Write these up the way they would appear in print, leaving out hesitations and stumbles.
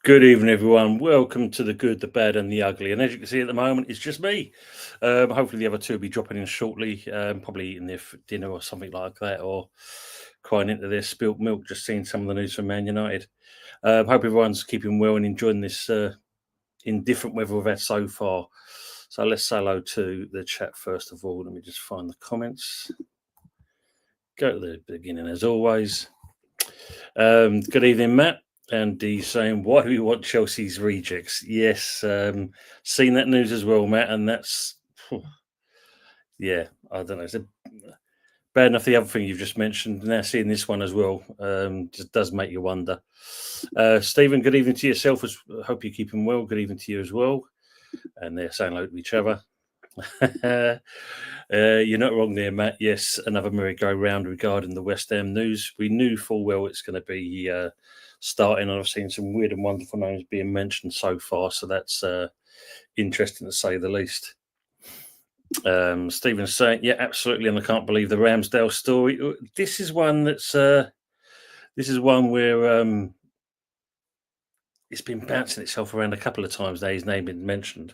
Good evening, everyone. Welcome to the good, the bad, and the ugly. And as you can see at the moment, it's just me. Hopefully, the other two will be dropping in shortly, probably eating their dinner or something like that, or crying into their spilt milk, just seeing some of the news from Man United. Hope everyone's keeping well and enjoying this indifferent weather we've had so far. So let's say hello to the chat first of all. Let me just find the comments. Go to the beginning as always. Good evening, Matt. And he's saying, why do we want Chelsea's rejects? Yes, seen that news as well, Matt. And that's, yeah, I don't know. It's bad enough the other thing you've just mentioned. Now seeing this one as well just does make you wonder. Stephen, good evening to yourself. Hope you're keeping well. Good evening to you as well. And they're saying hello to each other. You're not wrong there, Matt. Yes, another merry-go-round regarding the West Ham news. We knew full well it's going to be starting, and I've seen some weird and wonderful names being mentioned so far, so that's interesting to say the least. Stephen's saying, yeah, absolutely, and I can't believe the Ramsdale story. This is one that's where it's been bouncing itself around a couple of times now. His name been mentioned.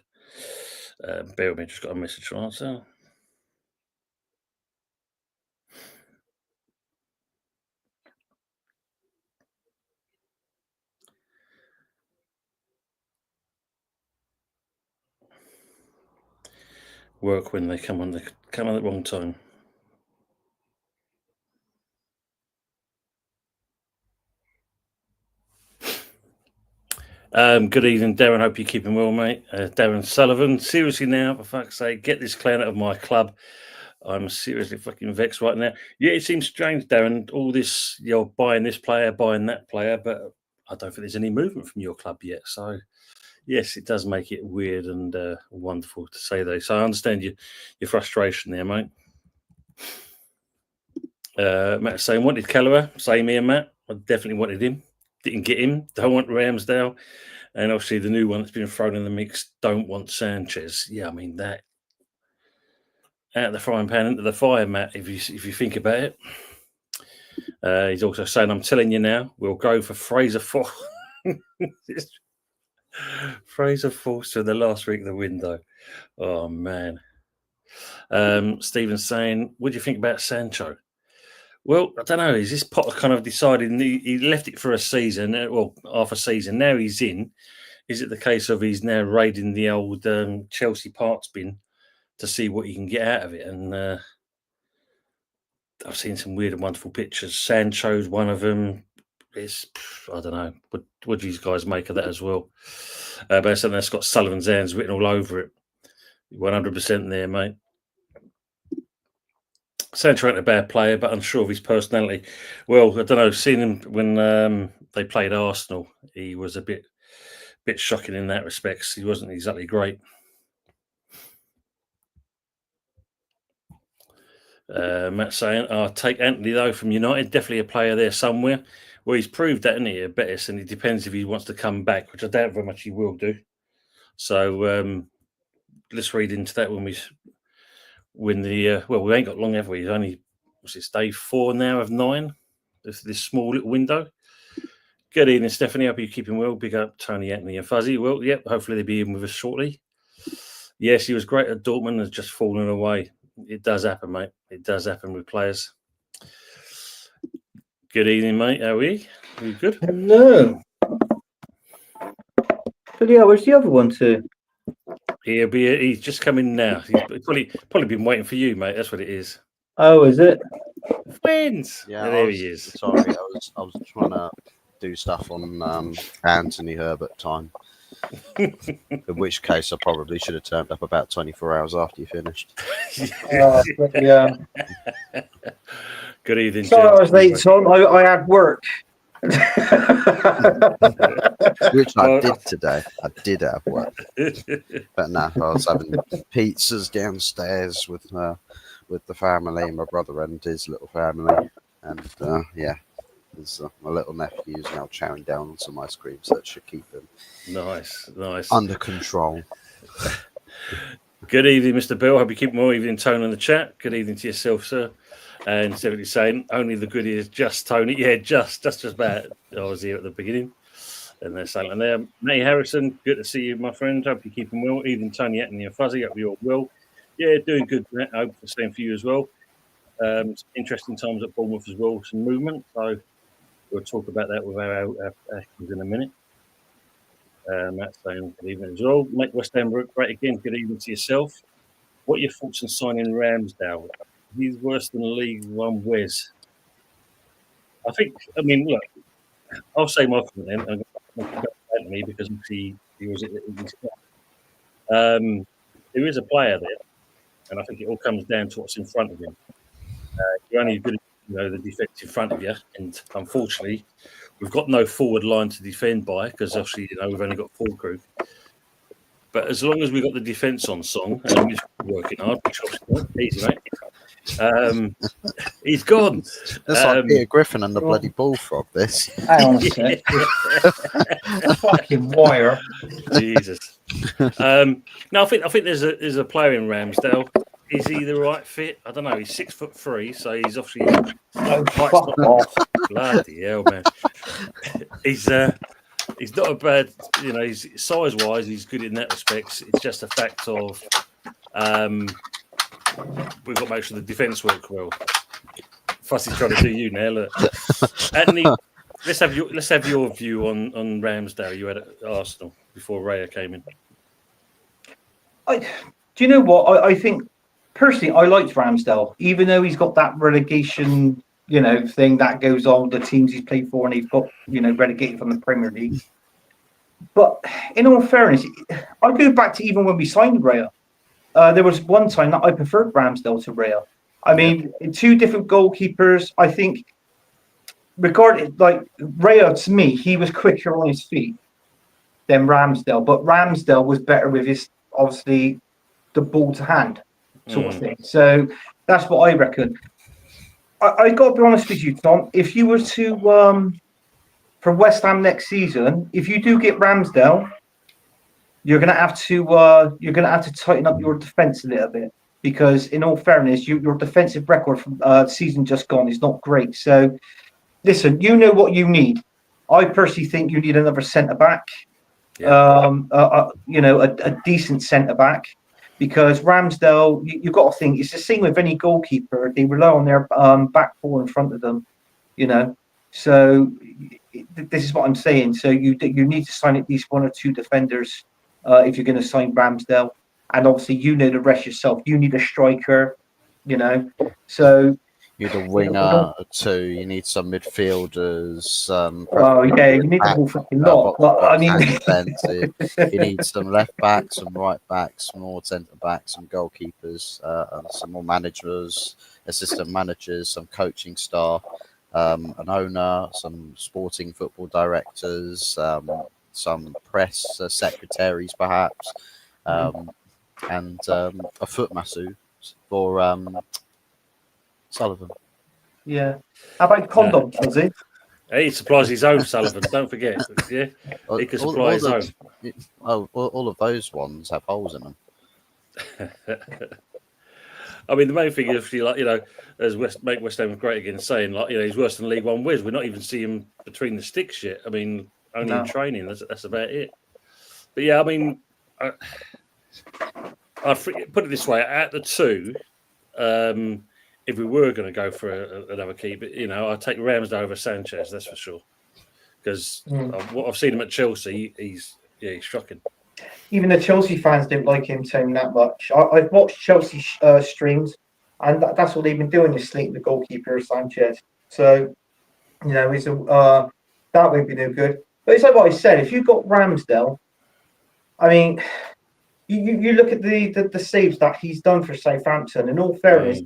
Bear with me, just got a message to answer. Work when they come on the wrong time. Good evening, Darren. Hope you're keeping well, mate. Darren Sullivan. Seriously now, for fuck's sake, get this clown out of my club. I'm seriously fucking vexed right now. Yeah, it seems strange, Darren, all this, you're buying this player, buying that player, but I don't think there's any movement from your club yet. So, yes, it does make it weird and wonderful to say that. So I understand your frustration there, mate. Matt saying, wanted Callaway. Same here, Matt. I definitely wanted him. Didn't get him. Don't want Ramsdale. And obviously the new one that's been thrown in the mix, don't want Sanchez. Yeah, I mean, that out of the frying pan into the fire, Matt, if you think about it. He's also saying, I'm telling you now, we'll go for Fraser Forster. Fraser Forster the last week of the window. Oh, man. Stephen's saying, what do you think about Sancho? Well, I don't know. Is this Potter kind of decided he left it for a season, well, half a season. Now he's in. Is it the case of he's now raiding the old Chelsea parts bin to see what he can get out of it? And I've seen some weird and wonderful pictures. Sancho's one of them. I don't know. What do you guys make of that as well? But something that's got Sullivan's hands written all over it. 100% there, mate. Sancho ain't a bad player, but unsure of his personality. Well, I don't know. Seeing him when they played Arsenal, he was a bit shocking in that respect. He wasn't exactly great. Matt saying, I'll take Anthony, though, from United. Definitely a player there somewhere. Well, he's proved that, isn't he, at Betis, and it depends if he wants to come back, which I doubt very much he will do. So let's read into that when we ain't got long, have we? It's only, day 4 now of 9, this small little window. Good evening, Stephanie. Hope you're keeping well. Big up Tony, Anthony, and Fuzzy. Well, yep, hopefully they'll be in with us shortly. Yes, he was great at Dortmund, has just fallen away. It does happen, mate. It does happen with players. Good evening, mate. How are we? Are you good? Hello. But yeah, where's the other one too? He's just coming now. He's probably been waiting for you, mate. That's what it is. Oh, is it? Friends. Yeah, there he is. Sorry, I was trying to do stuff on Anthony Herbert time. In which case, I probably should have turned up about 24 hours after you finished. Yeah. Good evening, sorry, I was late, Tom. I had work. Which I did today. I did have work. But no, I was having pizzas downstairs with the family, my brother and his little family. And yeah, my little nephew is now chowing down on some ice cream, so that should keep him nice under control. Good evening, Mr. Bill. Hope you keep more evening tone in the chat. Good evening to yourself, sir. And Stephanie's saying, only the good is just Tony. Yeah, just about. I was here at the beginning. And they're saying there, Matty Harrison, good to see you, my friend. Hope you're keeping well. Even Tony Atney and Fuzzy, hope you're well. Yeah, doing good. Matt. I hope the same for you as well. Some interesting times at Bournemouth as well, some movement. So we'll talk about that with our actors in a minute. Matt saying good evening as well. Make West Ham great again. Good evening to yourself. What are your thoughts on signing Ramsdale? He's worse than League One Wes. I mean, look, I'll say my comment then. Me because he was there is a player there, and I think it all comes down to what's in front of him. You're only good at the defence in front of you, and unfortunately, we've got no forward line to defend by because obviously we've only got full crew. But as long as we've got the defence on song, and we're working hard, which obviously not easy, mate. He's gone. That's like Peter Griffin and the bloody bullfrog. This. Hang on a sec. Fucking wire. Jesus. No, I think there's a player in Ramsdale. Is he the right fit? I don't know. He's 6'3", so he's obviously Fuck off. Bloody hell, man. He's not a bad. He's size-wise, he's good in that respect. It's just a fact of we've got to make sure the defence work well. Fussy's trying to do you now. Look, Anthony, let's have your view on Ramsdale. You had at Arsenal before Raya came in. Do you know what? I think personally, I liked Ramsdale, even though he's got that relegation, thing that goes on the teams he's played for, and he's got relegated from the Premier League. But in all fairness, I go back to even when we signed Raya. There was one time that I preferred Ramsdale to Raya. I mean, two different goalkeepers. I think, regarded like Raya to me, he was quicker on his feet than Ramsdale, but Ramsdale was better with his obviously the ball to hand sort of thing. So that's what I reckon. I got to be honest with you, Tom. If you were to for West Ham next season, if you do get Ramsdale, you're gonna have to tighten up your defence a little bit, because in all fairness, your defensive record from season just gone is not great. So listen, you know what you need. I personally think you need another centre back. A decent centre back, because Ramsdale, you've got to think it's the same with any goalkeeper. They rely on their back four in front of them, So this is what I'm saying. So you need to sign at least one or two defenders if you're going to sign Ramsdale, and obviously the rest yourself. You need a striker, So you need a winger too. You need some midfielders. You need the whole fucking lot. But I mean, you need some left backs, some right backs, some more centre backs, some goalkeepers, and some more managers, assistant managers, some coaching staff, an owner, some sporting football directors, some press secretaries, perhaps, and a foot masseur for Sullivan. Yeah. How about condom, does he? He supplies his own, Sullivan. Don't forget. Yeah, he can supply his own. All of those ones have holes in them. I mean, the main thing is, as make West Ham great again, saying he's worse than League One Wiz. We're not even seeing him between the sticks yet. I mean, only in training. That's about it. But yeah, I mean, I'd put it this way: at the two. If we were going to go for another keeper, I'd take Ramsdale over Sanchez, that's for sure. Because what I've seen him at Chelsea, he's shocking. Even the Chelsea fans didn't like him saying that much. I've watched Chelsea streams, and that's what they've been doing, is sleeping the goalkeeper, Sanchez. So, he's that would be no good. But it's like what I said, if you've got Ramsdale, I mean, you look at the saves that he's done for Southampton. In all fairness,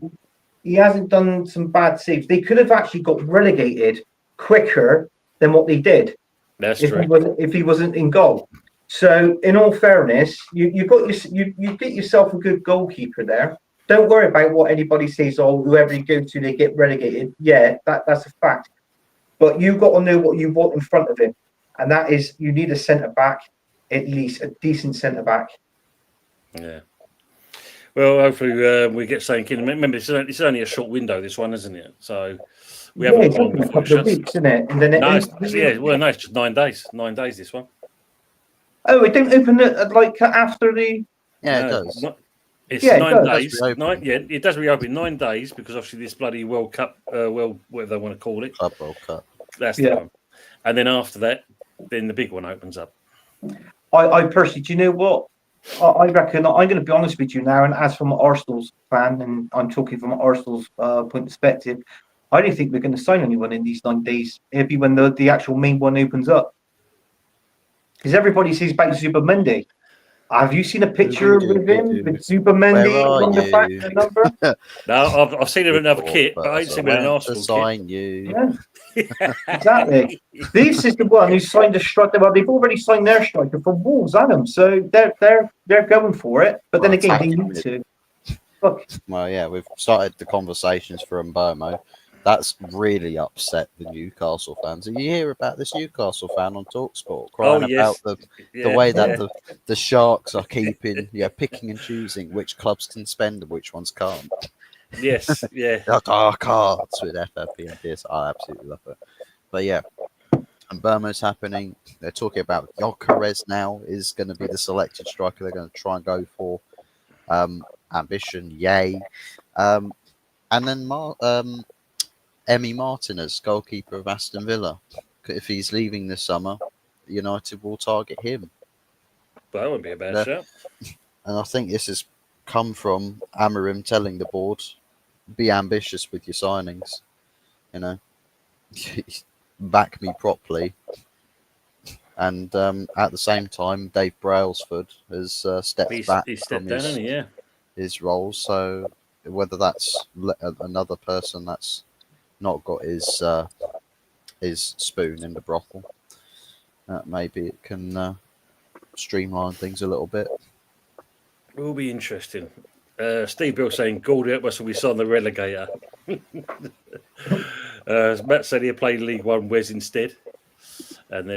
he hasn't done some bad saves. They could have actually got relegated quicker than what they did. That's true. If he wasn't in goal. So, in all fairness, you get yourself a good goalkeeper there. Don't worry about what anybody says. Oh, whoever you go to, they get relegated. Yeah, that's a fact. But you've got to know what you want in front of him, and that is you need a centre back, at least a decent centre back. Yeah. Well, hopefully we get something in. Remember, it's only a short window, this one, isn't it? So we haven't it's got long only a before it couple of shuts. weeks, isn't it? And then No, it's just 9 days. 9 days, this one. Oh, it don't open it like after the. Yeah, it does. It's Yeah, it 9 does. days. It does reopen 9 days because obviously this bloody World Cup, whatever they want to call it. Club World Cup. That's the one. And then after that, then the big one opens up. I personally, do you know what? I reckon I'm going to be honest with you now, and as from an Arsenal's fan, and I'm talking from an Arsenal's point of perspective, I don't think we're going to sign anyone in these 9 days. It'll be when the actual main one opens up. Because everybody says about Super Monday. Have you seen a picture with him with Super Monday on the back of the number? No, I've seen him in another kit, but I ain't seen him in an Arsenal sign you. Yeah, exactly. This is the one who signed a striker. Well, they've already signed their striker for Wolves, Adam. So they're going for it. But then again, they need to. Look. Well, yeah, we've started the conversations for Mbomo. That's really upset the Newcastle fans. Did you hear about this Newcastle fan on TalkSport crying about the way that the Sharks are keeping, picking and choosing which clubs can spend and which ones can't? Yes, yeah. Dark cards with FFP and this. I absolutely love it. But yeah, Mbomo's happening. They're talking about Gyökeres now is going to be the selected striker they're going to try and go for. Ambition, yay. And then Emi Martinez, goalkeeper of Aston Villa. If he's leaving this summer, United will target him. That wouldn't be a bad shout. And I think this has come from Amorim telling the board, be ambitious with your signings. Back me properly. And at the same time, Dave Brailsford has stepped back from his role. So whether that's another person that's not got his spoon in the brothel, maybe it can streamline things a little bit. It will be interesting. Steve Bill saying Goldie up will be on the relegator. Matt said he'll play League One Wes instead, and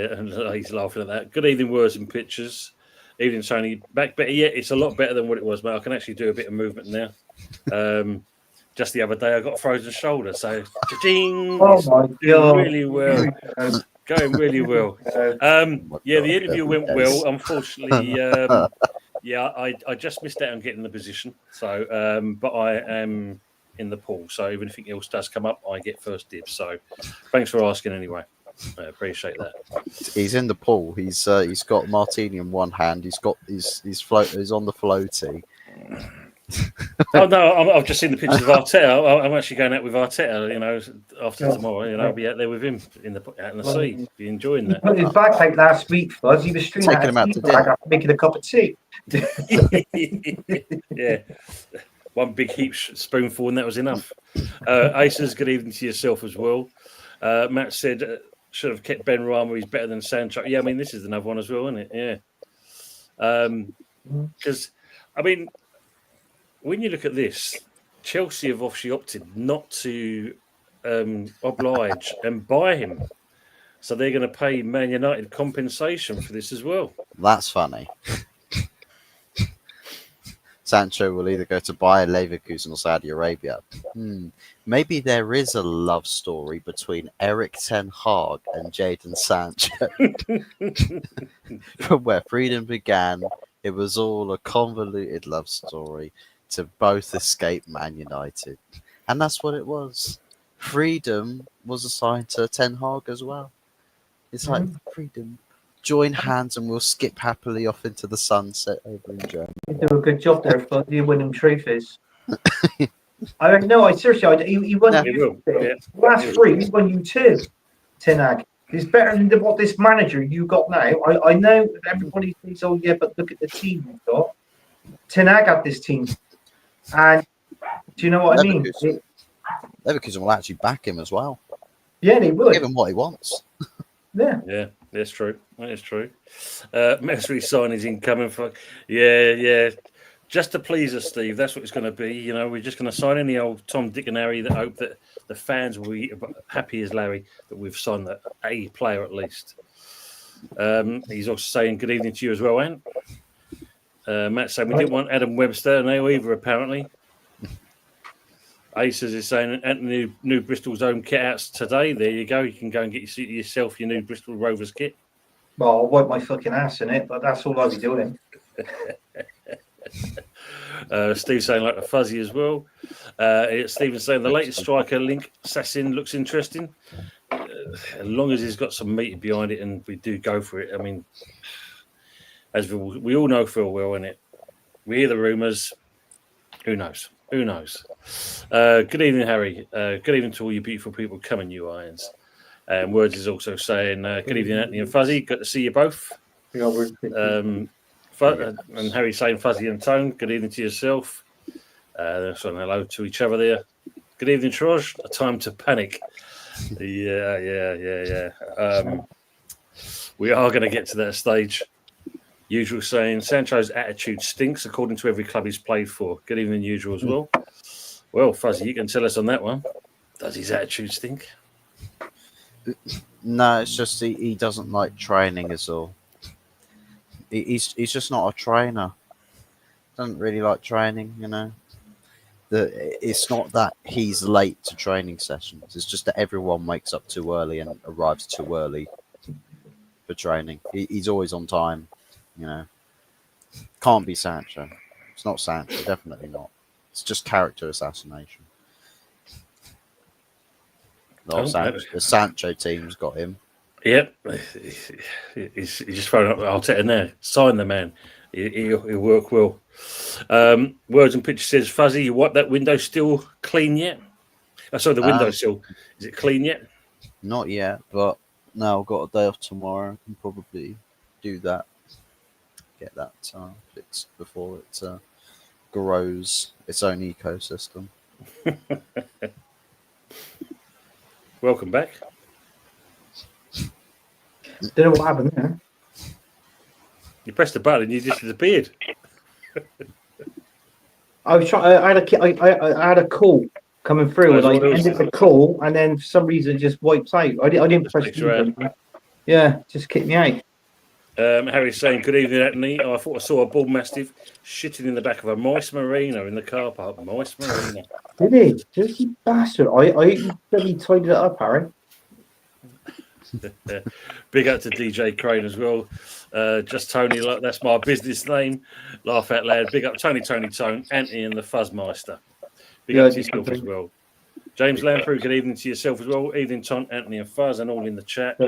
he's laughing at that. Good evening, words and pictures. Evening, Tony. Back better. Yeah, it's a lot better than what it was, mate. I can actually do a bit of movement now. Just the other day, I got a frozen shoulder, so cha-ching! Oh my God. Really well, going really well. The interview went well. Unfortunately, I just missed out on getting the position. So, but I am in the pool. So, even if anything else does come up, I get first dibs. So, thanks for asking anyway. I appreciate that. He's in the pool. He's got martini in one hand. He's on the floaty. Oh no, I've just seen the pictures of Arteta. I'm actually going out with Arteta. After tomorrow, I'll be out there with him out in the sea. Be enjoying that. He put his back out last week, Fuzz. He was streaming taking him out to dinner, making a cup of tea. Yeah, one big heap spoonful, and that was enough. Aces, good evening to yourself as well. Matt said should have kept Ben Rama. He's better than Sancho. Yeah, I mean this is another one as well, isn't it? Yeah, because when you look at this, Chelsea have obviously opted not to oblige and buy him. So they're going to pay Man United compensation for this as well. That's funny. Sancho will either go to Bayer Leverkusen or Saudi Arabia. Maybe there is a love story between Eric Ten Hag and Jadon Sancho. From where freedom began, it was all a convoluted love story to both escape Man United. And that's what it was. Freedom was assigned to Ten Hag as well. It's like, freedom, join hands and we'll skip happily off into the sunset over in Germany. You do a good job there, Fuzz. You're winning trophies. Seriously, he won you. Last 3, he won you 2, Ten Hag. It's better than what this manager you got now. I know everybody thinks, oh yeah, but look at the team you've got. Ten Hag had this team. And do you know what I mean? Leverkusen will actually back him as well. Yeah, they will. Give him what he wants. Yeah, that's true. That is true. Mesri sign is incoming for. Yeah. Just to please us, Steve. That's what it's going to be. We're just going to sign any old Tom, Dick, and Harry that hope that the fans will be happy as Larry that we've signed a player at least. He's also saying good evening to you as well, Ant. Matt saying we didn't want Adam Webster, no either, apparently. Aces is saying Anthony new Bristol's own kit outs today. There you go. You can go and get yourself your new Bristol Rovers kit. Well, I'll wipe my fucking ass in it, but that's all I'll be doing. Steve saying like a fuzzy as well. Stephen saying the latest striker link Sassin looks interesting. As long as he's got some meat behind it and we do go for it. I mean, as we all know Phil well, innit? We hear the rumours. Who knows? Who knows? Good evening, Harry. Good evening to all you beautiful people coming, you irons. And Words is also saying, good evening, Anthony and Fuzzy. Good to see you both. And Harry saying, Fuzzy and Tone, good evening to yourself. They're saying hello to each other there. Good evening, Troj. A time to panic. Yeah. We are going to get to that stage. Usual saying, Sancho's attitude stinks, according to every club he's played for. Good evening, Usual, as well. Well, Fuzzy, you can tell us on that one. Does his attitude stink? No, it's just he doesn't like training is all. He's just not a trainer. Doesn't really like training, you know. It's not that he's late to training sessions. It's just that everyone wakes up too early and arrives too early for training. He's always on time. You know, can't be Sancho. It's not Sancho, definitely not. It's just character assassination. The Sancho team's got him. Yep, he's just throwing up Arteta now. Sign the man. He'll work well. Words and Pictures says, Fuzzy, you wipe that window still clean yet? The window's still. Is it clean yet? Not yet, but no, I've got a day off tomorrow. I can probably do that. Get that fixed before it grows its own ecosystem. Welcome back. Don't know what happened there. You pressed the button and you just disappeared. I was trying. I had a call coming through, and I ended the call, and then for some reason it just wiped out. I didn't press it. Yeah, just kicked me out. Harry's saying, good evening, Anthony. I thought I saw a bull mastiff shitting in the back of a mice marina in the car park. Mice marina. Did he? Dirty bastard. I really tidied it up, Harry. Big up to DJ Crane as well. Just Tony, that's my business name. Laugh out loud. Big up Tony, Tone, Anthony and the Fuzzmeister. Big up to yourself as well. James Lamprey, good evening to yourself as well. Evening, Ton, Anthony, and Fuzz, and all in the chat.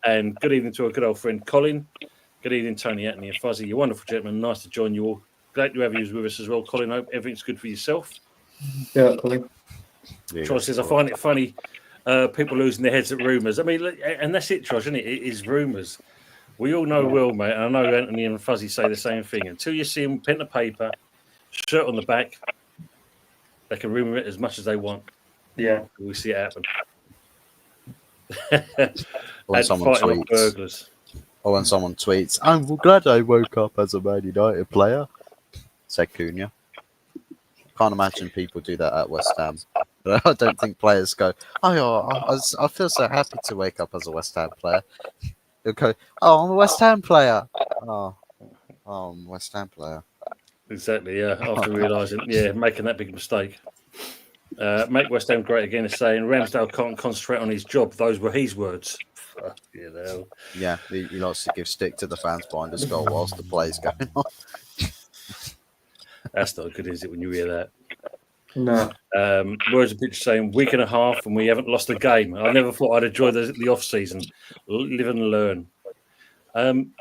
And good evening to our good old friend Colin. Good evening, Tony, Anthony, and Fuzzy. You're wonderful gentlemen. Nice to join you all. Glad to have you with us as well, Colin. Hope everything's good for yourself. Yeah, Colin. Troy says, I find it funny, people losing their heads at rumours. I mean, and that's it, Troy, isn't it? It is rumours. We all know well, mate. And I know Anthony and Fuzzy say the same thing. Until you see them pen and paper, shirt on the back, they can rumour it as much as they want. Yeah, we see it happen. When someone tweets, I'm glad I woke up as a Man United player, said Cunha. Can't imagine people do that at West Ham. But I don't think players go, I feel so happy to wake up as a West Ham player. They'll go, I'm a West Ham player. I'm a West Ham player. Exactly, yeah. After realising, making that big mistake. Make West Ham great again is saying Ramsdale can't concentrate on his job. Those were his words. Fucking hell. Yeah, he likes to give stick to the fans behind his goal whilst the play's going on. That's not good, is it, when you hear that? No. Words of pitch saying week and a half and we haven't lost a game. I never thought I'd enjoy the off season. Live and learn.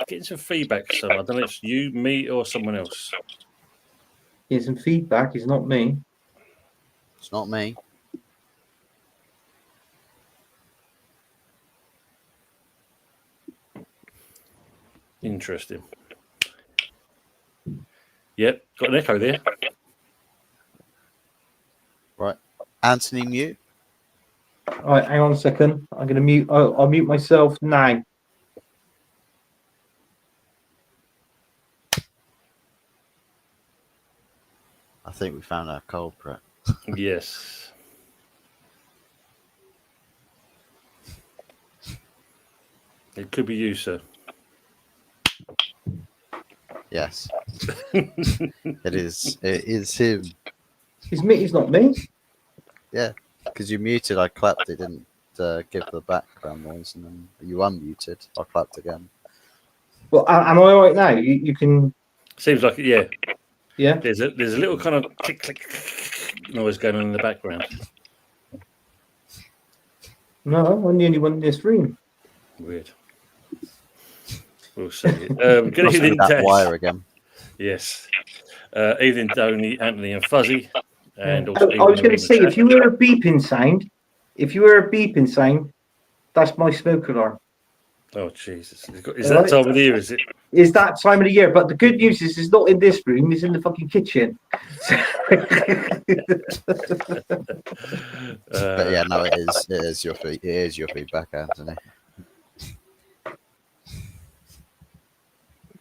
Getting some feedback, so I don't know if it's you, me, or someone else. Get some feedback. It's not me. It's not me. Interesting. Yep, got an echo there. Right. Anthony, mute. All right, hang on a second. I'm going to mute. I'll mute myself now. I think we found our culprit. Yes. It could be you, sir. Yes. It is. It is him. It's me. It's not me. Yeah. Because you muted, I clapped. It didn't give the background noise, and then you unmuted. I clapped again. Well, am I all right now? You can. Seems like it, yeah. Yeah. There's a little kind of click click noise going on in the background. No, I'm the only one in this room. Weird. We'll see. Good Must be evening, that Des. wire again. Yes. Evening, Tony, Anthony, and Fuzzy. And also I was going to say, chat. if you hear a beeping sound, that's my smoke alarm. Oh Jesus! Is that time of the year? Is it? Is that time of the year? But the good news is, it's not in this room; it's in the fucking kitchen. But yeah, no, it is. It is your feed. It is your feedback, Anthony.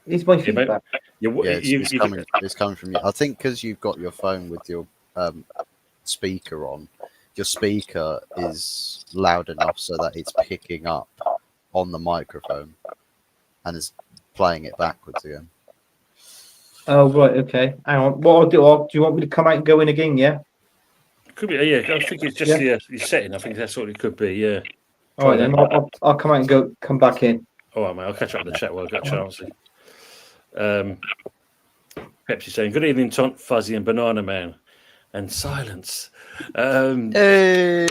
It's my feedback. It's coming from you. I think because you've got your phone with your speaker on, your speaker is loud enough so that it's picking up on the microphone and is playing it backwards again. Oh right, okay. Hang on. What I'll do? Do you want me to come out and go in again? Yeah. Could be. Yeah, I think it's just your setting. I think that's what it could be. Yeah. All right, then I'll come out and come back in. All right, mate. I'll catch up in the chat while I've got a chance. Pepsi saying, "Good evening, Tont, Fuzzy, and Banana Man," and silence. Hey.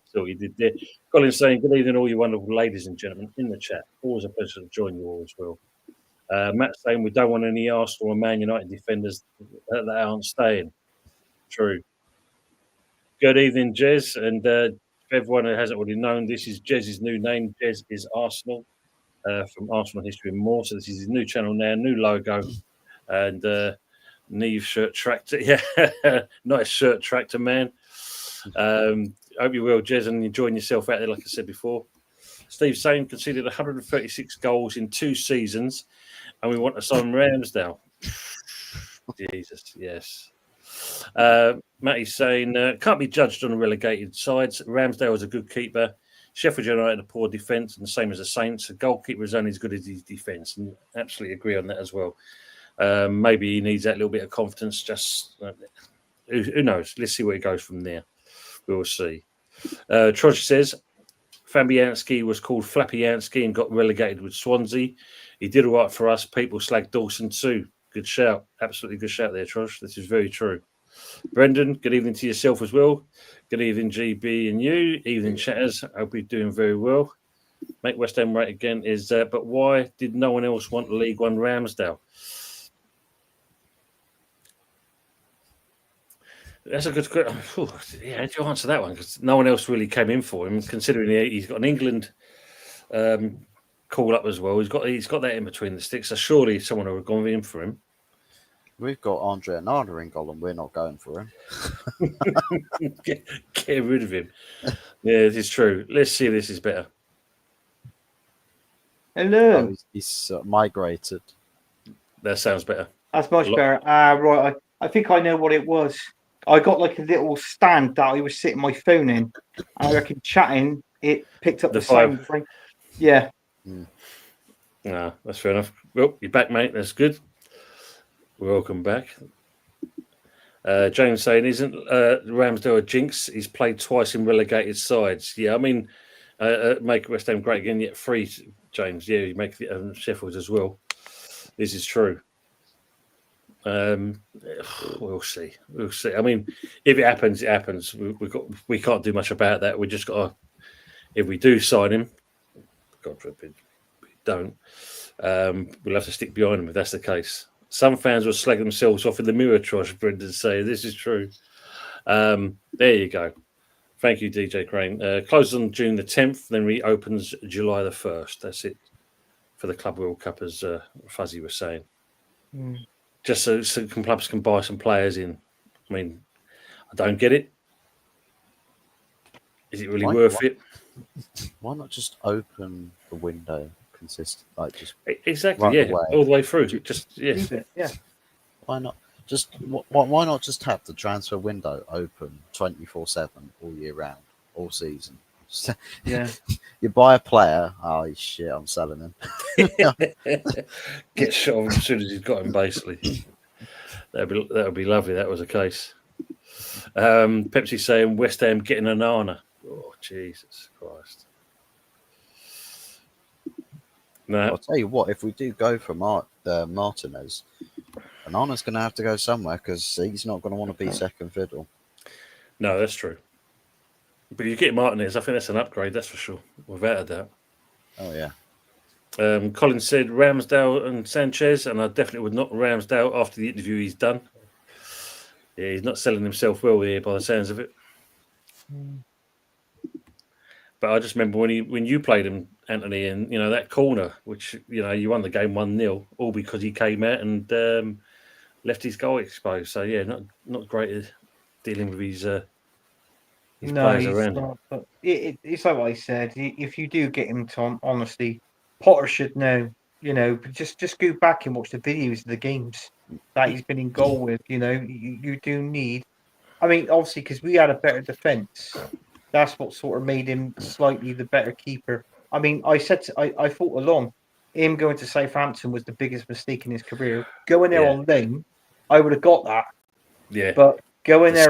So we did there. Colin saying, "Good evening, all you wonderful ladies and gentlemen in the chat. Always a pleasure to join you all as well." Matt saying, "We don't want any Arsenal or Man United defenders that aren't staying." True. Good evening, Jez, and for everyone who hasn't already known, this is Jez's new name. Jez is Arsenal. From Arsenal History and More. So this is his new channel now, new logo, and Neve shirt tractor. Yeah, nice shirt tractor, man. Hope you will, Jez, and enjoying yourself out there, like I said before. Steve saying conceded 136 goals in 2 seasons, and we want to sign Ramsdale. Jesus, yes. Matty's saying can't be judged on relegated sides. Ramsdale is a good keeper. Sheffield United a poor defence, and the same as the Saints. A goalkeeper is only as good as his defence, and absolutely agree on that as well. Maybe he needs that little bit of confidence. Just who knows? Let's see where it goes from there. We'll see. Trosh says Fabianski was called Flappy-Yansky and got relegated with Swansea. He did all right for us. People slag Dawson too. Good shout. Absolutely good shout there, Trosh. This is very true. Brendan, good evening to yourself as well. Good evening, GB and you. Evening, chatters. I hope you're doing very well. Make West Ham right again is, but why did no one else want League One Ramsdale? That's a good question. Yeah, how do you answer that one? Because no one else really came in for him, considering he's got an England call up as well. He's got that in between the sticks. So surely someone would have gone in for him. We've got Andre Onana in goal and we're not going for him. Get rid of him. Yeah, it is true. Let's see if this is better. Hello. Oh, he's migrated. That sounds better. That's much better. Right. I think I know what it was. I got like a little stand that I was sitting my phone in. I reckon chatting, it picked up the sound. Yeah. No, that's fair enough. Well, you're back, mate. That's good. Welcome back. James saying, isn't Ramsdale a jinx? He's played twice in relegated sides. Yeah, I mean, make West Ham great again, yet free, James. Yeah, you make Sheffield as well. This is true. We'll see. We'll see. I mean, if it happens, it happens. We can't do much about that. We just got to, if we do sign him, God forbid we don't, we'll have to stick behind him if that's the case. Some fans will slag themselves off in the mirror, Trosh, Brendan say. This is true. There you go. Thank you, DJ Crane. Closes on June the 10th, then reopens July the 1st. That's it for the Club World Cup, as Fuzzy was saying. Just so clubs can buy some players in. I mean, I don't get it. Is it really worth it? Why not just open the window consistent, like just exactly, right all the way through. Just yeah. Why not? Why not just have the transfer window open 24/7 all year round, all season? Yeah. You buy a player. Oh shit! I'm selling him. Get shot of him as soon as he's got him. Basically, that would be lovely. That was the case. Pepsi saying West Ham getting Onana. Oh Jesus Christ! No, I'll tell you what. If we do go for Martinez, Onana's going to have to go somewhere because he's not going to want to be second fiddle. no, that's true. But you get Martinez, I think that's an upgrade. That's for sure, without a doubt. Oh yeah. Colin said Ramsdale and Sanchez, and I definitely would not Ramsdale after the interview he's done. Yeah, he's not selling himself well here by the sounds of it. But I just remember when you played him, Anthony, and that corner, which you won the game 1-0, all because he came out and left his goal exposed. So yeah, not great at dealing with his players around. Not, but it's like what I said. If you do get him, Tom, honestly, Potter should know. But just go back and watch the videos of the games that he's been in goal with. You do need. I mean, obviously, because we had a better defense. That's what sort of made him slightly the better keeper. I mean, I thought along him going to Southampton was the biggest mistake in his career. Going there on loan, I would have got that. Yeah, but going there,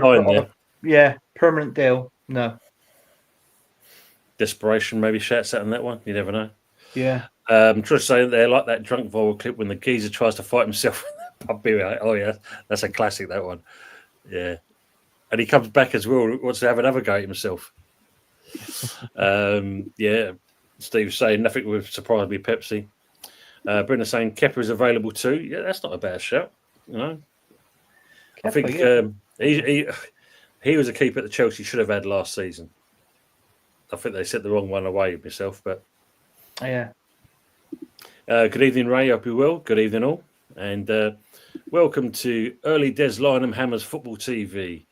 there. Permanent deal, no. Desperation maybe shouts out on that one. You never know. Yeah. Just saying there, like that drunk viral clip when the geezer tries to fight himself in the pub beer. Oh yeah, that's a classic. That one. Yeah. And he comes back as well, wants to have another go at himself. Yeah, Steve's saying nothing would surprise me, Pepsi. Brenda's saying Kepa is available too. Yeah, that's not a bad shout. Kepa, I think he was a keeper that Chelsea should have had last season. I think they sent the wrong one away myself, but yeah. Good evening, Ray. Hope you're well. Good evening, all, and welcome to Early Des Lynham Hammers Football TV.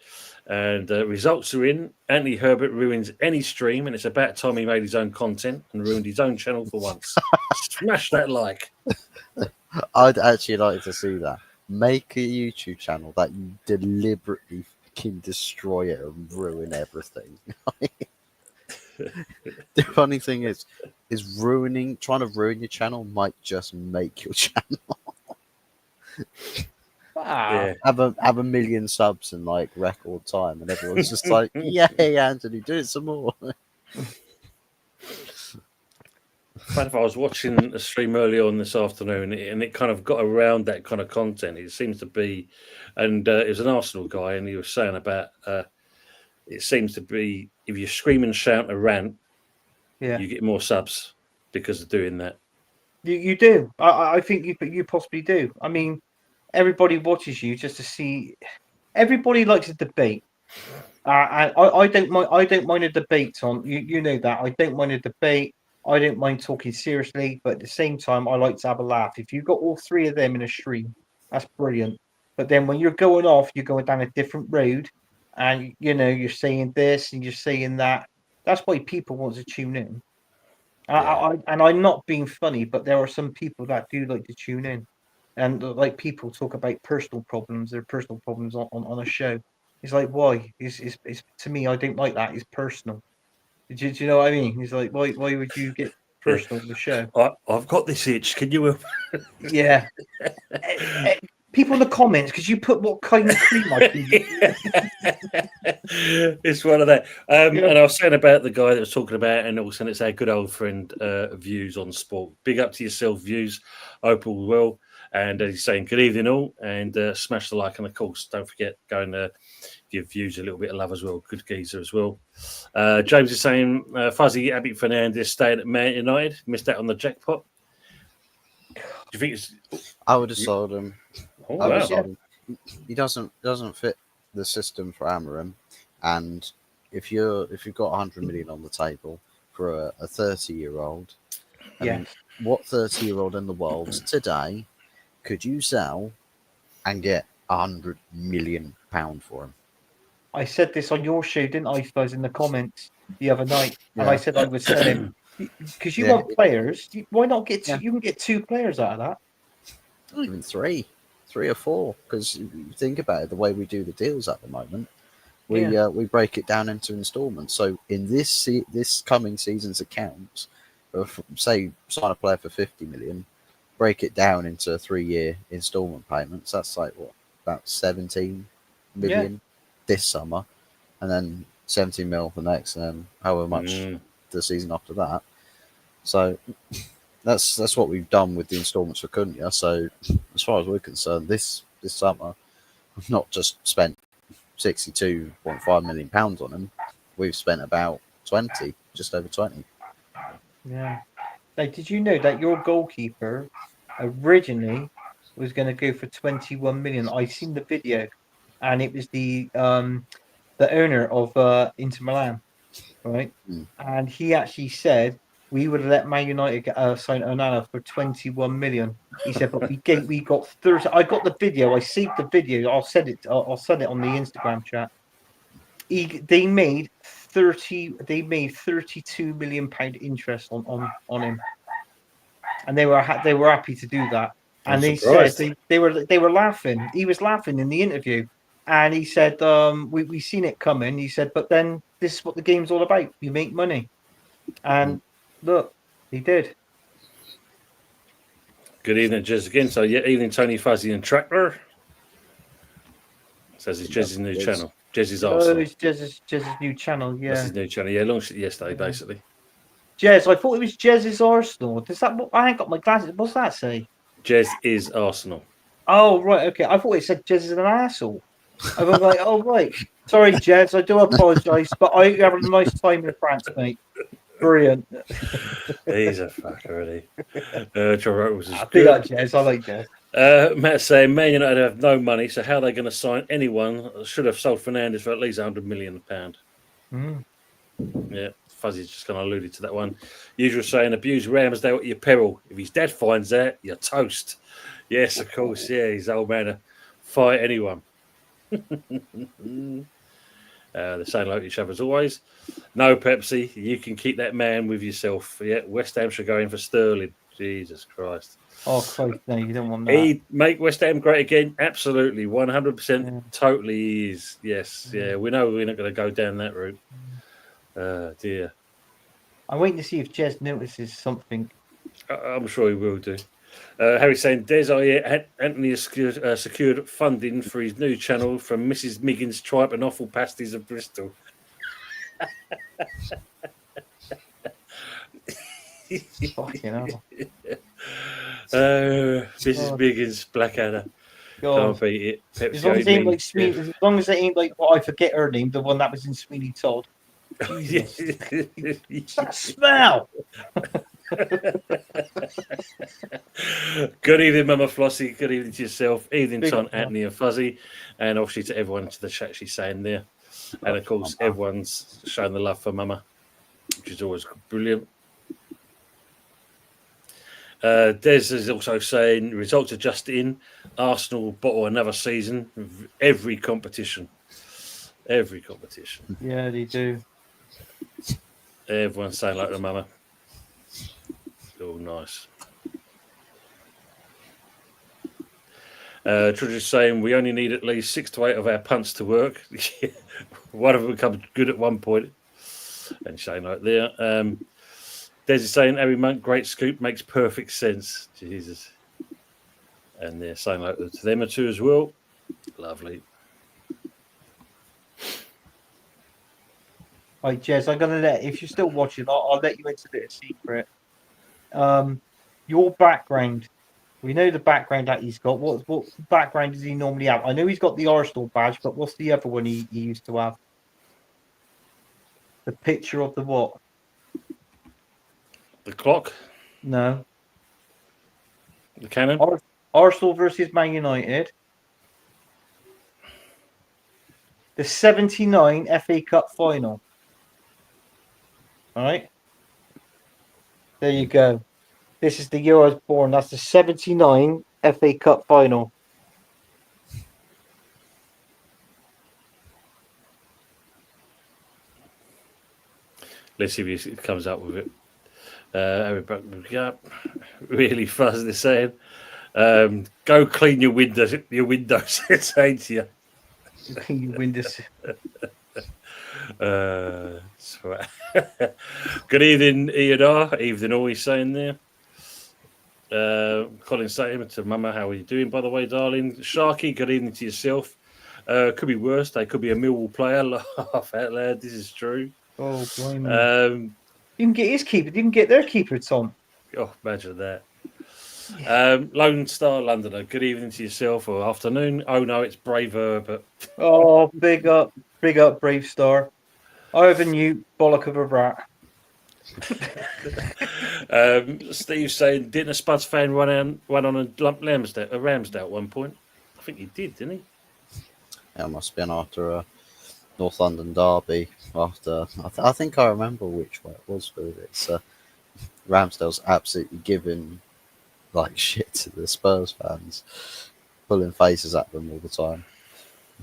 And results are in. Anthony Herbert ruins any stream, and it's about time he made his own content and ruined his own channel for once. Smash that like. I'd actually like to see that. Make a YouTube channel that you deliberately fucking destroy it and ruin everything. The funny thing is trying to ruin your channel might just make your channel. Yeah. Have a million subs in like record time, and everyone's just like, "Yay, Anthony, do it some more." But I was watching a stream earlier on this afternoon, and it kind of got around that kind of content. It seems to be, and it was an Arsenal guy, and he was saying about it seems to be if you scream and shout and rant, you get more subs because of doing that. You do. I think you possibly do. I mean, everybody watches you just to see. Everybody likes a debate. And I don't mind. I don't mind a debate, Tom. You know that. I don't mind a debate. I don't mind talking seriously, but at the same time, I like to have a laugh. If you've got all three of them in a stream, that's brilliant. But then when you're going off, you're going down a different road, and you're saying this and you're saying that. That's why people want to tune in. And I'm not being funny, but there are some people that do like to tune in, and like people talk about personal problems, their personal problems on a show. It's like, why? It's to me, I don't like that. It's personal. Do you know what I mean? He's like, why would you get personal with the show? I've got this itch. Can you? Yeah. People in the comments, because you put what kind of cream I can. It's one of that. And I was saying about the guy that was talking about, and also it's our good old friend Views on Sport. Big up to yourself, Views. Hope all well. And he's saying good evening all, and smash the like, and of course don't forget go and give Views a little bit of love as well. Good geezer as well. James is saying Fuzzy Abby Fernandez staying at Man United, missed out on the jackpot. Do you think it's? I would have sold him. Oh, wow. He doesn't fit the system for Amorim, and if you've got 100 million on the table for a 30-year-old, what 30-year-old in the world today could you sell and get £100 million for him? I said this on your show, didn't I, Fuzz, in the comments the other night, and I said I would sell him because you want players. Why not get two? You can get two players out of that. Not even three or four, because if you think about it, the way we do the deals at the moment, we break it down into installments. So in this coming season's accounts, say sign a player for 50 million, break it down into 3-year installment payments. That's like what, about 17 million this summer, and then 17 mil the next, and then however much the season after that. So that's what we've done with the installments for Cunha. So as far as we're concerned, this summer, we've not just spent £62.5 million on him. We've spent about 20, just over 20. Yeah. Now, did you know that your goalkeeper originally was going to go for 21 million? I seen the video, and it was the owner of Inter Milan, right? And he actually said we would have let Man United sign Onana for 21 million. He said, but we got 30. I got the video. I saved the video. I'll send it on the Instagram chat. They made 32 million pound interest on him, and they were happy to do that. And they said they were laughing. He was laughing in the interview, and he said, "We seen it coming." He said, "But then this is what the game's all about. You make money," and look, he did. Good evening, Jez again. So evening, Tony, Fuzzy, and Trackler. Says it's Jez's new channel. Jez's Arsenal. It's Jez's new channel. Yeah, that's his new channel. Yeah, launched it yesterday, basically. Jez, I thought it was Jez's Arsenal. Does that? I ain't got my glasses. What's that say? Jez is Arsenal. Oh right, okay. I thought it said Jez is an asshole. I was like, oh right. Sorry, Jez. I do apologise, but I hope you're having a nice time in France, mate. Brilliant. He's a fucker, isn't he? Trevor was I think that Jez. I like Jez. Matt saying Man United have no money, so how are they going to sign anyone? Should have sold Fernandes for at least £100 million. Yeah, Fuzzy's just kind of alluded to that one. Usual saying, abuse Ramsdale at your peril. If his dad finds out, you're toast. Yes, of course. Yeah, he's old man to fight anyone. They're saying like each other as always. No, Pepsi, you can keep that man with yourself. Yeah, West Ham should go in for Sterling. Jesus Christ. Oh, Christ, no, you don't want that. He'd make West Ham great again. Absolutely, 100%. Totally is. Yes, yeah. We know we're not going to go down that route. Dear. I'm waiting to see if Jez notices something. I'm sure he will do. Harry's saying, Anthony has secured funding for his new channel from Mrs. Miggins' Tripe and Offal Pasties of Bristol. Fucking hell. Mrs. Miggins, Blackadder. Can't beat it. Pepsi as long as it ain't like what I forget her name, the one that was in Sweeney Todd. Jesus. What's that smell? Good evening, Mama Flossie. Good evening to yourself. Evening, Ton, Anthony, and Fuzzy. And obviously to everyone to the chat she's saying there. And of course, everyone's showing the love for Mama, which is always brilliant. Des is also saying results are just in. Arsenal bottle another season. Every competition. Yeah, they do. Everyone's saying like the Mama. Oh, nice. Trudger's saying we only need at least 6 to 8 of our punts to work. One of them becomes good at one point. And saying like there. Des is saying Harry Monk, great scoop, makes perfect sense. Jesus. And they're saying like that to them too as well. Lovely. Right, Jez, I'm gonna if you're still watching, I'll let you into a bit of secret. Your background. We know the background that he's got. What background does he normally have? I know he's got the Arsenal badge, but what's the other one he used to have? The picture of the what? The clock? No. The cannon? Arsenal versus Man United. The 79 FA Cup final. All right. There you go. This is the year I was born. That's the 79 FA Cup final. Let's see if he comes up with it. Really fuzz, they're saying. Go clean your windows. It's saying to you. Clean your windows. Good evening, Ian. Evening, all he's saying there. Colin saying to Mama, how are you doing, by the way, darling? Sharky, good evening to yourself. Could be worse. They could be a Millwall player. Laugh out loud. This is true. Oh, blimey. Didn't get his keeper. Didn't get their keeper, Tom. Oh, imagine that. Lone Star Londoner, good evening to yourself or afternoon. Oh no, it's Brave Herbert. Oh, big up, Brave Star. I have a new bollock of a rat. Steve saying, didn't a Spuds fan run on a Ramsdale at one point? I think he did, didn't he? It must have been after a North London derby. After I think I remember which way it was. It's Ramsdale's absolutely giving like shit to the Spurs fans, pulling faces at them all the time.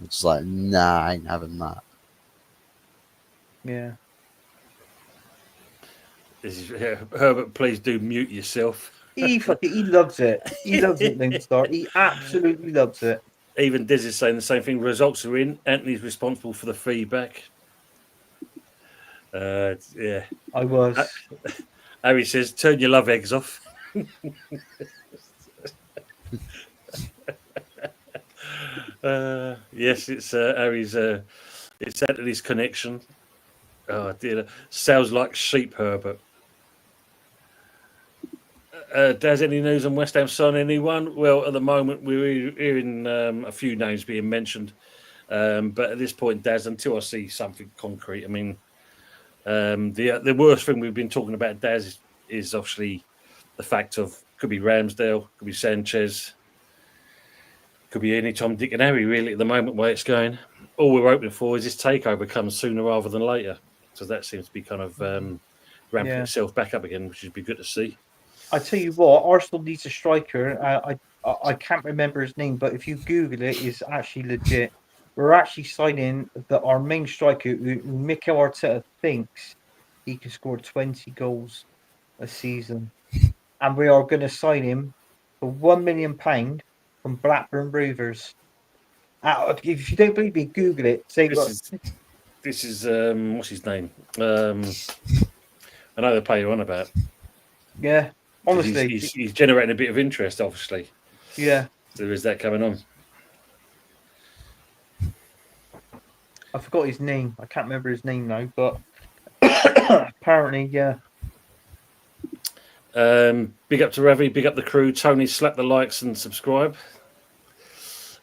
It's like, nah, I ain't having that. Yeah. Herbert, please do mute yourself. He loves it. He loves it, Lone Star. He absolutely loves it. Even Diz is saying the same thing. Results are in. Anthony's responsible for the feedback. Yeah. I was. Harry says, turn your love eggs off. Yes, it's Harry's. It's Anthony's connection. Oh dear, sounds like sheep, Herbert. Does any news on West Ham sign anyone? Well, at the moment we're hearing a few names being mentioned, but at this point, Daz, until I see something concrete, I mean, the worst thing we've been talking about, Daz, is obviously the fact of could be Ramsdale, could be Sanchez, could be any Tom, Dick, and Harry. Really, at the moment, where it's going, all we're hoping for is this takeover comes sooner rather than later. So that seems to be kind of ramping itself back up again, which would be good to see. I tell you what, Arsenal needs a striker. I can't remember his name, but if you Google it, it's actually legit. We're actually signing our main striker, who Mikel Arteta thinks he can score 20 goals a season. And we are going to sign him for £1 million from Blackburn Rovers. If you don't believe me, Google it. This is what's his name? I know the player you're on about. Yeah, honestly, he's generating a bit of interest. Obviously, yeah, there is that coming on. I forgot his name. I can't remember his name now, but apparently, yeah. Big up to Ravi, big up the crew. Tony, slap the likes and subscribe.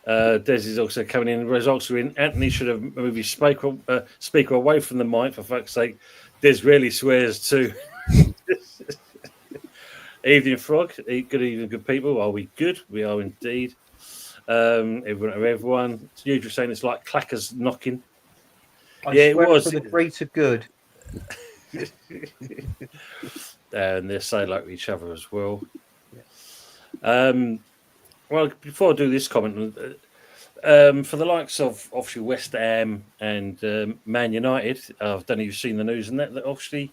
Des is also coming in. Results are in. Anthony should have moved his speaker away from the mic, for fuck's sake. Des really swears too. Evening, Frog. Good evening, good people. Are we good? We are indeed. Everyone. It's usually saying it's like clackers knocking. I swear it was. For the greater good. And they say like each other as well. Well, before I do this comment, for the likes of obviously West Ham and Man United, I don't know if you've seen the news and that obviously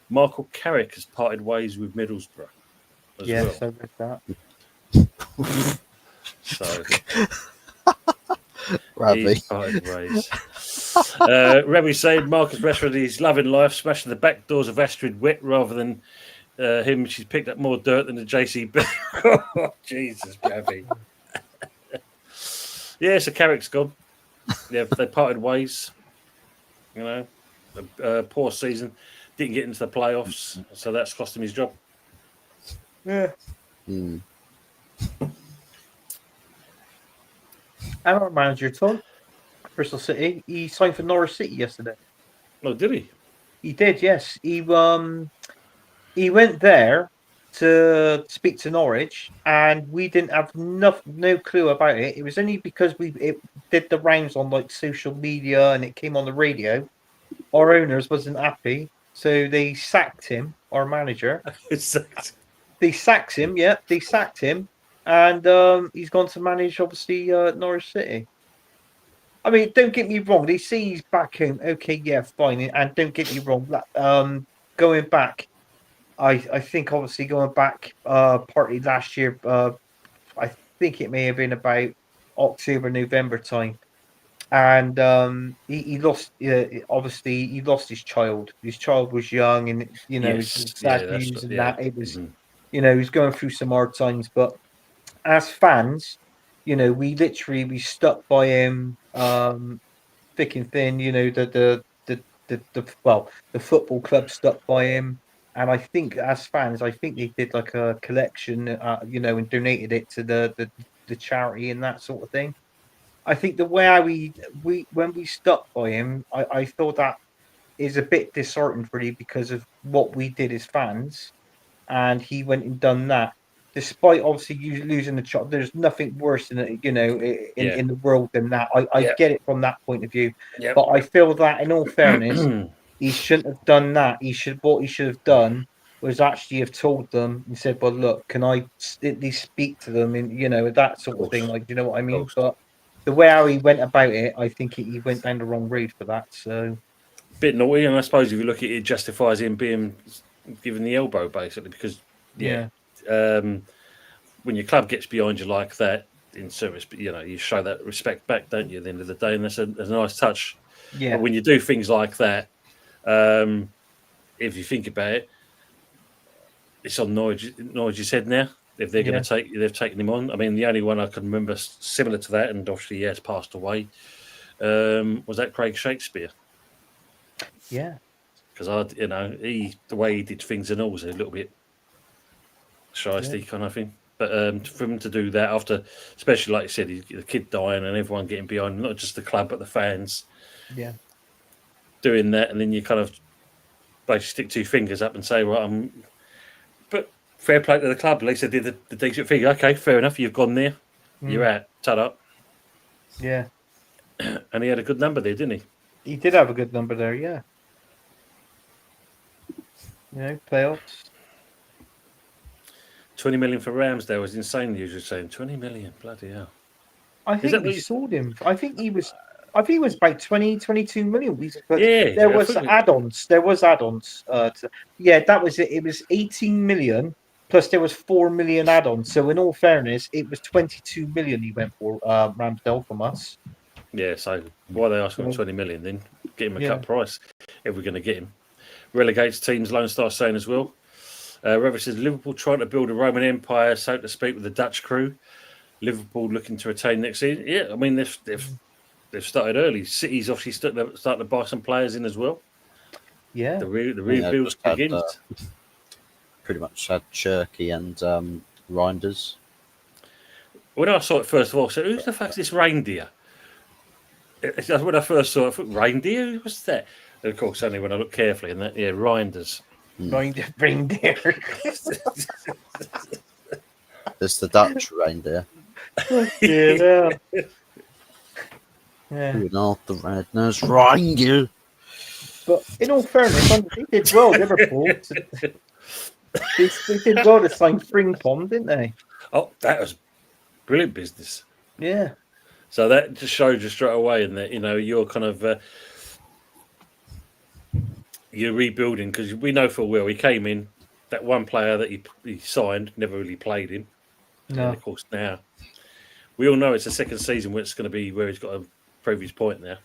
Michael Carrick has parted ways with Middlesbrough. Yes, well. I read that. So Ravi. Ravi said Marcus Rashford is loving life, smashing the back doors of Astrid wet rather than him. She's picked up more dirt than the JCB. Oh, Jesus, Ravi. Yeah, so Carrick's gone. Yeah, they parted ways. You know, a poor season. Didn't get into the playoffs, so that's cost him his job. Yeah. Mm. And our manager, Tom, Bristol City, he signed for Norwich City yesterday. Oh, did he? He did, yes. He went there to speak to Norwich, and we didn't have no clue about it. It was only because it did the rounds on like social media and it came on the radio. Our owners wasn't happy, so they sacked him, our manager. They sacked him, yeah. They sacked him, and he's gone to manage, obviously, Norwich City. I mean, don't get me wrong. They say he's back home. Okay, yeah, fine. And don't get me wrong. Going back, I think, obviously, going back partly last year, I think it may have been about October, November time. and he lost. Obviously, he lost his child. His child was young, and Yes, sad yeah, news, and yeah. that it was. Mhm. He was going through some hard times, but as fans, we stuck by him, thick and thin. The football club stuck by him, and I think as fans, I think they did like a collection, and donated it to the charity and that sort of thing. I think the way we when we stuck by him, I thought that is a bit disheartened really because of what we did as fans, and he went and done that. Despite obviously you losing the child, there's nothing worse than it, Yeah. in the world than that. I Yeah. get it from that point of view, Yep. but I feel that in all fairness, he shouldn't have done that. What he should have done was actually have told them and said, "Well, look, can I at least speak to them?" And that sort of thing. Like, you know what I mean? course. But the way how he went about it, I think he went down the wrong road for that. So Bit naughty, and I suppose if you look at it, it justifies him being given the elbow basically because yeah, when your club gets behind you like that in service, you show that respect back, don't you? At the end of the day, and that's a nice touch. yeah, But when you do things like that, if you think about it, it's on Norwich's head now. If they're going to they've taken him on. I mean, the only one I can remember similar to that, and obviously he has passed away, was that Craig Shakespeare. yeah. Because the way he did things and all was a little bit shiesty kind of thing. But for him to do that after, especially like you said, the kid dying and everyone getting behind him, not just the club but the fans, doing that, and then you kind of basically stick two fingers up and say, "Well, but fair play to the club. At least they did the decent thing. Okay, fair enough. You've gone there. You're out. Shut up." Yeah. And he had a good number there, didn't he? He did have a good number there, yeah. Playoffs. 20 million for Ramsdale was insane. Usually saying 20 million, bloody hell. I think we sold him. I think he was about 22 million. But there was add-ons. There was add-ons. That was it. It was 18 million plus there was 4 million add-ons. So in all fairness, it was 22 million he went for Ramsdale from us. Yeah, so why are they asking for 20 million then? Get him a cut price if we're going to get him. Relegates teams, Lone Star saying as well. Rever says Liverpool trying to build a Roman Empire, so to speak, with the Dutch crew. Liverpool looking to retain next season. Yeah, I mean they've started early. City's obviously starting to buy some players in as well. Yeah, the rebuild begins. Pretty much had Cherky and Reinders. When I saw it first of all, I said, "Who's the fuck's this reindeer?" When I first saw it, I thought, "Reindeer? What's that?" And of course, only when I look carefully, and that Reinders. Reindeer. It's the Dutch reindeer. Yeah. You're not the red-nosed reindeer. But in all fairness, they did well, Liverpool. They did well to sign Frimpong, didn't they? Oh, that was brilliant business. Yeah. So that just showed you straight away, in that you're kind of you're rebuilding, because we know full well he came in, that one player that he signed never really played him. No. And of course now we all know it's the second season where it's going to be where he's got to prove his point now.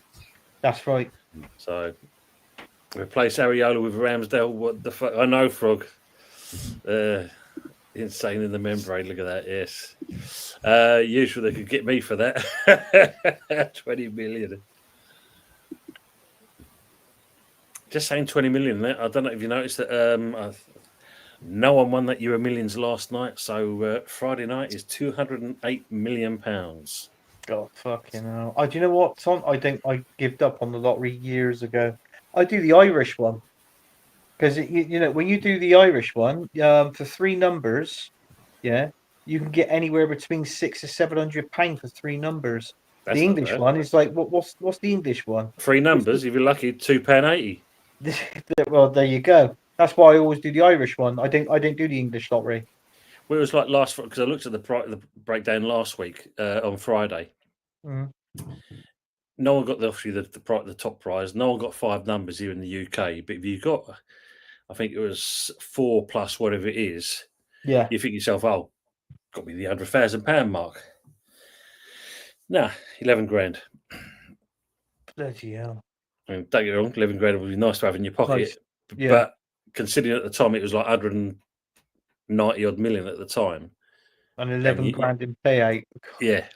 That's right. So replace Ariola with Ramsdale. What the fuck? I know, Frog. Insane in the membrane. Look at that. Yes. Usually they could get me for that. 20 million. Just saying 20 million. I don't know if you noticed that no one won that Euro Millions last night. So Friday night is £208 million. God, fucking hell. Do you know what, Tom? I gave up on the lottery years ago. I do the Irish one. Because, when you do the Irish one, for 3 numbers, you can get anywhere between £600 or £700 for 3 numbers. That's the English one is like, what's the English one? 3 numbers, if you're lucky, £2.80. Well, there you go. That's why I always do the Irish one. I don't do the English lottery. Well, it was like last, because I looked at the breakdown last week on Friday. Mm. No one got the top prize. No one got 5 numbers here in the UK. But if you got, I think it was 4 plus whatever it is. Yeah. You think yourself, oh, got me the £100,000 mark. Nah, 11 grand. Bloody hell. I mean, don't get me wrong, 11 grand would be nice to have in your pocket. Nice. Yeah. But considering at the time it was like 190 odd million at the time. And 11 grand in payout. Yeah.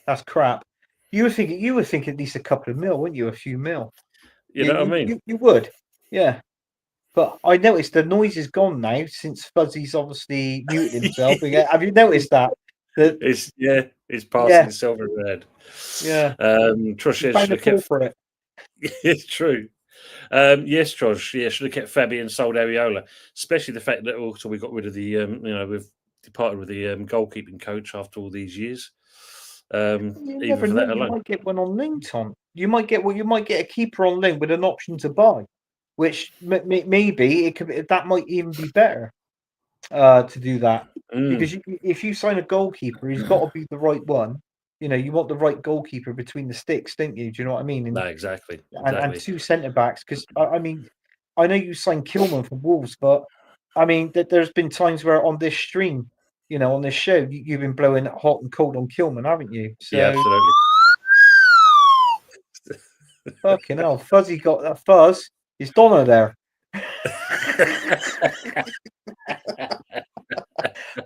That's crap. You would think at least a couple of mil, wouldn't you? A few mil. You know what I mean? You would. Yeah. But I noticed the noise is gone now since Fuzzy's obviously muted himself. Have you noticed that? It's passing itself around. Yeah. Trosh should have kept for it. It's true. Yes, Trosh. Yeah, should have kept Fabian and sold Areola, especially the fact that also we got rid of the we've departed with the goalkeeping coach after all these years. You might get one on loan, Tom. You might get a keeper on loan with an option to buy, which maybe that might even be better to do that because if you sign a goalkeeper, he's got to be the right one. You know, you want the right goalkeeper between the sticks, don't you? Do you know what I mean? No, exactly. And two centre backs, because I mean, I know you signed Kilman for Wolves, but I mean, there's been times where on this stream, you know, on this show, you've been blowing hot and cold on Kilman, haven't you? So, yeah, absolutely. Fucking hell, Fuzzy got that fuzz. Is Donna there?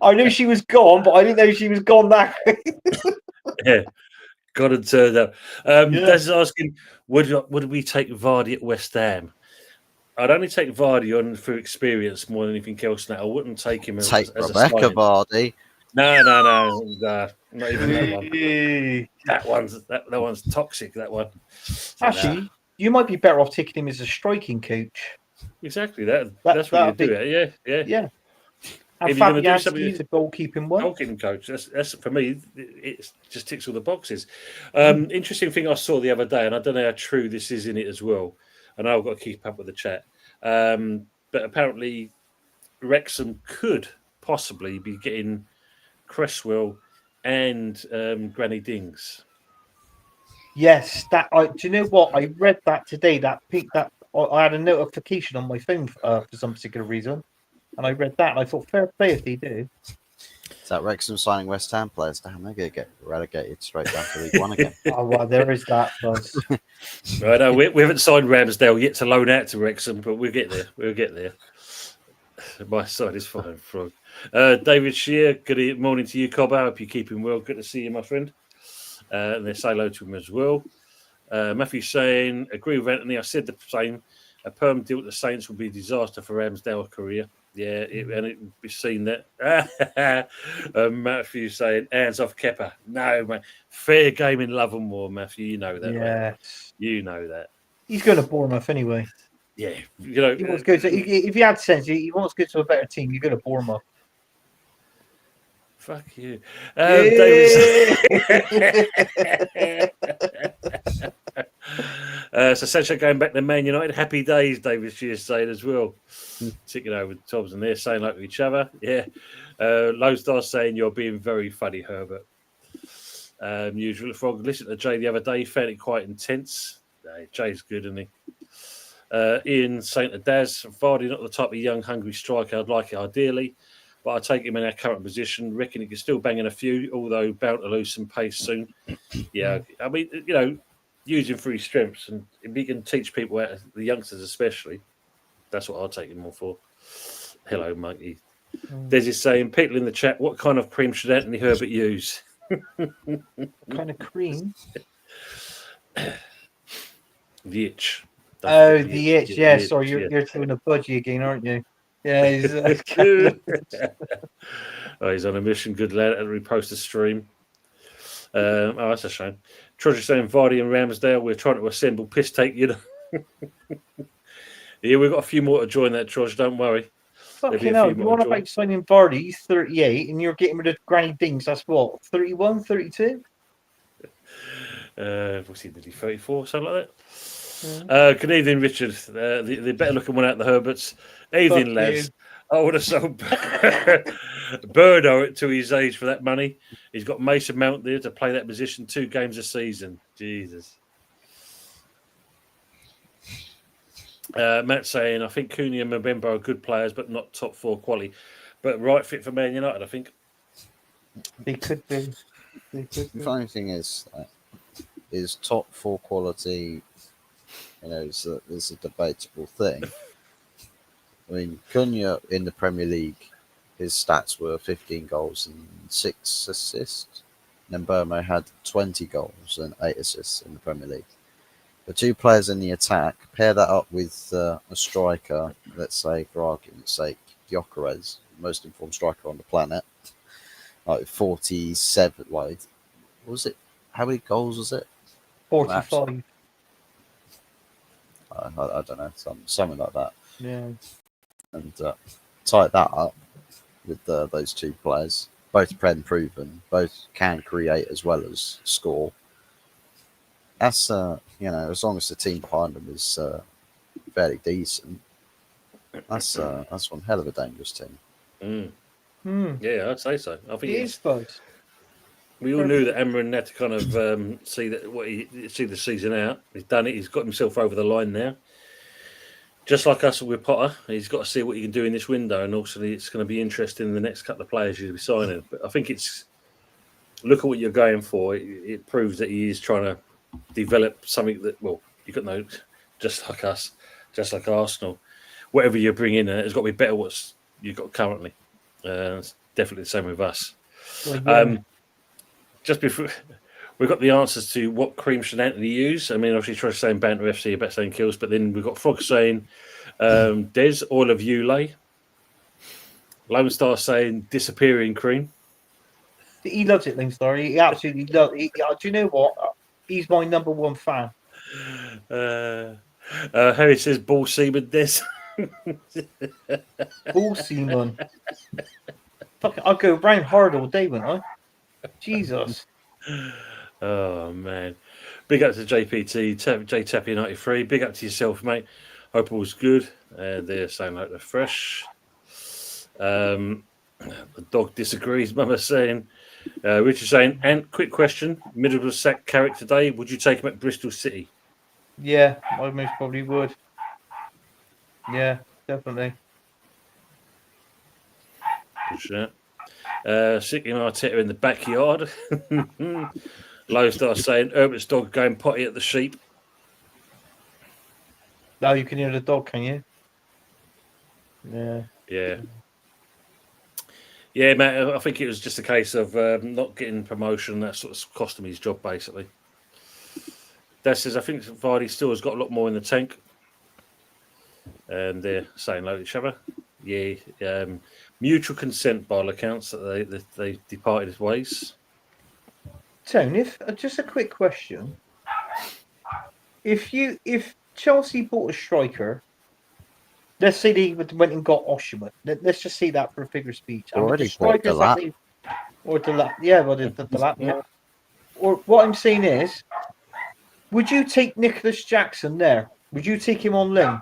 I knew she was gone, but I didn't know she was gone that quick. Yeah, got and turned up. Des is asking, would we take Vardy at West Ham? I'd only take Vardy on through experience more than anything else. Now I wouldn't take him as Rebecca a Vardy. No, not even that one. That one's toxic. That one. Actually, you might be better off taking him as a striking coach. Exactly. That's what you do. Yeah. And if you're going to do something, he's a goalkeeping one. Goalkeeping coach. That's for me. It just ticks all the boxes. Interesting thing I saw the other day, and I don't know how true this is in it as well. I know I've got to keep up with the chat, but apparently Wrexham could possibly be getting Cresswell and Granny Dings. Yes, do you know what? I read that today. That I had a notification on my phone for some particular reason. And I read that, and I thought, fair play if they do. Is that Wrexham signing West Ham players? Damn, they're going to get relegated straight down to League One again. Oh, well, there is that. Right, no, we haven't signed Ramsdale yet to loan out to Wrexham, but we'll get there. My side is fine, Frog. David Shear, good morning to you, Cobb. I hope you're keeping well. Good to see you, my friend. And they say hello to him as well. Matthew saying, agree with Anthony. I said the same. A perm deal with the Saints would be a disaster for Ramsdale's career. Yeah, and it would be seen that. Matthew saying, hands off Kepa. No, man. Fair game in Love and War, Matthew. You know that. Yeah. Right? You know that. He's going to Bournemouth anyway. Yeah. You know, he wants to go to, if he had sense, he wants to go to a better team. You're going to Bournemouth. Fuck you. So Sancho going back to Man United. Happy days, David Shears saying as well. Ticking over the tops and they're saying like to each other. Yeah. Lodestar saying you're being very funny, Herbert. Usual Frog. Listen to Jay the other day. Found it quite intense. Jay's good, isn't he? Ian saying to Daz, Vardy not the type of young, hungry striker I'd like it ideally. But I take him in our current position. Reckon he can still bang in a few, although bound to lose some pace soon. Yeah, I mean, you know, use him for his strengths, and if he can teach people, the youngsters especially, that's what I'll take him on for. Hello, Mikey. Des is saying, people in the chat, what kind of cream should Anthony Herbert use? What kind of cream? The itch. Oh, the itch. Yeah, sorry, you're doing a budgie again, aren't you? Yeah, he's he's on a mission. Good lad. And repost the stream. That's a shame. Trojan saying Vardy and Ramsdale. We're trying to assemble piss take. You know. Yeah, we've got a few more to join that, Trojan. Don't worry. Fucking hell. You want about signing Vardy? He's 38, and you're getting rid of Granny Dings. That's what 31, 32. What's he? Did he 34? Something like that. Yeah. Good evening, Richard. The better looking one out the Herberts. Evening, lads. I would have sold Birdo to his age for that money. He's got Mason Mount there to play that position 2 games a season. Jesus. Matt saying, I think Cooney and Mbemba are good players, but not top 4 quality. But right fit for Man United, I think. They could be. The funny thing is, is top 4 quality, is a debatable thing. I mean, Cunha in the Premier League, his stats were 15 goals and 6 assists. And then Burmo had 20 goals and 8 assists in the Premier League. The 2 players in the attack, pair that up with a striker, let's say, for argument's sake, Gyökeres, most informed striker on the planet, like 47, what was it? How many goals was it? 45. I don't know, something like that. Yeah. And tie that up with those 2 players, both Prem proven, both can create as well as score. That's as long as the team behind them is fairly decent, that's one hell of a dangerous team. Yeah, I'd say so. I think It is Fuzz. we all knew that Amron had to kind of see the season out. He's done it. He's got himself over the line now. Just like us with Potter, he's got to see what he can do in this window, and also it's going to be interesting in the next couple of players you'll be signing. But I think look at what you're going for. It proves that he is trying to develop something that, you've got just like us, just like Arsenal. Whatever you bring in, it's got to be better what you've got currently. It's definitely the same with us. Well, yeah. Just before we've got the answers to what cream should Anthony use. I mean, obviously, Troy's saying Banter FC about saying kills, but then we've got Frog saying Des, all of you lay. Lone Star saying disappearing cream. He loves it, Lone Star. He absolutely loves it. Do you know what? He's my number 1 fan. Harry says ball seaman Des. Ball seaman. Fuck, I'll go round hard all day, wouldn't I? Jesus. Oh man, big up to JPT, JTappy 93. Big up to yourself, mate. Hope all's good. They're saying like they're fresh. The dog disagrees. Mama saying, Richard saying, and quick question: Middlesbrough sack Carrick today. Would you take him at Bristol City? Yeah, I most probably would. Yeah, definitely. Sure. Sicking Arteta in the backyard. Low Star saying Herbert's dog going potty at the sheep. Now you can hear the dog, can you? Yeah. Yeah, mate. I think it was just a case of not getting promotion. That sort of cost him his job, basically. That says I think Vardy still has got a lot more in the tank, and they're saying hello to each other. Yeah. Mutual consent by all accounts that they departed his ways. Tone, just a quick question. If Chelsea bought a striker, let's say they went and got Osimhen. Let's just say that for a figure of speech. Already bought Delap. Or Delap. Yeah, well, the Delap. Yeah. Or what I'm saying is, would you take Nicholas Jackson there? Would you take him on loan?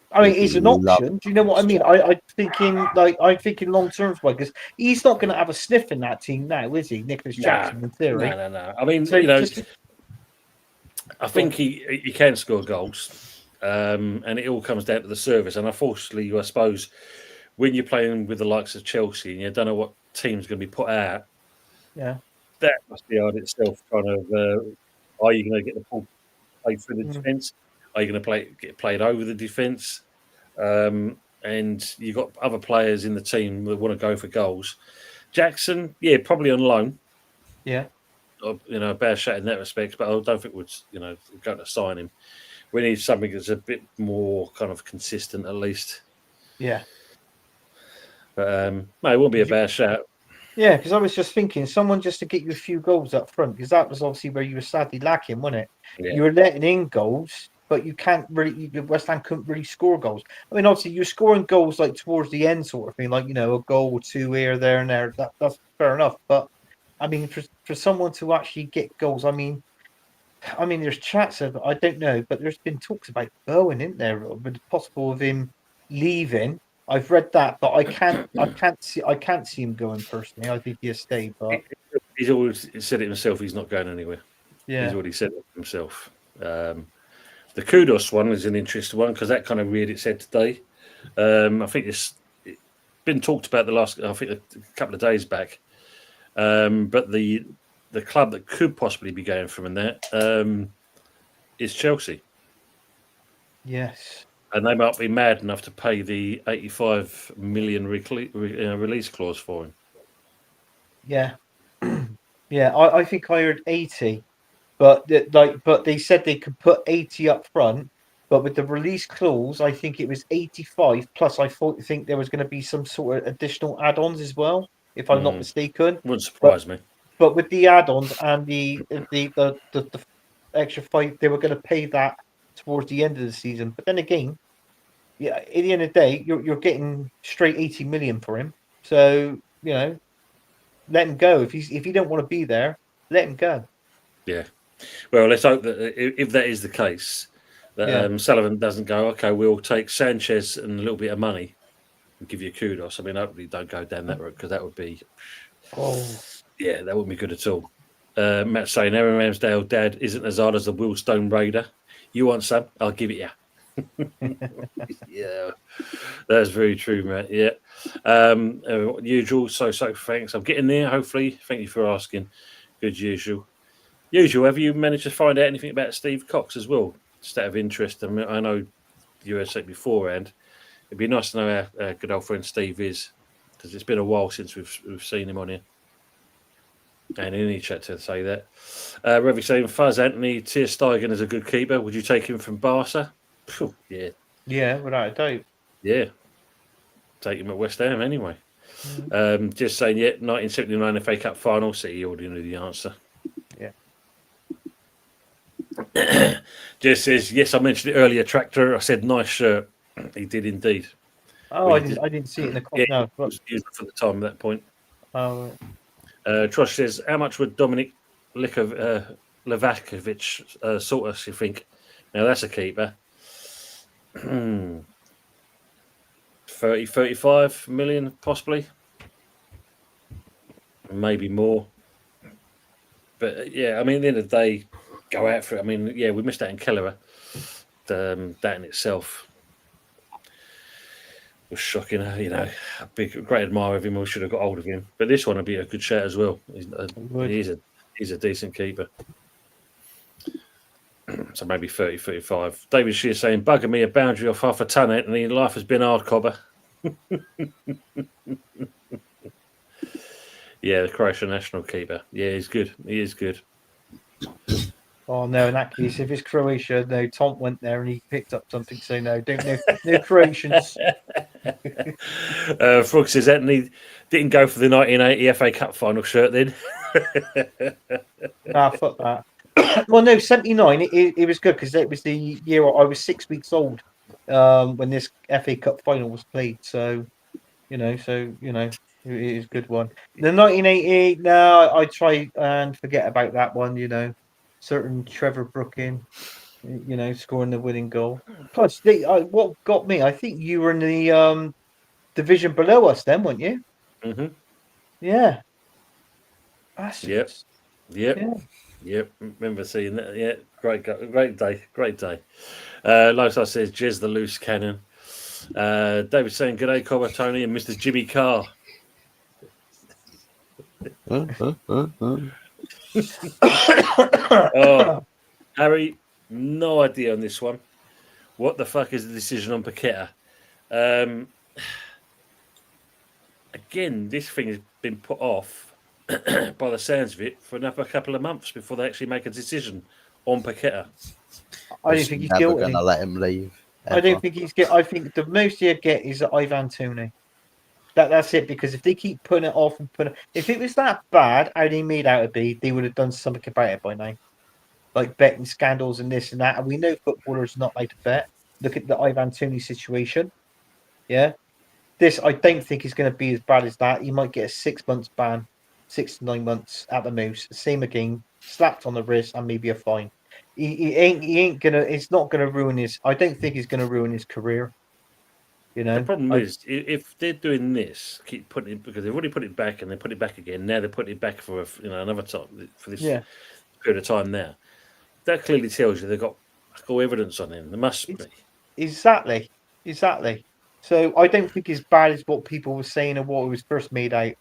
I mean, it's an option. Do you know what I mean? I'm thinking long term because he's not going to have a sniff in that team now, is he? Nicholas Jackson, in theory. No. I mean, So I think he can score goals, and it all comes down to the service. And unfortunately, I suppose when you're playing with the likes of Chelsea and you don't know what team's going to be put out, that must be hard itself. Kind of, are you going to get the ball played through the defence? Are you going to get played over the defence? And you've got other players in the team that want to go for goals. Jackson, probably on loan. Yeah. A bad shot in that respect, but I don't think we're going to sign him. We need something that's a bit more kind of consistent, at least. Yeah. But no, it won't be a bad shot. Yeah, because I was just thinking, someone just to get you a few goals up front, because that was obviously where you were sadly lacking, wasn't it? Yeah. You were letting in goals, but you can't really. West Ham couldn't really score goals. I mean, obviously, you're scoring goals like towards the end, sort of thing, like a goal or two here, there, and there. That's fair enough. But I mean, for someone to actually get goals, I mean, there's chats of I don't know, but there's been talks about Bowen, isn't there? But it's possible of him leaving. I've read that, but I can't see him going personally. I think he'll stay, but he's always said it himself. He's not going anywhere. Yeah, he's already said it himself. The Kudos one is an interesting one because that kind of reared its head today. I think it's been talked about the last, a couple of days back. But the the club that could possibly be going from that is Chelsea. Yes. And they might be mad enough to pay the 85 million release clause for him. Yeah. Yeah, I think I heard 80, but they said they could put 80 up front, but with the release clause, I think it was 85 plus. I think there was going to be some sort of additional add-ons as well, if I'm not mistaken. Wouldn't surprise me. But with the add-ons and the extra 5, they were going to pay that towards the end of the season. But then again, yeah, at the end of the day, you're getting straight 80 million for him. So let him go. If he don't want to be there, let him go. Yeah. Well, let's hope that if that is the case, that Sullivan doesn't go, okay, we'll take Sanchez and a little bit of money and give you kudos. I mean, hopefully don't go down that route because that would be, that wouldn't be good at all. Matt saying, Aaron Ramsdale, dad, isn't as hard as the Willstone Raider. You want some? I'll give it you. Yeah, that's very true, Matt. Yeah. Usual. So thanks. I'm getting there, hopefully. Thank you for asking. Good usual. Have you managed to find out anything about Steve Cox as well? Just out of interest. I mean, I know you had said beforehand. It'd be nice to know how good old friend Steve is, because it's been a while since we've seen him on here. And any chat to say that. Revy saying, Fuzz Anthony Ter Stegen is a good keeper. Would you take him from Barca? Phew, yeah. Yeah, without a doubt. Yeah. Take him at West Ham anyway. Just saying, 1979 FA Cup final. So you already knew the answer. Yeah. Just says, yes, I mentioned it earlier, Tractor. I said, nice shirt. He did indeed. Oh, I didn't see it in the comment. Yeah, no, was used for the time at that point. Oh. Trosh says, how much would Dominic Livakovic sort us, you think? Now, that's a keeper. 30, 35 million, possibly. Maybe more. But, yeah, I mean, at the end of the day, go out for it. I mean, yeah, we missed out in Kelleher. That in itself was shocking. A great admirer of him. We should have got hold of him. But this one would be a good shout as well. He's a decent keeper. So maybe 30, 35. David Shear saying, bugger me a boundary off half a ton, Anthony. Life has been hard, cobber. Yeah, the Croatian national keeper. Yeah, he's good. He is good. Oh no! In that case, if it's Croatia, no. Tom went there and he picked up something. So no, no Croatians. Frog says Anthony didn't go for the 1980 FA Cup final shirt then. Fuck that. Well, no, 79. It was good because it was the year I was 6 weeks old when this FA Cup final was played. So, it is a good one. The 1988. No, I try and forget about that one. Certain Trevor Brooking, scoring the winning goal. Plus, what got me, I think you were in the division below us then, weren't you? Mm-hmm. Yeah. Yep. Remember seeing that. Yeah, great day. Lifestyle says, Jez the loose cannon. David saying, good day, Cobber, Tony, and Mr. Jimmy Carr. Oh, Harry, no idea on this one. What the fuck is the decision on Paqueta? Again, this thing has been put off by the sounds of it for another couple of months before they actually make a decision on Paqueta. I don't think he's never guilty. going to let him leave. I don't think he's guilty. I think the most he'll get is Ivan Toney. That's it, because if they keep putting it off and if it was that bad, how they made out to be, they would have done something about it by now. Like betting scandals and this and that. And we know footballers are not like to bet. Look at the Ivan Toney situation. Yeah. This, I don't think is going to be as bad as that. He might get a 6 months ban, 6 to 9 months at the most. Same again, slapped on the wrist and maybe a fine. He ain't gonna. It's not gonna ruin his. I don't think he's gonna ruin his career. The problem is, if they're doing this, keep putting it, because they've already put it back and they put it back again. Now they're putting it back for another time for this period of time. Now that clearly tells you they've got evidence on him. There must be exactly. So I don't think it's bad as what people were saying or what it was first made out.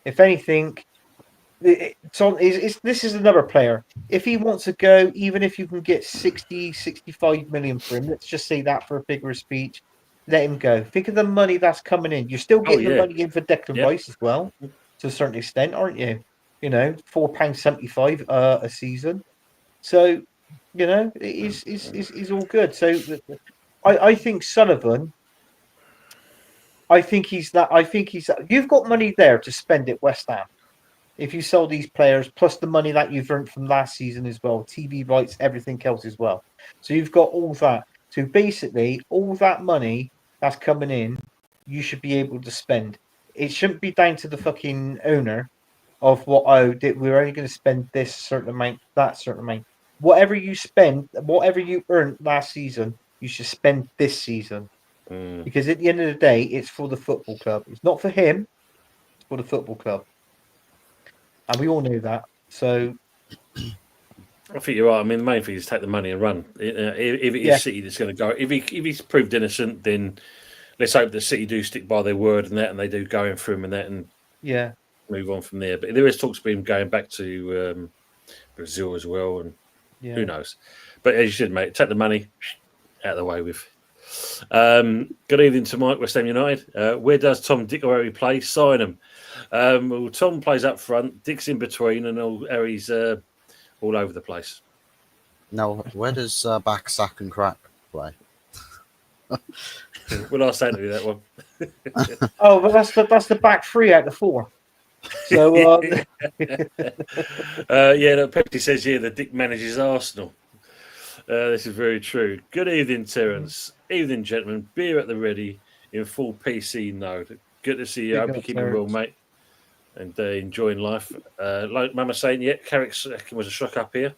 If anything, this is another player. If he wants to go, even if you can get 60, 65 million for him, let's just say that for a figure of speech, let him go. Think of the money that's coming in. You're still getting the money in for Declan Rice as well, to a certain extent, aren't you? You know, £4.75 a season. So, you know, it's all good. So I think Sullivan. I think he's that. I think he's. You've got money there to spend at West Ham. If you sell these players, plus the money that you've earned from last season as well, TV rights, everything else as well. So you've got all that. So basically, all that money that's coming in, you should be able to spend. It shouldn't be down to the fucking owner of what, we're only going to spend this certain amount, that certain amount. Whatever you spend, whatever you earned last season, you should spend this season. Because at the end of the day, it's for the football club. It's not for him, it's for the football club. And we all knew that. So I think you're right. I mean, the main thing is take the money and run. If it is City that's going to go, if he's proved innocent, then let's hope that City do stick by their word and that, and they do go in for him and that, and move on from there. But there is talks of him going back to Brazil as well, and who knows. But as you said, mate, take the money out of the way with. Good evening to Mike, West Ham United. Where does Tom Dick or Harry play? Sign him. Well, Tom plays up front, Dick's in between, and Harry's all over the place. No, where does Back, Sack and Crack play? Well, I'll say to you that one. but that's the back three out of four. So Pepsi says here that Dick manages Arsenal. This is very true. Good evening, Terence. Evening, gentlemen. Beer at the ready in full PC mode. Good to see you. I hope you're keeping well, mate, and enjoying life. Like Mama saying, Carrick was a shock up here.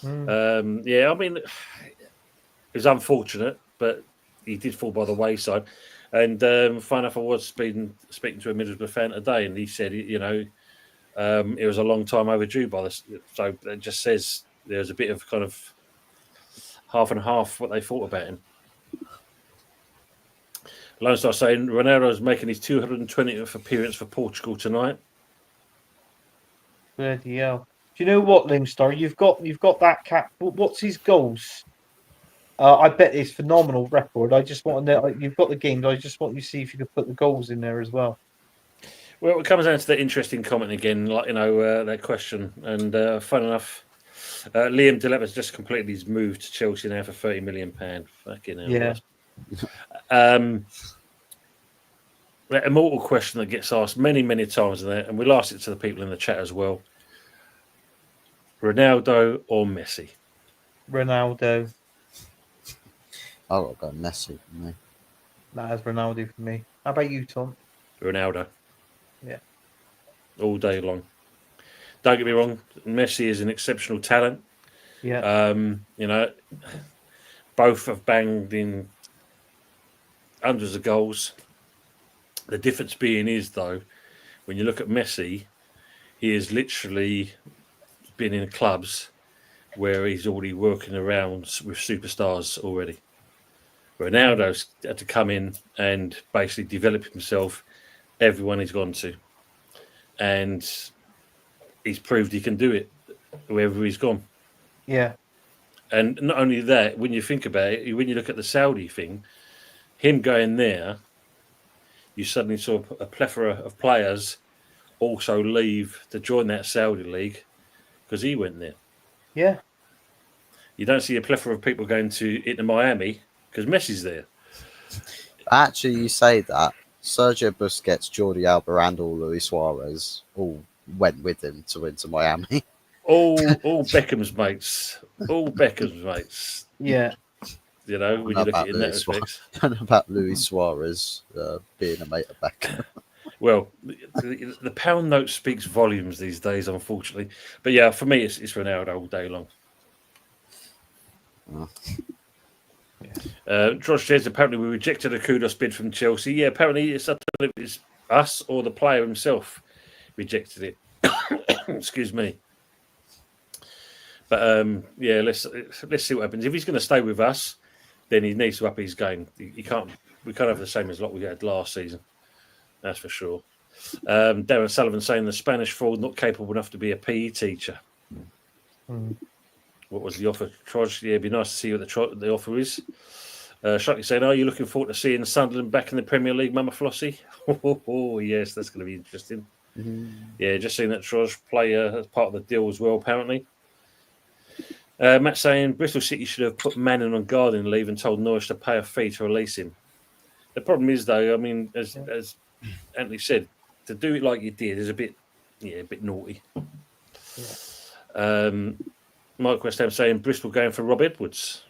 I mean, it was unfortunate, but he did fall by the wayside. And fun enough, I was speaking to a Middlesbrough fan today, and he said, it was a long time overdue by this. So it just says there's a bit of kind of half and half what they thought about him. Lone Star saying Ronaldo's making his 220th appearance for Portugal tonight. Bloody hell. Do you know what, Lone Star? You've got that cat. What's his goals? I bet it's phenomenal record. I just want to know. You've got the games. I just want you to see if you could put the goals in there as well. Well, it comes down to the interesting comment again, like that question. And fun enough, Liam Delap has just completed his move to Chelsea now for £30 million. Fucking hell. Yeah. That immortal question that gets asked many, many times in there, and we'll ask it to the people in the chat as well. Ronaldo or Messi? Ronaldo. I'll go Messi for me. That is Ronaldo for me. How about you, Tom? Ronaldo. Yeah. All day long. Don't get me wrong, Messi is an exceptional talent. Yeah. Both have banged in hundreds of goals. The difference being is, though, when you look at Messi, he has literally been in clubs where he's already working around with superstars already. Ronaldo's had to come in and basically develop himself everyone he's gone to. And he's proved he can do it wherever he's gone. Yeah. And not only that, when you think about it, when you look at the Saudi thing, him going there, you suddenly saw a plethora of players also leave to join that Saudi league because he went there. Yeah. You don't see a plethora of people going into Miami because Messi's there. Actually, you say that. Sergio Busquets, Jordi Alba, and all Luis Suarez all went with him to Inter Miami. All Beckham's mates. All Beckham's mates. Yeah. When you look at it in that respect. I don't know about Luis Suarez being a mate of Beckham. Well, the pound note speaks volumes these days, unfortunately. But yeah, for me, it's Ronaldo all day long. Josh says apparently we rejected a kudos bid from Chelsea. Yeah, apparently it's us or the player himself rejected it. Excuse me. But let's see what happens. If he's going to stay with us, then he needs to up his game. We can't have the same as what we had last season. That's for sure. Darren Sullivan saying the Spanish forward not capable enough to be a PE teacher. What was the offer? Troj? Yeah, it'd be nice to see what the offer is. Sharky saying, are you looking forward to seeing Sunderland back in the Premier League, Mama Flossie? Oh, yes, that's going to be interesting. Yeah, just seeing that Troj play as part of the deal as well, apparently. Matt saying, Bristol City should have put Manning on gardening leave and told Norwich to pay a fee to release him. The problem is, though, I mean, as Anthony said, to do it like you did is a bit naughty. Mike West Ham saying Bristol going for Rob Edwards.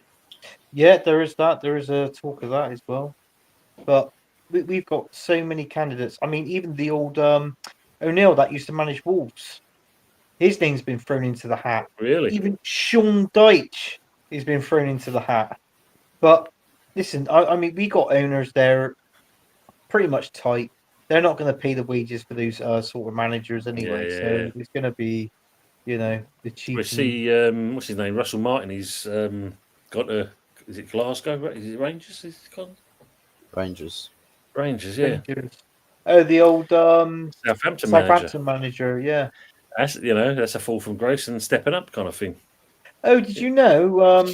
Yeah, there is that. There is a talk of that as well. But we've got so many candidates. I mean, even the old O'Neill that used to manage Wolves, his name's been thrown into the hat. Really? Even Sean Dyche has been thrown into the hat. But listen, I mean, we got owners there pretty much tight. They're not going to pay the wages for those sort of managers anyway. Yeah. So it's going to be, the cheap. We see, what's his name? Russell Martin. He's got a. Is it Glasgow? Is it Rangers? Is it called? Rangers, yeah. Oh, the old Southampton manager, yeah. That's a fall from grace and stepping up kind of thing. Oh, did you know?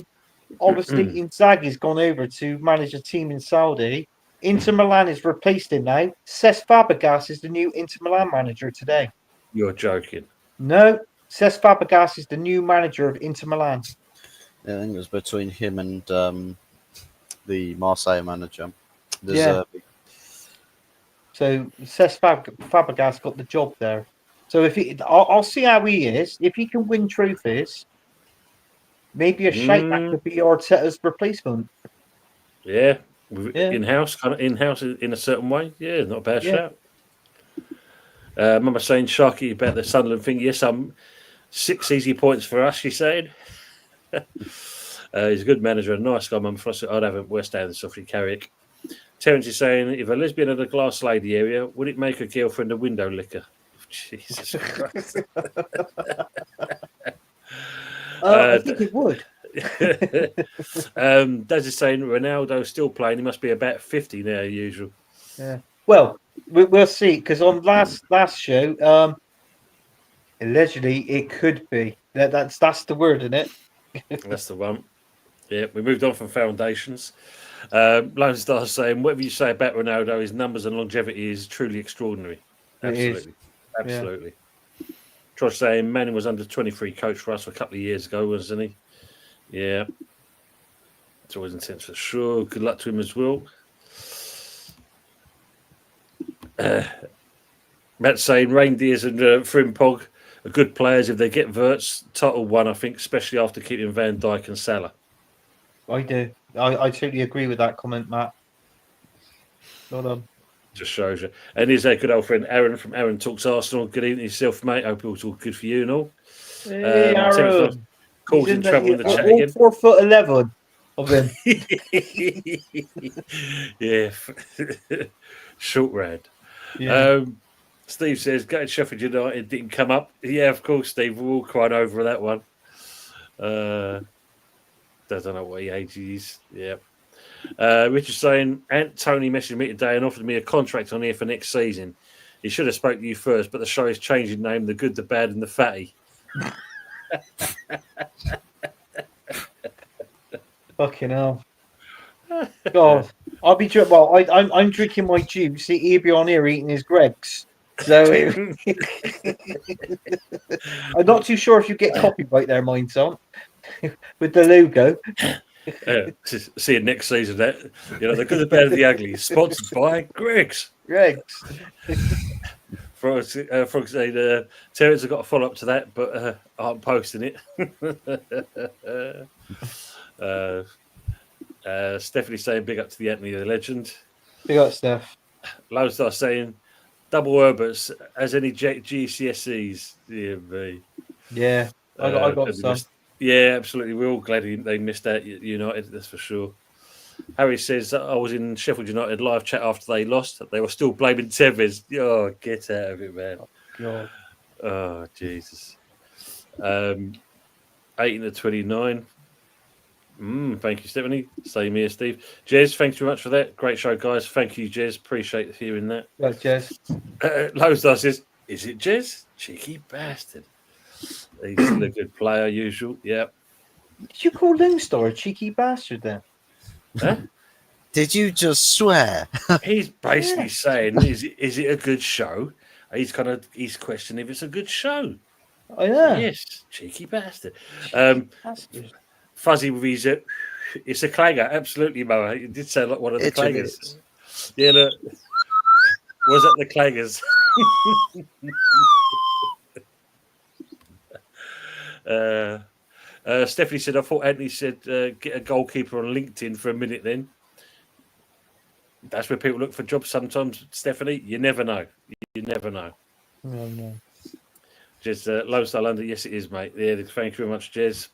Obviously, Inzaghi's gone over to manage a team in Saudi. Inter Milan has replaced him now. Cesc Fabregas is the new Inter Milan manager today. You're joking. No, Cesc Fabregas is the new manager of Inter Milan. I think it was between him and the Marseille manager. So Cesc Fabregas got the job there. So I'll see how he is. If he can win trophies, maybe a shout that could be Arteta's replacement. Yeah. In-house in a certain way. Yeah, not a bad shout. Mama saying, Sharky, about the Sunderland thing. Yes, 6 easy points for us, she said. He's a good manager, a nice guy, Mum. I'd have him West Ham and Sophie Carrick. Terence is saying, if a lesbian had a glass lady area, would it make a girlfriend a window licker? Jesus Christ. I think it would. Daz is saying Ronaldo's still playing. He must be about 50 now, usual. Yeah. Well, we'll see, because on last show, allegedly it could be. That's the word, isn't it? That's the one. Yeah, we moved on from foundations. Lone Star saying, whatever you say about Ronaldo, his numbers and longevity is truly extraordinary. Absolutely. Absolutely. Trosh saying Manning was under 23 coach for us a couple of years ago, wasn't he? Yeah. It's always intense for sure. Good luck to him as well. Matt saying Reindeers and Frimpong are good players if they get Verts. Title one, I think, especially after keeping Van Dijk and Salah. I do. I totally agree with that comment, Matt. Well done. Just shows you. And here's our good old friend Aaron from Aaron Talks Arsenal. Good evening yourself, mate. Hope it was all good for you and all. Hey, Aaron. Causing trouble in the chat all again. 4'11" of him. Yeah. Short rad. Yeah. Steve says, Gutted Sheffield United didn't come up. Yeah, of course, Steve. We're all crying over that one. Doesn't know what age he is. Yeah. Richard saying, Aunt Tony messaged me today and offered me a contract on here for next season. He should have spoke to you first, but the show is changing name, The Good, the Bad, and the Fatty. Fucking hell. God. I'll be I'm drinking my juice. He'll be on here eating his Greggs. So I'm not too sure if you get copyright there, mine son, with the logo. See you next season. That The Good, the Bad, and the Ugly, sponsored by Greggs. Frog saying, Terence have got a follow up to that, but I'm posting it. Stephanie saying, big up to the Anthony the Legend. Big up, Steph. Lone Star saying, double Herberts, as any GCSEs. Yeah, I got some. Yeah, absolutely. We're all glad they missed out United, that's for sure. Harry says, I was in Sheffield United live chat after they lost. They were still blaming Tevez. Oh, get out of it, man. Oh, God. Oh, Jesus. 18 to 29. Thank you, Stephanie. Same here, Steve. Jez, thanks very much for that. Great show, guys. Thank you, Jez. Appreciate hearing that. Right, Jez. Lone Star says, is it Jez? Cheeky bastard. He's still a good player, usual. Yep. Did you call Lone Star a cheeky bastard then? Huh? Did you just swear? He's basically saying, is it a good show? He's questioning if it's a good show. Oh, yeah. Yes, cheeky bastard. Bastard. Fuzzy with his, it's a clanger, absolutely, Mo. It did sound like one of the clangers. Yeah, look. Was that the clangers? Stephanie said, I thought Anthony said get a goalkeeper on LinkedIn for a minute then. That's where people look for jobs sometimes, Stephanie. You never know. You never know. No. Just Lone Star London. Yes, it is, mate. Yeah, thank you very much, Jez.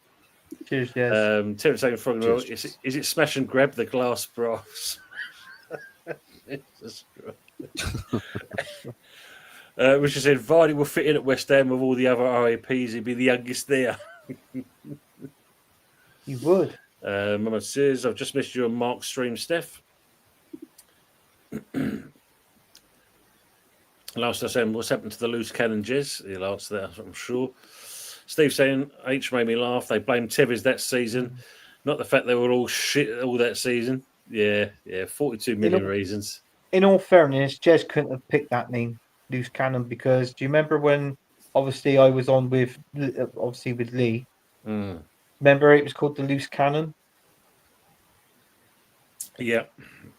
Cheers, Jez. Terence saying, Frog and Roll, is it smash and grab the glass brass? Richard said, Vardy will fit in at West Ham with all the other RAPs. He'd be the youngest there. You would. Mama says, I've just missed you on Mark's stream, Steph. Last I saying, what's happened to the loose cannon, Jez? He'll answer that, I'm sure. Steve saying, H made me laugh. They blamed Tevez that season, not the fact they were all shit all that season. Yeah, 42 million reasons. In all fairness, Jez couldn't have picked that name, loose cannon, because do you remember when, obviously, I was on with Lee? Remember it was called the loose cannon? Yeah.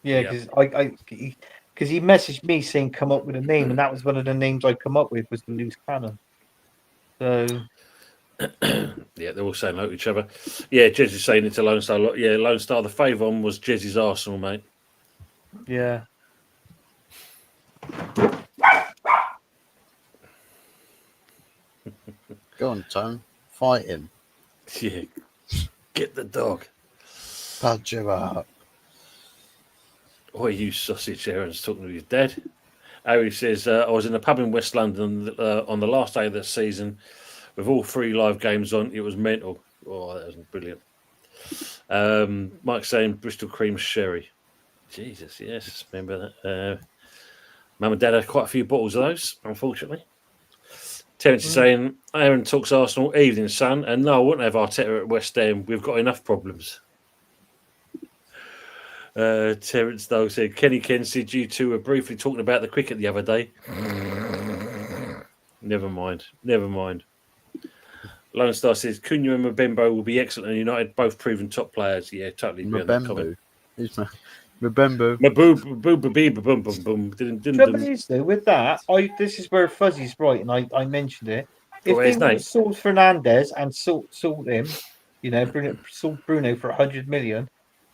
Yeah, because he messaged me saying come up with a name, and that was one of the names I come up with was the loose cannon. So yeah, they're all saying hello to each other. Yeah, Jez is saying it to Lone Star. Yeah, Lone Star. The favour on was Jez's Arsenal, mate. Yeah. Go on, Tom. Fight him. Yeah. Get the dog. Punch him up. Oh, you sausage, Aaron's talking to his dad. Harry says, I was in a pub in West London on the last day of the season with all 3 live games on. It was mental. Oh, that was brilliant. Mike saying Bristol Cream Sherry. Jesus, yes, remember that. Mum and Dad had quite a few bottles of those, unfortunately. Terence is saying, Aaron talks Arsenal, evening, son, and no, I wouldn't have Arteta at West Ham. We've got enough problems. Terence though said, Kenny Ken said you two were briefly talking about the cricket the other day. Never mind. Lone Star says Cunha and Mbembo will be excellent and United, both proven top players. Yeah, totally agree on that comment. Mbembo. Trouble is though, with that, this is where Fuzzy's right, and I mentioned it. If they would have sold Fernandez and sold him, sold Bruno for 100 million,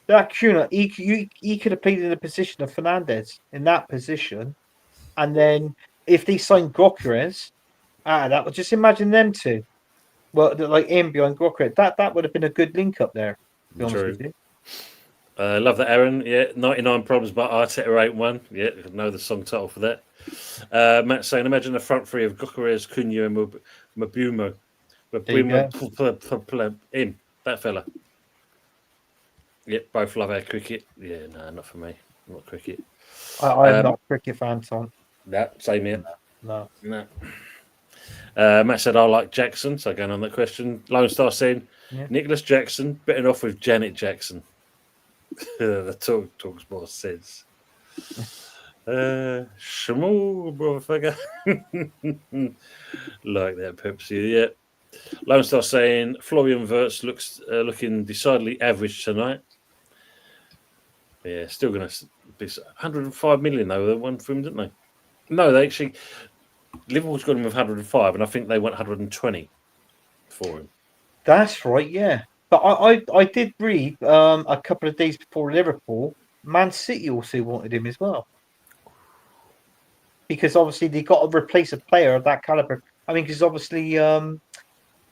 that Cunha, he could have played in the position of Fernandez in that position, and then if they signed Gyökeres, that would just imagine them two. Well, like him behind Gyökeres, that would have been a good link up there. To be honest with you. Love that, Aaron. Yeah, 99 problems, but Arteta ain't one. Yeah, I know the song title for that. Matt saying, imagine the front three of Gyökeres, Cunha, and Mabumo. Him, that fella. Yep, both love our cricket. Yeah, no, not for me. Not cricket. I'm not a cricket fan, Tom. No, same here. No. Matt said, I like Jackson. So going on that question. Lone Star saying, Nicholas Jackson, bitten off with Janet Jackson. The talks boss says. Shmoo, motherfucker. Like that, Pepsi. Yeah. Lone Star saying, Florian Wirtz looks looking decidedly average tonight. Yeah, still going to be 105 million, though. They won for him, didn't they? No, they actually... Liverpool's got him with 105, and I think they went 120 for him. That's right, yeah. But I did read a couple of days before Liverpool, Man City also wanted him as well. Because obviously they got to replace a player of that caliber. I mean, because obviously it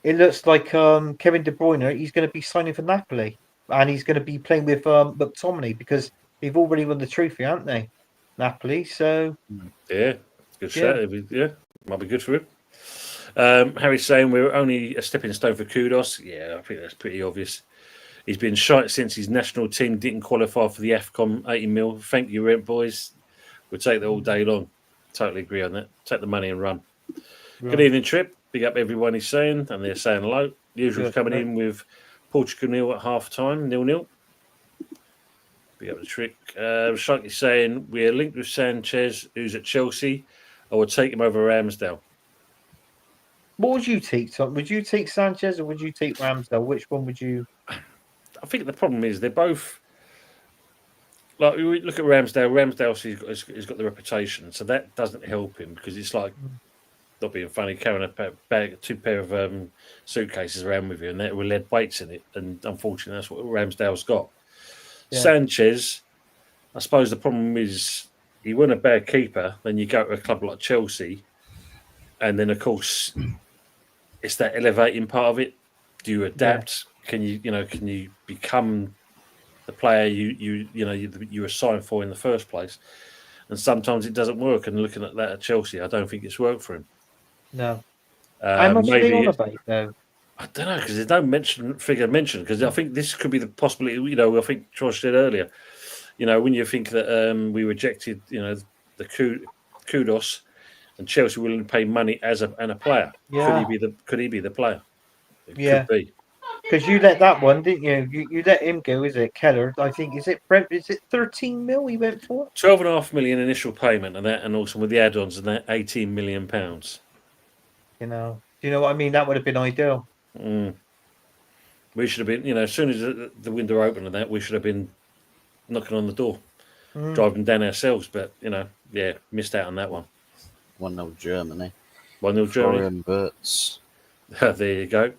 looks like Kevin De Bruyne, he's going to be signing for Napoli. And he's going to be playing with McTominay because they've already won the trophy, haven't they? Napoli, so... Yeah, good shout. Yeah, might be good for him. Harry's saying we're only a stepping stone for Kudos. Yeah, I think that's pretty obvious. He's been shite since his national team didn't qualify for the AFCON 80 mil. Thank you, rent boys. We'll take that all day long. Totally agree on that. Take the money and run. Right. Good evening, Trip. Big up everyone he's saying, and they're saying hello. Usual's Good, coming right. in with Portugal nil at half time, 0-0. Big up the Trick. Sharky saying we're linked with Sanchez, who's at Chelsea. I would take him over Ramsdale. What would you take, Tom? Would you take Sanchez or would you take Ramsdale? Which one would you? I think the problem is they're both. Like we look at Ramsdale. Ramsdale has got the reputation, so that doesn't help him because it's like not being funny carrying two pair of suitcases around with you, and there were lead weights in it. And unfortunately, that's what Ramsdale's got. Yeah. Sanchez, I suppose the problem is he wasn't a bad keeper. Then you go to a club like Chelsea, and then of course it's that elevating part of it. Do you adapt? Can you become the player you were signed for in the first place? And sometimes it doesn't work. And looking at that at Chelsea, I don't think it's worked for him. No. How much are they on about though? I don't know because there's no figure mentioned because I think this could be the possibility. I think George said earlier. When you think that we rejected, the kudos, and Chelsea willing to pay money and a player. Yeah. Could he be the player? It Yeah. could be. Because you let that one, didn't you? You let him go, is it? Keller, I think. Is it 13 mil he went for? 12.5 million initial payment and also with the add-ons and that 18 million pounds. Do you know what I mean? That would have been ideal. We should have been, as soon as the window opened and that, we should have been knocking on the door, driving down ourselves. But missed out on that one. 1-0 Germany. 1-0 Germany. Herbert's. There you go.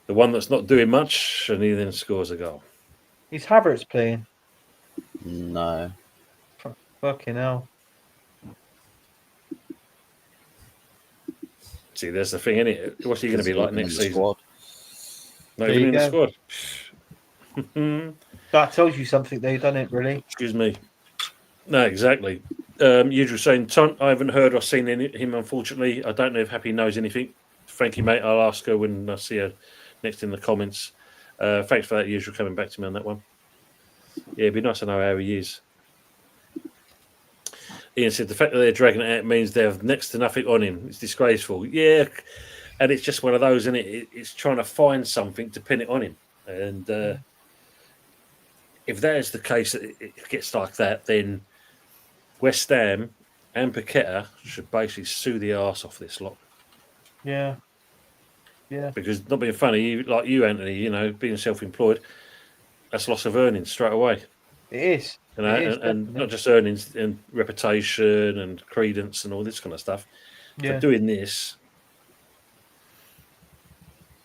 The one that's not doing much, and he then scores a goal. Is Havertz playing? No. Fucking hell. See, there's the thing, isn't it? What's he going to be like next season? Squad. Not even in the squad. That tells you something, though, doesn't it, really? Excuse me. No, exactly. Usual saying, Ton, I haven't heard or seen him, unfortunately. I don't know if Happy knows anything. Frankie, mate, I'll ask her when I see her next in the comments. Thanks for that, Usual, coming back to me on that one. Yeah, it'd be nice to know how he is. Ian said the fact that they're dragging it out means they have next to nothing on him. It's disgraceful. Yeah, and it's just one of those, isn't it? It's trying to find something to pin it on him. And if that is the case, that it gets like that, then West Ham and Paqueta should basically sue the arse off this lot. Yeah. Yeah. Because not being funny, like you, Anthony, being self-employed, that's loss of earnings straight away. It is. And not just earnings and reputation and credence and all this kind of stuff. Yeah. For doing this,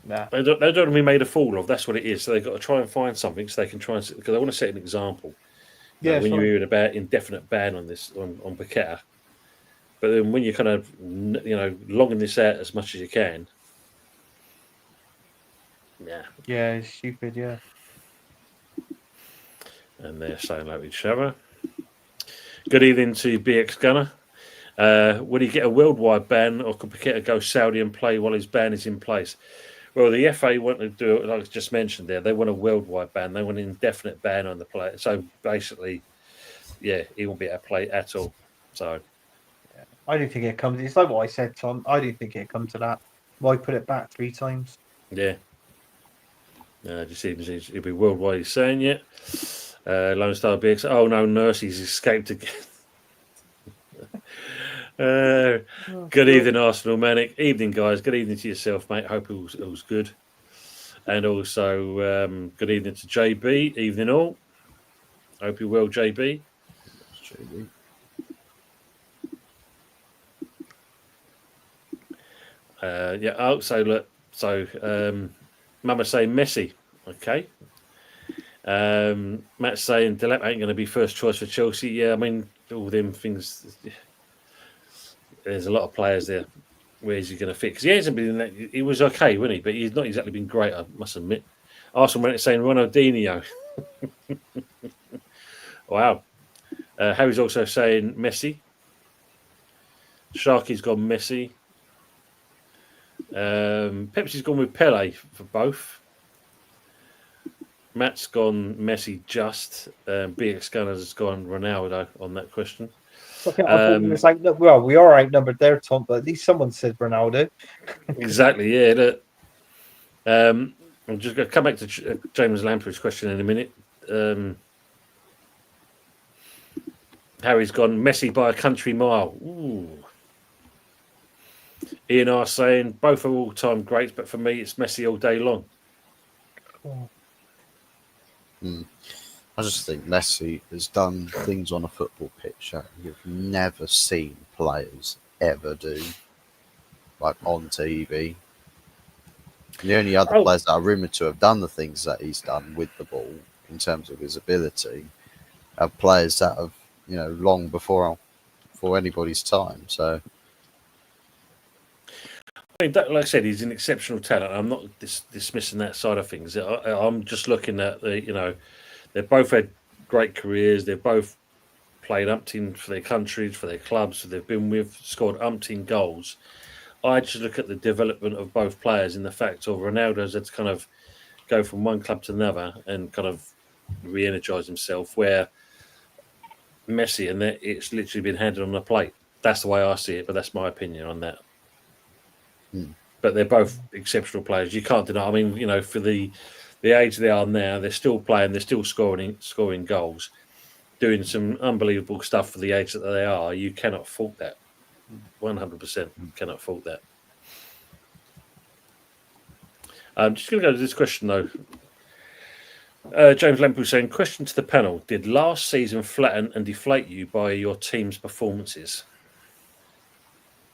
nah. they don't want to be made a fool of. That's what it is. So they've got to try and find something so they can try and, because they want to set an example. Yeah. When you're hearing about indefinite ban on this on Paqueta, but then when you're kind of longing this out as much as you can, Yeah, it's stupid. Yeah. And they're saying like each other. Good evening to BX Gunner. Would he get a worldwide ban, or could Paqueta go Saudi and play while his ban is in place? Well, the FA want to do it, like I just mentioned there. They want a worldwide ban. They want an indefinite ban on the player. So basically, he won't be able to play at all. So I don't think it comes. It's like what I said, Tom. I don't think it comes to that. Why put it back 3 times? Yeah. Just seems it'll be worldwide. He's saying yet. Lone Star BX. Oh no, Nurse, he's escaped again. Good evening, Arsenal Manic. Evening, guys. Good evening to yourself, mate. Hope it was good. And also, good evening to JB. Evening, all. Hope you're well, JB. JB. Mama saying Messi. Okay. Matt's saying Delap ain't going to be first choice for Chelsea. Yeah, I mean, all them things. There's a lot of players there. Where is he going to fit? Because he hasn't been. He was okay, wasn't he? But he's not exactly been great, I must admit. Arsenal saying Ronaldinho. Wow. Harry's also saying Messi. Sharky's gone Messi. Pepsi's gone with Pele for both. Matt's gone Messi just. BX Gunners has gone Ronaldo on that question. Okay, I thought we was like, well, we are outnumbered there, Tom, but at least someone said Ronaldo. Exactly, yeah. Look, I'm just going to come back to James Lamprey's question in a minute. Harry's gone Messi by a country mile. Ooh. Ian R saying both are all-time greats, but for me, it's Messi all day long. I just think Messi has done things on a football pitch that you've never seen players ever do, like on TV. The only other players that are rumoured to have done the things that he's done with the ball in terms of his ability are players that have, long before anybody's time. So, I mean, like I said, he's an exceptional talent. I'm not dismissing that side of things. I'm just looking at they've both had great careers. They've both played umpteen for their countries, for their clubs. They've been with, scored umpteen goals. I just look at the development of both players in the fact of Ronaldo's had to kind of go from one club to another and kind of re-energise himself, where Messi and it's literally been handed on a plate. That's the way I see it, but that's my opinion on that. But they're both exceptional players. You can't deny. I mean, for the age they are now, they're still playing. They're still scoring goals, doing some unbelievable stuff for the age that they are. You cannot fault that. 100% cannot fault that. I'm just going to go to this question though. James Lampu saying, question to the panel: did last season flatten and deflate you by your team's performances?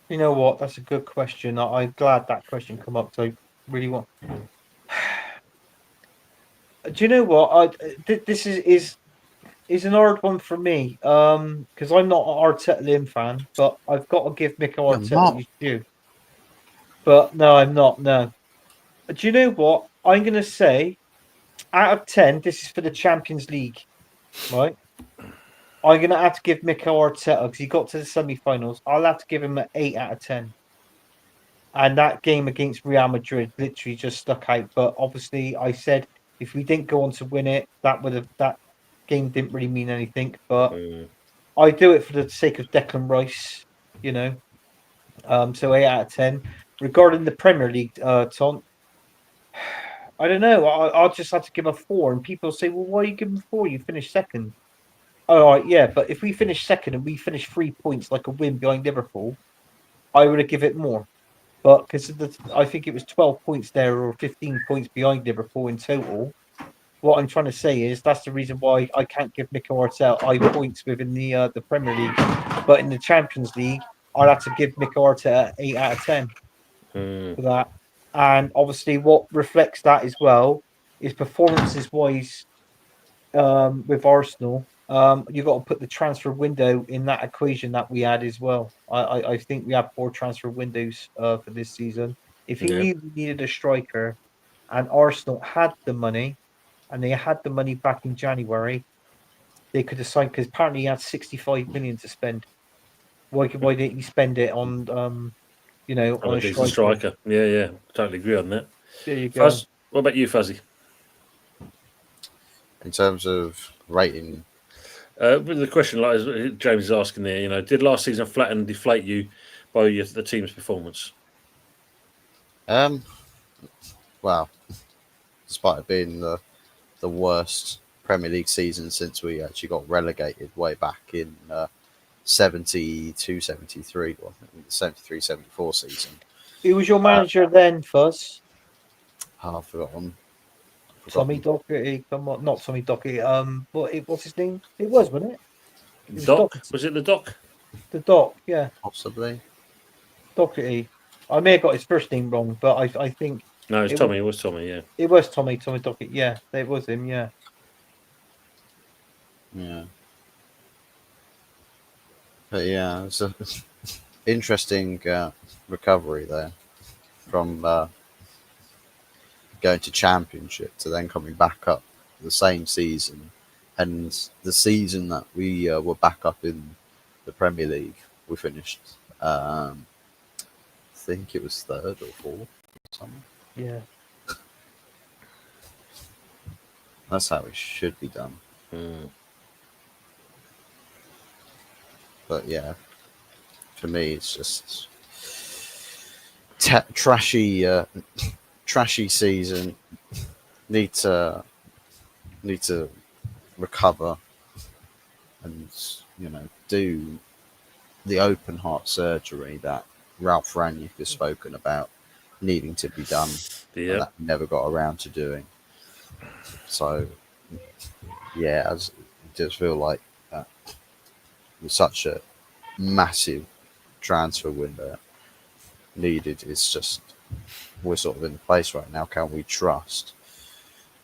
You know what? That's a good question. I'm glad that question come up. So I really want. Do you know what? This is an hard one for me. Because I'm not an Arteta Lim fan, but I've got to give Mikel Arteta his due. But no, I'm not. No. Do you know what? I'm going to say, out of 10, this is for the Champions League, right? I'm going to have to give Mikel Arteta, because he got to the semi-finals, I'll have to give him an 8 out of 10. And that game against Real Madrid literally just stuck out. But obviously, I said if we didn't go on to win it, that game didn't really mean anything. But I do it for the sake of Declan Rice, So 8 out of 10. Regarding the Premier League, Tom, I don't know. I'll just have to give a 4. And people say, well, why are you giving 4? You finished second. All right, yeah. But if we finish second and we finish 3 points like a win behind Liverpool, I would have given it more. But because I think it was 12 points there or 15 points behind Liverpool in total. What I'm trying to say is that's the reason why I can't give Mikel Arteta high points within the Premier League. But in the Champions League, I'd have to give Mikel Arteta 8 out of 10 for that. And obviously what reflects that as well is performances-wise with Arsenal. You've got to put the transfer window in that equation that we had as well. I think we have 4 transfer windows for this season. If he knew we needed a striker and Arsenal had the money, and they had the money back in January, they could have signed, because apparently he had 65 million to spend. Why didn't he spend it on, on a striker? Yeah, totally agree on that. There you go. Fuzz, what about you, Fuzzy? in terms of rating, With the question, like James is asking there, did last season flatten and deflate you by the team's performance? well, despite it being the worst Premier League season since we actually got relegated way back in 72, 73, well, the 73, 74 season. Who was your manager then, Fuzz? I've forgotten. Tommy Docherty. Come on, not Tommy Docherty. What's his name? It was, wasn't it? Doc? Was it the Doc? The Doc, yeah. Possibly. Docherty. I may have got his first name wrong, but I think. No, it's Tommy. It was Tommy, yeah. It was Tommy Docherty. Yeah, it was him, yeah. Yeah. But yeah, it's an interesting recovery there from going to Championship to then coming back up the same season. And the season that we were back up in the Premier League, we finished, I think it was 3rd or 4th or something. Yeah. That's how it should be done. But yeah, for me, it's just trashy season. Need to recover and do the open heart surgery that Ralph Rangnick has spoken about needing to be done, and that never got around to doing. So yeah, I just feel like with such a massive transfer window needed, it's just we're sort of in the place right now. Can we trust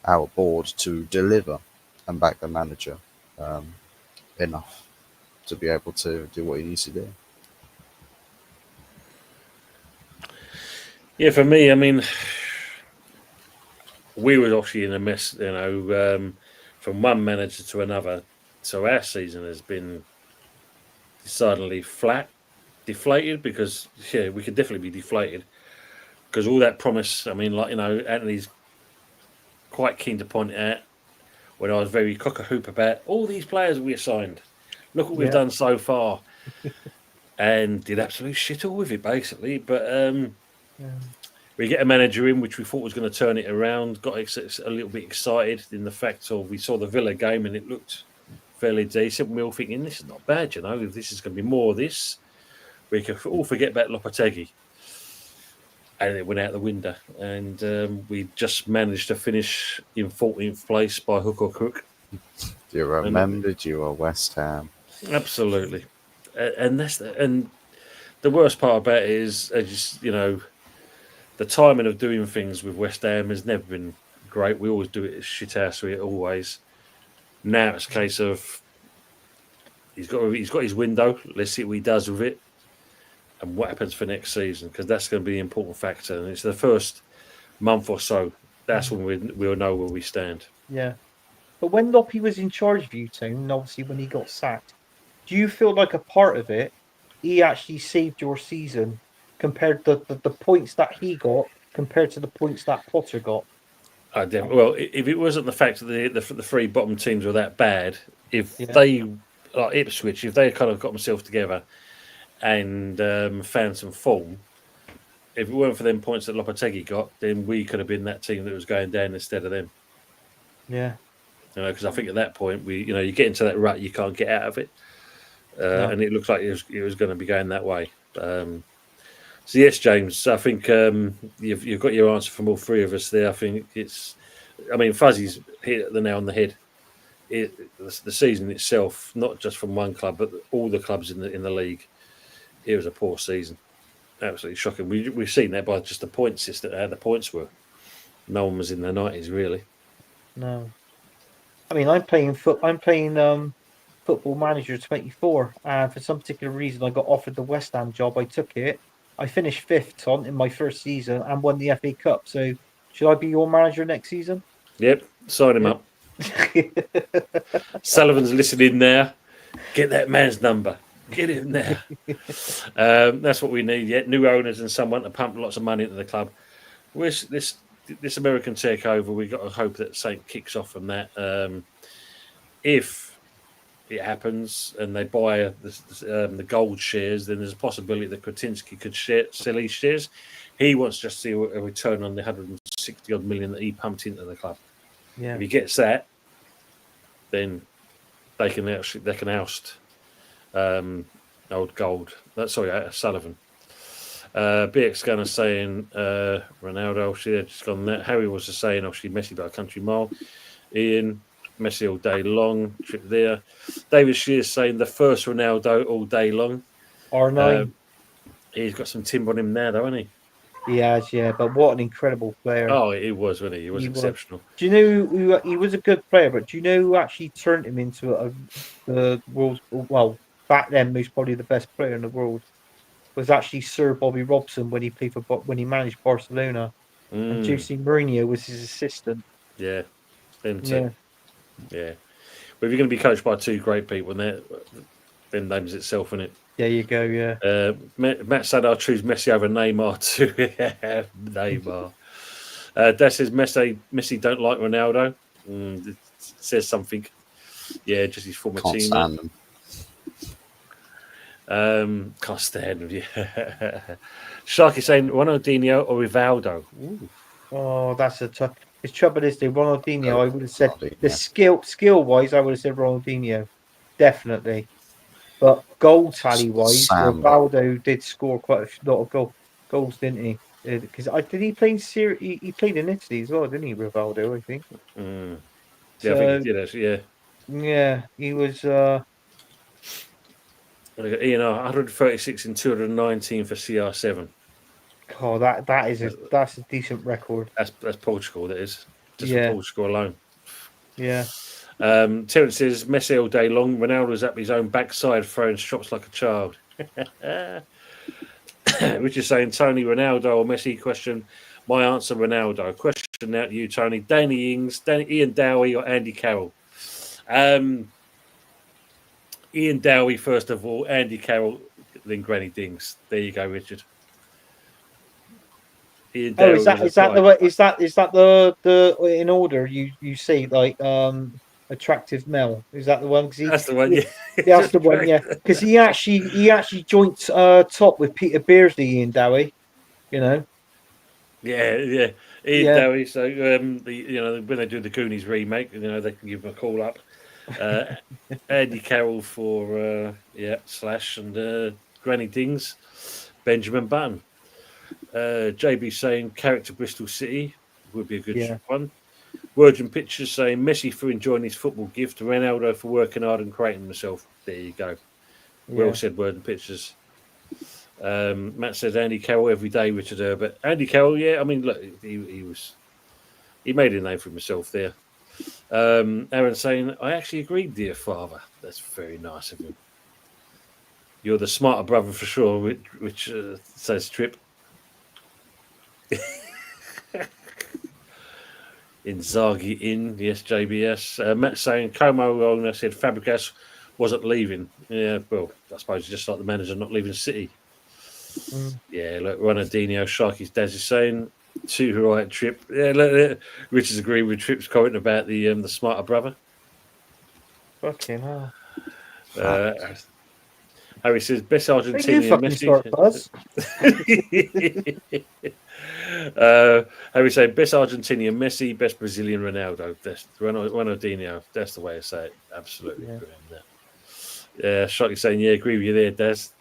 our board to deliver and back the manager enough to be able to do what he needs to do? Yeah, for me, I mean, we were actually in a mess, from one manager to another. So our season has been decidedly deflated, because we could definitely be deflated because all that promise. I mean, Anthony's quite keen to point out when I was very cock-a-hoop about all these players we assigned. Look what we've done so far, and did absolute shit all with it basically. But we get a manager in which we thought was going to turn it around. Got a little bit excited in the fact of we saw the Villa game and it looked fairly decent. We were all thinking this is not bad, if this is going to be more of this, we could all forget about Lopetegui. And it went out the window, and we just managed to finish in 14th place by hook or crook. Do you remember you were West Ham? Absolutely, and the worst part about it is, the timing of doing things with West Ham has never been great. We always do it shithousery, always. Now it's a case of he's got his window. Let's see what he does with it, and what happens for next season, because that's going to be the important factor. And it's the first month or so. That's when we'll know where we stand. Yeah, but when Loppy was in charge of you, Tim, and obviously when he got sacked, do you feel like a part of it, he actually saved your season compared to the points that he got compared to the points that Potter got? Well, if it wasn't the fact that the three bottom teams were that bad, if they, like Ipswich, if they kind of got themselves together and found some form, if it weren't for them points that Lopetegui got, then we could have been that team that was going down instead of them. Yeah. Because I think at that point, you get into that rut, you can't get out of it. And it looks like it was going to be going that way. So yes, James, I think you've got your answer from all three of us there. I think Fuzzy's hit the nail on the head. The season itself, not just from one club, but all the clubs in the league, it was a poor season. Absolutely shocking. We've seen that by just the point system, how the points were. No one was in the 90s, really. No. I mean, I'm playing Football Manager 24, and for some particular reason, I got offered the West Ham job. I took it. I finished 5th in my first season and won the FA Cup. So, should I be your manager next season? Yep, sign him up. Sullivan's listening now. Get that man's number. Get him there. That's what we need. Yet new owners and someone to pump lots of money into the club. This American takeover, we got to hope that something kicks off from that. If it happens and they buy the gold shares, then there's a possibility that Kretinsky could sell his shares. He wants just to see a return on the 160 odd million that he pumped into the club. Yeah. If he gets that, then they can oust old Gold. Sullivan. BX Gunner saying Ronaldo. She had just gone there. Harry was just saying, obviously, Messi by a country mile. Ian, Messi all day long. Trip there. David Shears saying the first Ronaldo all day long. R9. He's got some timber on him now, though, hasn't he? He has, yeah. But what an incredible player. Oh, he was, wasn't he? He was exceptional. Do you know who he was a good player, but do you know who actually turned him into the world's, well, back then, most probably the best player in the world? Was actually Sir Bobby Robson when he managed Barcelona, and Jose Mourinho was his assistant. Yeah, them two. Yeah. But if you're going to be coached by two great people, then names itself, isn't it? There you go. Yeah. Matt said I'll choose Messi over Neymar too. Neymar. That says Messi don't like Ronaldo. It says something. Yeah, just his former Can't team. stand them. Can't stand him. Yeah. Sharky saying Ronaldinho or Rivaldo. Ooh. Oh, that's a tough. The trouble is, the Ronaldinho. I would have said the Ronaldinho. skill wise, I would have said Ronaldinho, definitely. But goal tally wise, Samba. Rivaldo did score quite a lot of goals, didn't he? Because did he play in Syria? He played in Italy as well, didn't he, Rivaldo? I think. Yeah, So, I think he did actually. Yeah. Yeah, he was. Ian, 136 and 219 for CR7. Oh, that's a decent record. That's Portugal. That is just Yeah. for Portugal alone. Yeah. Terence says Messi all day long. Ronaldo's up his own backside throwing shots like a child. Which is saying Tony, Ronaldo or Messi? Question. My answer, Ronaldo. Question out to you, Tony. Danny Ings, Ian Dowie or Andy Carroll? Ian Dowie first of all, Andy Carroll, then Granny Dings. There you go, Richard. Ian Dowie Is that the in order you see like attractive male? Is that the one? That's the one. Yeah, that's the one. Yeah, because he actually joined top with Peter Beardsley, Ian Dowie. You know. Yeah. Ian Dowie. So when they do the Goonies remake, they can give him a call up. Andy Carroll for Slash and Granny Dings, Benjamin Button. JB saying character Bristol City would be a good one. Virgin Pictures saying Messi for enjoying his football gift, Ronaldo for working hard and creating himself. There you go. Well said, Virgin Pictures. Matt says Andy Carroll every day, Richard Herbert. Andy Carroll, yeah. I mean, look, he made a name for himself there. Aaron saying, I actually agreed, dear father. That's very nice of him. You're the smarter brother for sure, which says Trip. Inzaghi in, yes, JBS. Matt saying Como owner said Fabregas wasn't leaving. Yeah, well, I suppose just like the manager not leaving City. Yeah, look, Ronaldinho, Sharky's dad is saying too right, Trip. Yeah, look, Richard's agreeing with Trip's comment about the smarter brother. Fucking hell. Harry says best Argentinian Messi. Harry said best Argentinian Messi, best Brazilian Ronaldo. That's Ronaldinho. That's the way I say it. Absolutely agree on that. Yeah, Sharky saying agree with you there, Daz.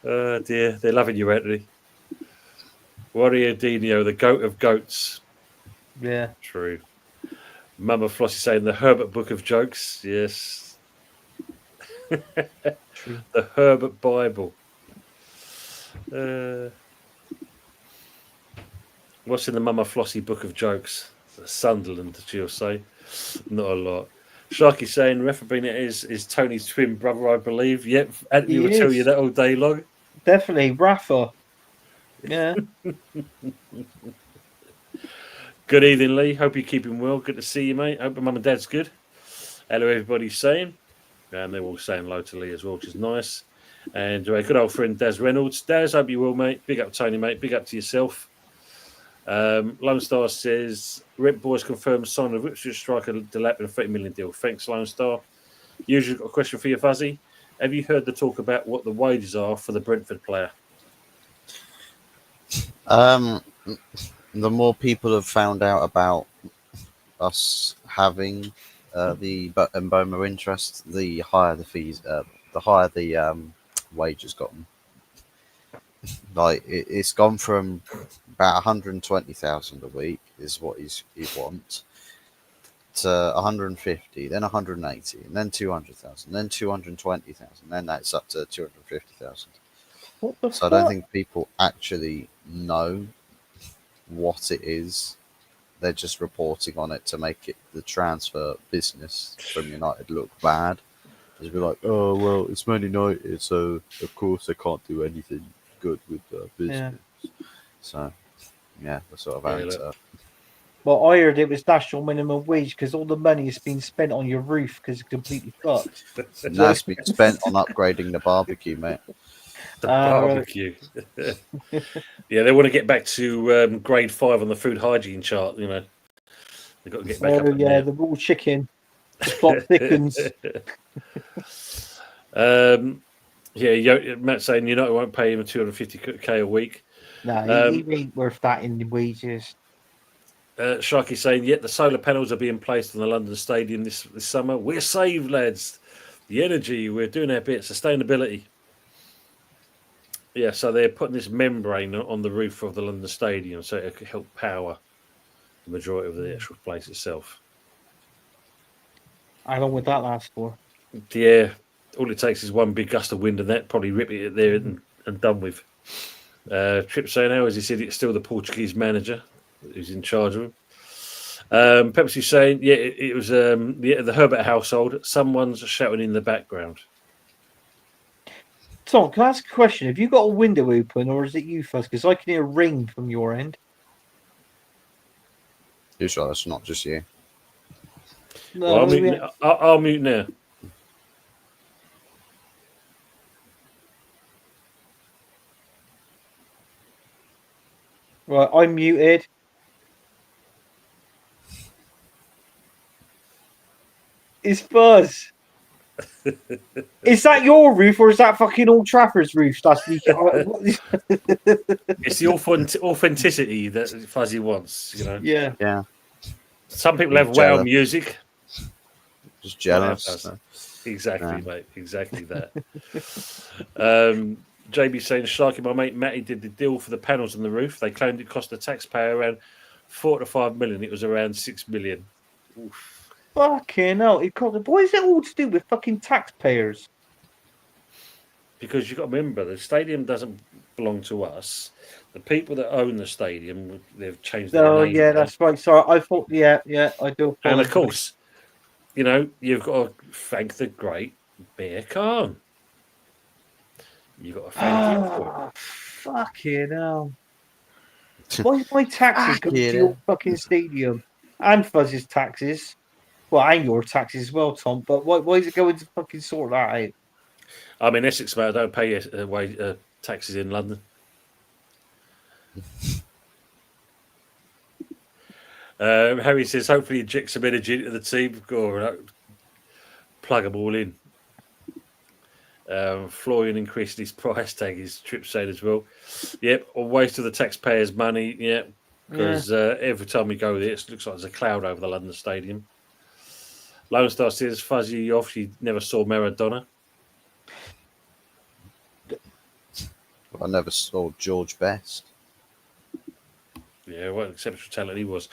Oh dear, they're loving you, Anthony. Warrior Dino, the goat of goats. Yeah, true. Mama Flossie saying the Herbert book of jokes. Yes. true. The Herbert Bible. What's in the Mama Flossie book of jokes? Sunderland, she'll say. Not a lot. Sharky saying Refabina is Tony's twin brother, I believe. Yep, Anthony will tell you that all day long. Definitely, Rafa. Yeah. Good evening, Lee. Hope you're keeping well. Good to see you, mate. Hope Mum and Dad's good. Hello, everybody's saying. And they're all saying hello to Lee as well, which is nice. And good old friend Daz Reynolds. Daz, hope you will, mate. Big up Tony, mate. Big up to yourself. Lone Star says Rent Boys confirmed sign of Ipswich striker Delap and a $30 million deal. Thanks, Lone Star. Usually got a question for you, Fuzzy. Have you heard the talk about what the wages are for the Brentford player? The more people have found out about us having the Mboma interest, the higher the fees, the higher the wages gotten. Like it's gone from about 120,000 a week is what he wants to 150, then 180, and then 200,000, then 220,000, then that's up to 250,000. So I don't think people actually know what it is. They're just reporting on it to make it the transfer business from United look bad. Just be like, oh well, it's Man United, so of course they can't do anything good with business. Yeah. So yeah, that's sort of answer. Well, I heard it was national minimum wage because all the money has been spent on your roof because it's completely fucked. Now it's been spent on upgrading the barbecue, mate. The barbecue. Yeah, they want to get back to grade 5 on the food hygiene chart, you know. They've got to get back up. Yeah, the raw chicken. The plot thickens. Matt saying United won't pay him 250k a week. No, he ain't worth that in wages. Sharky saying, yet the solar panels are being placed on the London Stadium this summer. We're saved, lads. The energy, we're doing our bit. Sustainability. Yeah, so they're putting this membrane on the roof of the London Stadium so it could help power the majority of the actual place itself. How long would that last for? Yeah, all it takes is one big gust of wind and that probably rip it there and done with. Trip saying, how is he said it's still the Portuguese manager who's in charge of him. Pepsi saying, yeah, it was the Herbert household. Someone's shouting in the background. Tom, can I ask a question? Have you got a window open or is it you first? Because I can hear a ring from your end. You sure that's not just you? No, well, I'll mute now. Right, I'm muted. It's Buzz. Is that your roof or is that fucking Old Trafford's roof? That's it's the authenticity that Fuzzy wants, you know. Yeah. Some people have wow music. Just jealous. Exactly, mate. Exactly that. JB saying, Sharky, my mate Matty did the deal for the panels on the roof. They claimed it cost the taxpayer around 4 to 5 million. It was around 6 million. Oof. Fucking hell. What is it all to do with fucking taxpayers? Because you've got to remember, the stadium doesn't belong to us. The people that own the stadium, they've changed their name. Oh, yeah, that's right. Sorry, I thought, yeah, I do. And of course, you know, you've got to thank the great Bear Khan. You've got to thank him for it. Fucking hell. Why is my taxes going to your fucking stadium? And Fuzz's taxes. Well, and your taxes as well, Tom. But why is it going to fucking sort that out? I'm in Essex, mate. I don't pay taxes in London. Harry says, hopefully inject some energy into the team. Go plug them all in. Florian increased his price tag, his trip saying as well. Yep, a waste of the taxpayers' money. Yeah, because every time we go there, it looks like there's a cloud over the London Stadium. Lone Star says, Fuzzy, you obviously never saw Maradona. I never saw George Best. Yeah, what an exceptional talent he was.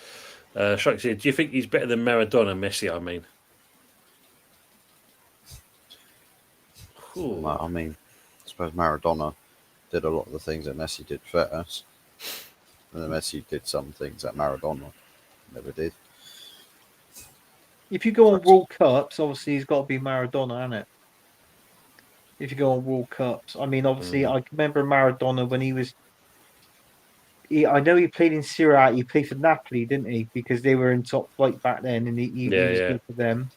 Shrek said, do you think he's better than Maradona, Messi, I mean? Well, I mean, I suppose Maradona did a lot of the things that Messi did first. And then Messi did some things that Maradona never did. If you go on World Cups, obviously he's got to be Maradona, hasn't it? If you go on World Cups. I mean, obviously, I remember Maradona when he was... I know he played in Serie A. He played for Napoli, didn't he? Because they were in top flight back then, and he was good for them.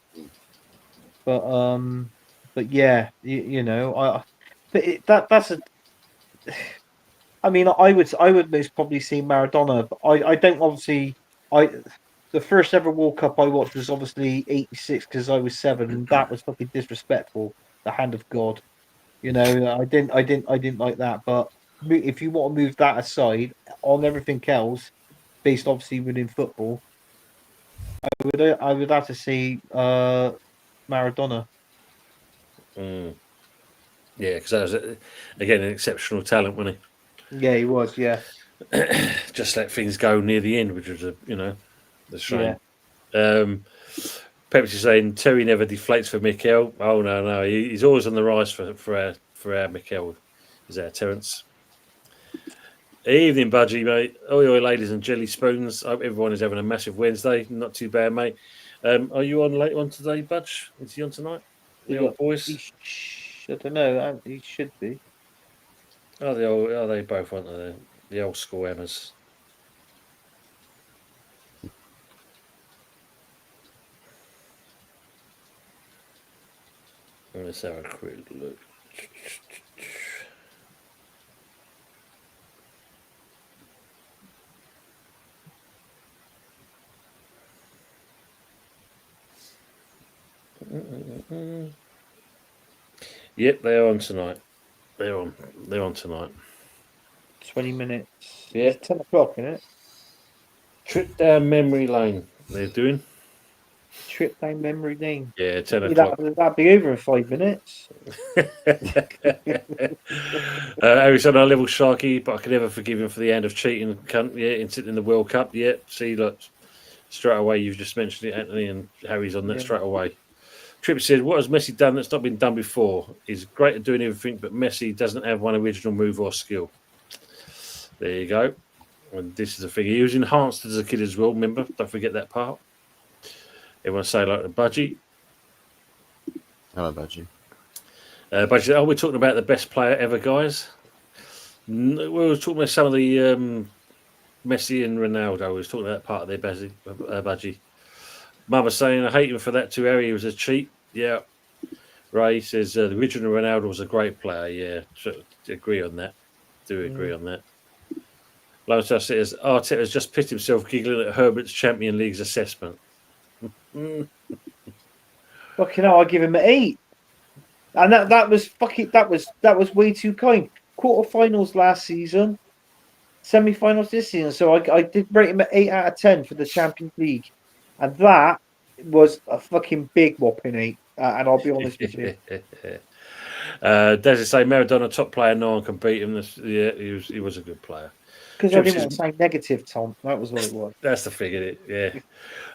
But yeah, you know, that's a... I mean, I would most probably see Maradona, but I don't obviously... The first ever World Cup I watched was obviously '86 because I was 7, and that was fucking disrespectful. The hand of God, you know. I didn't like that. But if you want to move that aside, on everything else, based obviously within football, I would have to see Maradona. Yeah, because that was again an exceptional talent, wasn't he? Yeah, he was. Yeah, just let things go near the end, which was the shame. Yeah. Pepsi saying Terry never deflates for Mikel. Oh no, he's always on the rise for our Mikel. Is our Terence? Evening, Budgie, mate. Oi, ladies and jelly spoons. I hope everyone is having a massive Wednesday. Not too bad, mate. Are you on late on today, Budge? Is he on tonight? The old boys. I don't know. He should be. Are they both, aren't they? The old school hammers. Let's have a quick look. Yep, they're on tonight. They're on tonight. 20 minutes. Yeah. It's 10 o'clock, isn't it? Trip down memory lane. They're doing. Trip down memory lane. Yeah, 10 o'clock. That'd be over in 5 minutes. Harry said, I level Sharky, but I can never forgive him for the end of cheating. Cunt, in the World Cup. Yeah, see, look, straight away, you've just mentioned it, Anthony, and Harry's on that straight away. Tripp said, what has Messi done that's not been done before? He's great at doing everything, but Messi doesn't have one original move or skill. There you go. And this is the thing. He was enhanced as a kid as well, remember? Don't forget that part. Everyone say like the Budgie. Hello, Budgie. Budgie, we're talking about the best player ever, guys. We were talking about some of the Messi and Ronaldo. We was talking about that part of their Budgie. Mother saying, I hate him for that too, Harry. He was a cheat. Yeah. Ray says, the original Ronaldo was a great player. Yeah. Agree on that. Do agree on that. Lone Star says, Arteta has just pissed himself giggling at Herbert's Champion League's assessment. Fucking hell, I give him an 8. And that was way too kind. Quarterfinals last season, semi-finals this season. So I did rate him at 8 out of 10 for the Champions League. And that was a fucking big whopping 8. And I'll be honest with you. Does it say Maradona top player? No one can beat him. Yeah, he was a good player. Because I didn't want to say negative, Tom. That was what it was. That's the thing, isn't it?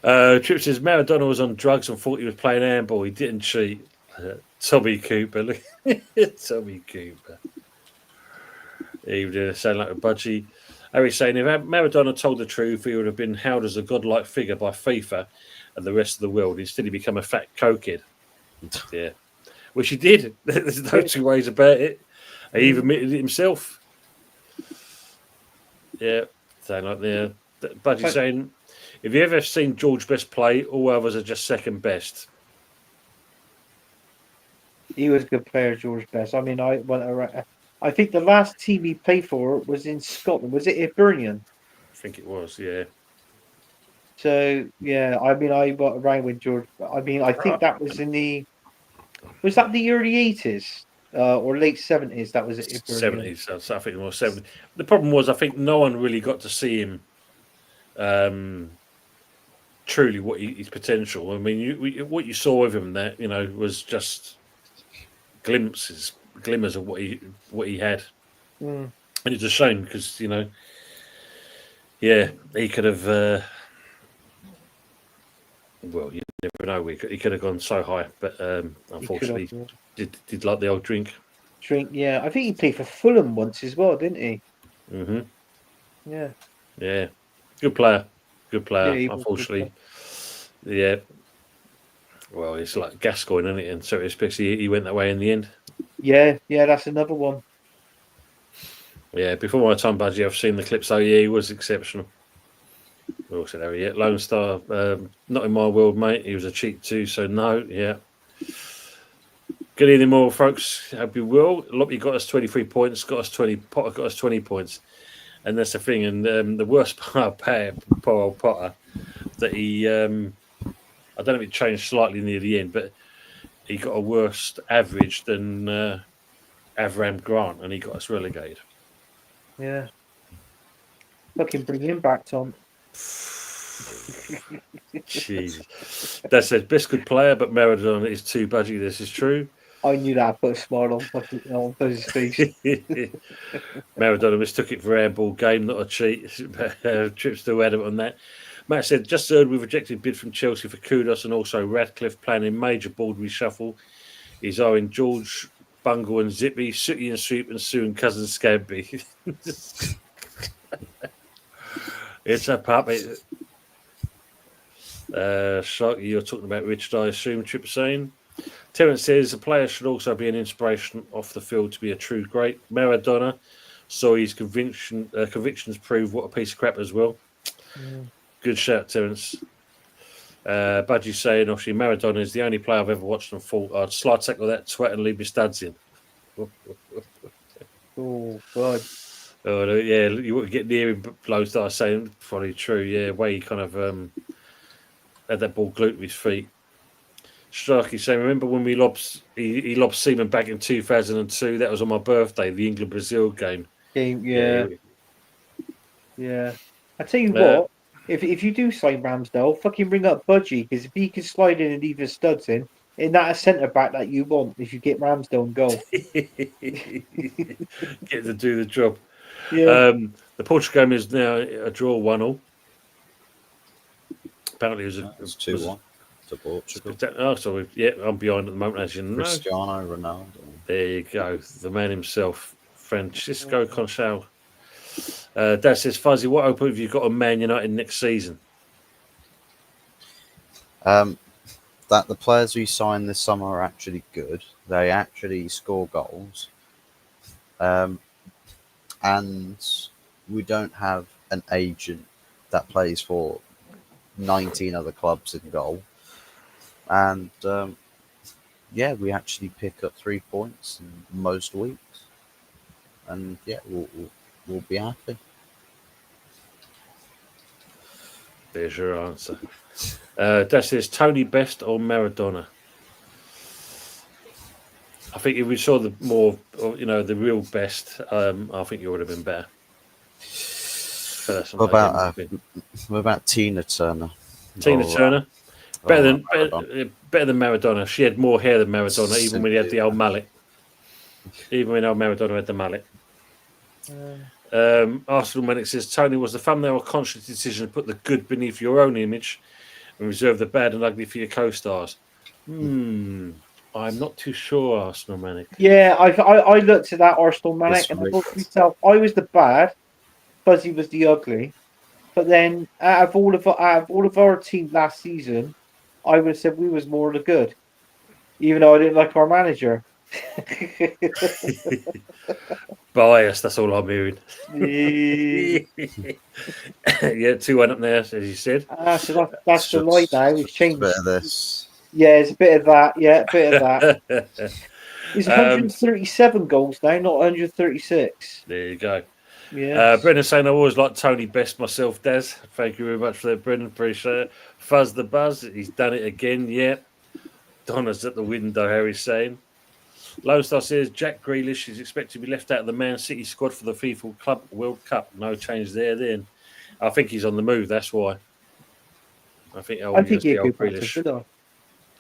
Yeah. Tripp says Maradona was on drugs and thought he was playing handball. He didn't cheat. Tommy Cooper. Look, Tommy Cooper. He would sound like a budgie. Harry's saying if Maradona told the truth, he would have been hailed as a godlike figure by FIFA and the rest of the world. Instead, he became a fat cokehead. Yeah. Which he did. There's no two ways about it. He even admitted it himself. Yeah. Saying like there. Budgie saying, if you ever seen George Best play, all others are just second best. He was a good player, George Best. I mean, I went around. I think the last team he played for was in Scotland. Was it Hibernian? I think it was, yeah. So yeah, I mean, I went around with George. I mean, I think that was in the. Was that the early 80s or late 70s? That was it. 70s. So I think it was 70s. The problem was, I think no one really got to see him. Truly, what his potential. I mean, what you saw of him, that was just glimmers of what he had, and it's a shame because he could have. Well, you never know. He could have gone so high, but unfortunately, did like the old drink. Yeah. I think he played for Fulham once as well, didn't he? Mm-hmm. Yeah. Yeah. Good player. Yeah, Unfortunately, yeah. Well, it's like Gascoigne, isn't it? And so especially he went that way in the end. Yeah, that's another one. Yeah, before my time, Budgie, I've seen the clips. So yeah, he was exceptional. We all said that. Yeah, Lone Star, not in my world, mate. He was a cheat too. So no, yeah. Good evening, all folks. Hope you will. Loppy got us 23 points. Got us 20. Potter got us 20 points. And that's the thing. And the worst part about poor old Potter, that he, I don't know if it changed slightly near the end, but he got a worse average than Avram Grant, and he got us relegated. Yeah. Fucking bring him back, Tom. Jesus. That's the best good player, but Maradona is too budgy. This is true. I knew that. I put a smile on his face. Maradona mistook it for a handball game, not a cheat. Tripp's still adamant on that. Matt said, just heard we've rejected bid from Chelsea for Kudos and also Radcliffe planning major board reshuffle. He's owing George, Bungle and Zippy, Sooty and Sweep and Sue and Cousin Scabby. It's a puppet. Sharky, you're talking about Richard, I assume, Trip saying. Terence says a player should also be an inspiration off the field to be a true great. Maradona saw his convictions prove what a piece of crap as well. Mm. Good shout, Terence. Budgie saying, obviously, Maradona is the only player I've ever watched and thought I'd slide tackle that twat and leave my studs in. Oh, God. Oh, yeah, you wouldn't get near him, blows that I saying, probably true, yeah, way he kind of had that ball glued to his feet. Starkey saying, remember when he lobbed Seaman back in 2002? That was on my birthday, the England-Brazil game. Yeah. I tell you what, if you do sign Ramsdale, fucking ring up Budgie, because if he can slide in and leave his studs in that a centre back that you want if you get Ramsdale and goal. Get to do the job. Yeah. The Portugal game is now a draw 1-1. Apparently, it was 2-1 to Portugal. Oh, so I'm behind at the moment, as you know. Cristiano Ronaldo. There you go, the man himself, Francisco Conchal. Dad says, Fuzzy, what hope have you got on Man United next season? That the players we signed this summer are actually good. They actually score goals. And we don't have an agent that plays for 19 other clubs in goal. And we actually pick up 3 points in most weeks. And we'll be happy. There's your answer. Dad says, Tony best or Maradona? I think if we saw the real best, I think you would have been better. What about Tina Turner? Turner? Better than Maradona. She had more hair than Maradona, even when he had the old mallet. Even when old Maradona had the mallet. Arsenal Manic says, Tony, was the thumbnail a conscious decision to put the good beneath your own image and reserve the bad and ugly for your co-stars? I'm not too sure, Arsenal Manic. Yeah, I looked at that Arsenal Manic and I thought to myself, I was the bad, Fuzzy was the ugly. But then out of all of our team last season, I would have said we was more of the good. Even though I didn't like our manager. Bias, that's all I'm hearing. Yeah, 2-1 up there, as you said. So that's the light now. It's changed. Bit of this. Yeah, it's a bit of that. Yeah, a bit of that. It's 137 goals now, not 136. There you go. Yeah. Brendan saying I always like Tony best myself, Des. Thank you very much for that, Brendan. Appreciate it. Fuzz the Buzz, he's done it again. Yeah. Donna's at the window, Harry's saying. Lone Star says Jack Grealish is expected to be left out of the Man City squad for the FIFA Club World Cup. No change there then. I think he's on the move, that's why. I think he'd be Grealish.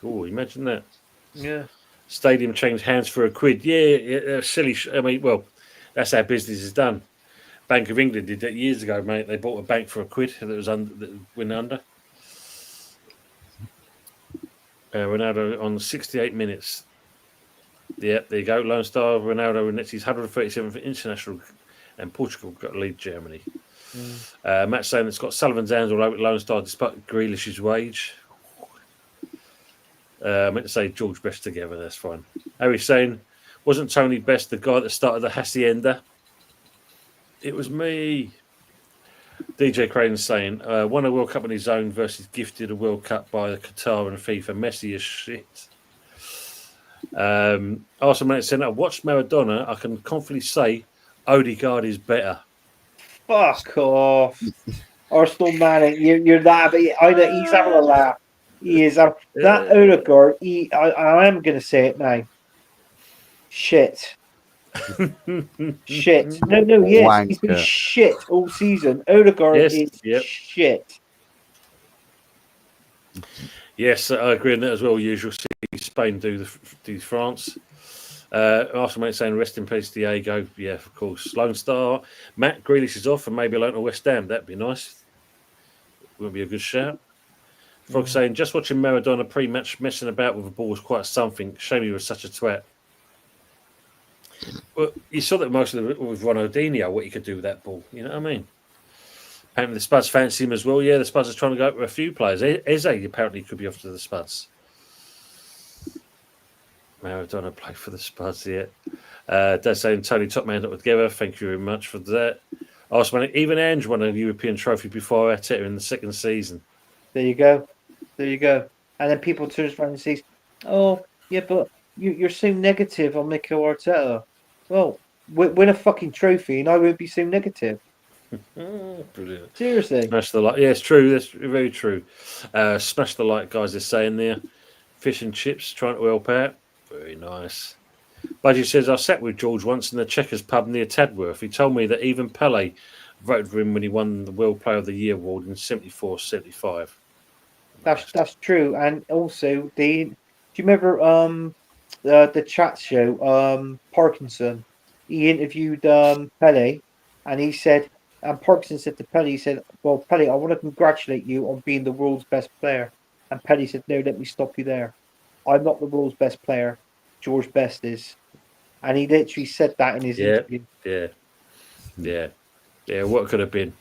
Oh, imagine that. Yeah. Stadium changed hands for £1. Yeah, silly. That's how business is done. Bank of England did that years ago, mate. They bought a bank for £1 that went under. Ronaldo on 68 minutes. Yeah, there you go. Lone Star, Ronaldo and his 137th international, and Portugal got to lead Germany. Matt saying it's got Sullivan's hands all over Lone Star despite Grealish's wage. I meant to say George Best together, that's fine. Harry's saying, wasn't Tony Best the guy that started the Hacienda? It was me. DJ Crane's saying, won a World Cup on his own versus gifted a World Cup by the Qatar and FIFA. Messy as shit. Arsenal Manic saying, I watched Maradona. I can confidently say Odegaard is better. Fuck off. Arsenal Manic, you're that, but I know he's having a laugh. He is. That Odegaard, I am going to say it now. Shit. Shit. No, yes. Wanker. He's been shit all season. Odegaard is shit. Yes, I agree on that as well. Usual see Spain do France. Arsenal Mate saying rest in peace, Diego. Yeah, of course. Lone Star. Matt Grealish is off and maybe alone to West Ham. That'd be nice. Wouldn't be a good shout. Frog saying just watching Maradona pre-match messing about with the ball was quite something. Shame he was such a twat. Well, you saw that most of with Ronaldinho, what he could do with that ball. You know what I mean? Apparently the Spuds fancy him as well. Yeah, the Spuds are trying to go up with a few players. Eze apparently could be off to the Spuds. Maradona played for the Spuds, yeah. They're saying Tony top man up together. Thank you very much for that. Also, even Ange won a European trophy before Arteta in the second season. There you go. And then people turn around and say, oh, yeah, but you're so negative on Mikel Arteta. Well, win a fucking trophy and I won't be so negative. Brilliant. Seriously. Smash the like. Yeah, it's true. That's very true. Smash the like, guys, are saying there. Fish and chips, trying to help out. Very nice. Budgie says, I sat with George once in the Checkers pub near Tadworth. He told me that even Pele voted for him when he won the World Player of the Year award in 74, 75. That's true. And also, do you remember the chat show, Parkinson? He interviewed Pele, and he said, and Parkinson said to Pele, he said, well, Pele, I want to congratulate you on being the world's best player. And Pele said, no, let me stop you there. I'm not the world's best player. George Best is. And he literally said that in his interview. Yeah. What could have been?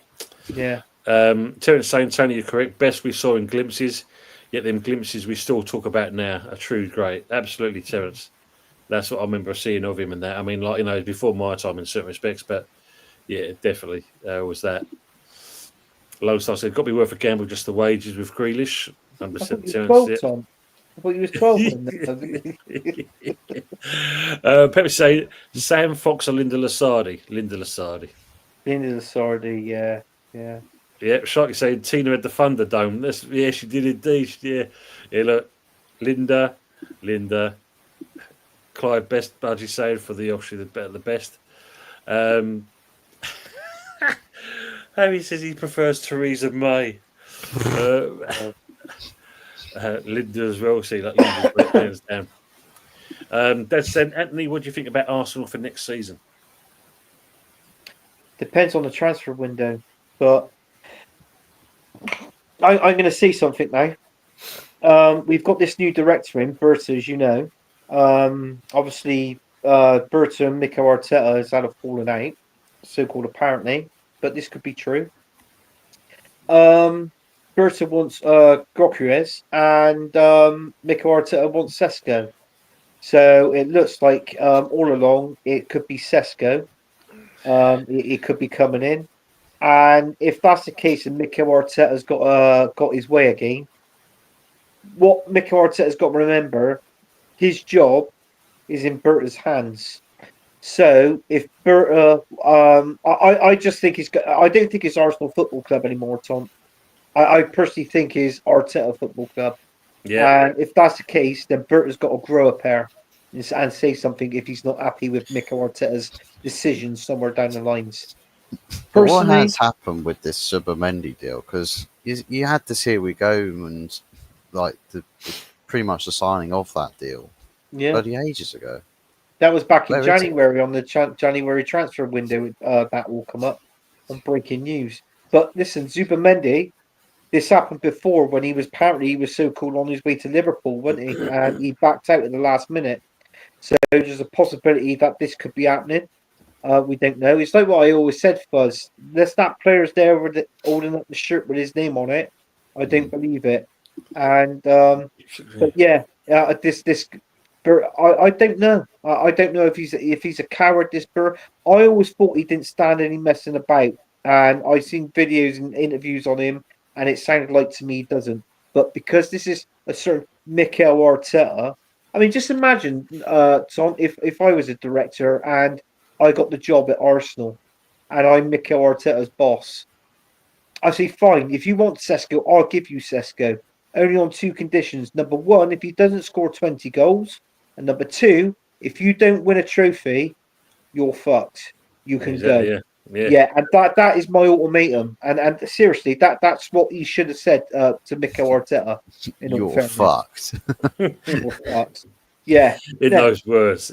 Yeah. Terence saying, Tony, you're correct. Best we saw in glimpses, yet them glimpses we still talk about now are true great. Absolutely, Terence. That's what I remember seeing of him and that. I mean, like, before my time in certain respects, but yeah, definitely was that. Lone Star said, got to be worth a gamble just the wages with Grealish. 100% Terence. Tom. I thought you was 12 when Pepper say Sam Fox or Linda Lasardi. Linda Lasardi, yeah. Yeah, Sharky saying Tina had the Thunderdome. She did indeed. Yeah, look, Linda, Clive Best, Budgie saying for the obviously the best. Harry says he prefers Theresa May. Linda as well. See, like hands down. Dad said, Anthony, what do you think about Arsenal for next season? Depends on the transfer window, but I'm going to say something now. We've got this new director in, Berta, as you know. Obviously, Berta and Mikel Arteta has had a falling out, so-called apparently, but this could be true. Berta wants Gokuez and Mikel Arteta wants Sesko. So it looks like all along it could be Sesko. It could be coming in. And if that's the case and Mikel Arteta's got his way again, what Mikel Arteta's got to remember, his job is in Berta's hands. So if Berta, I just think I don't think it's Arsenal Football Club anymore, Tom. I personally think it's Arteta Football Club. Yeah. And if that's the case, then Berta's got to grow a pair and say something if he's not happy with Mikel Arteta's decisions somewhere down the lines. But what has happened with this Subamendi deal? Because you had this here we go and like pretty much the signing of that deal bloody ages ago. That was back in January on the January transfer window. That will come up on breaking news. But listen, Zubamendi, this happened before when he was so cool on his way to Liverpool, wasn't he? And he backed out at the last minute. So there's a possibility that this could be happening. We don't know. It's like what I always said, Fuzz. Unless that player's there holding up the shirt with his name on it, I don't believe it. And but yeah, I don't know. I don't know if he's a coward. This Burr. I always thought he didn't stand any messing about, and I've seen videos and interviews on him, and it sounded like to me he doesn't. But because this is a certain Mikel Arteta, I mean, just imagine, Tom, if I was a director and I got the job at Arsenal, and I'm Mikel Arteta's boss, I say, fine. If you want Sesko, I'll give you Sesko. Only on two conditions. Number one, if he doesn't score 20 goals. And number two, if you don't win a trophy, you're fucked. You can go. Yeah, and that is my ultimatum. And seriously, that's what he should have said to Mikel Arteta. You're fucked. You're fucked. Yeah. In those words.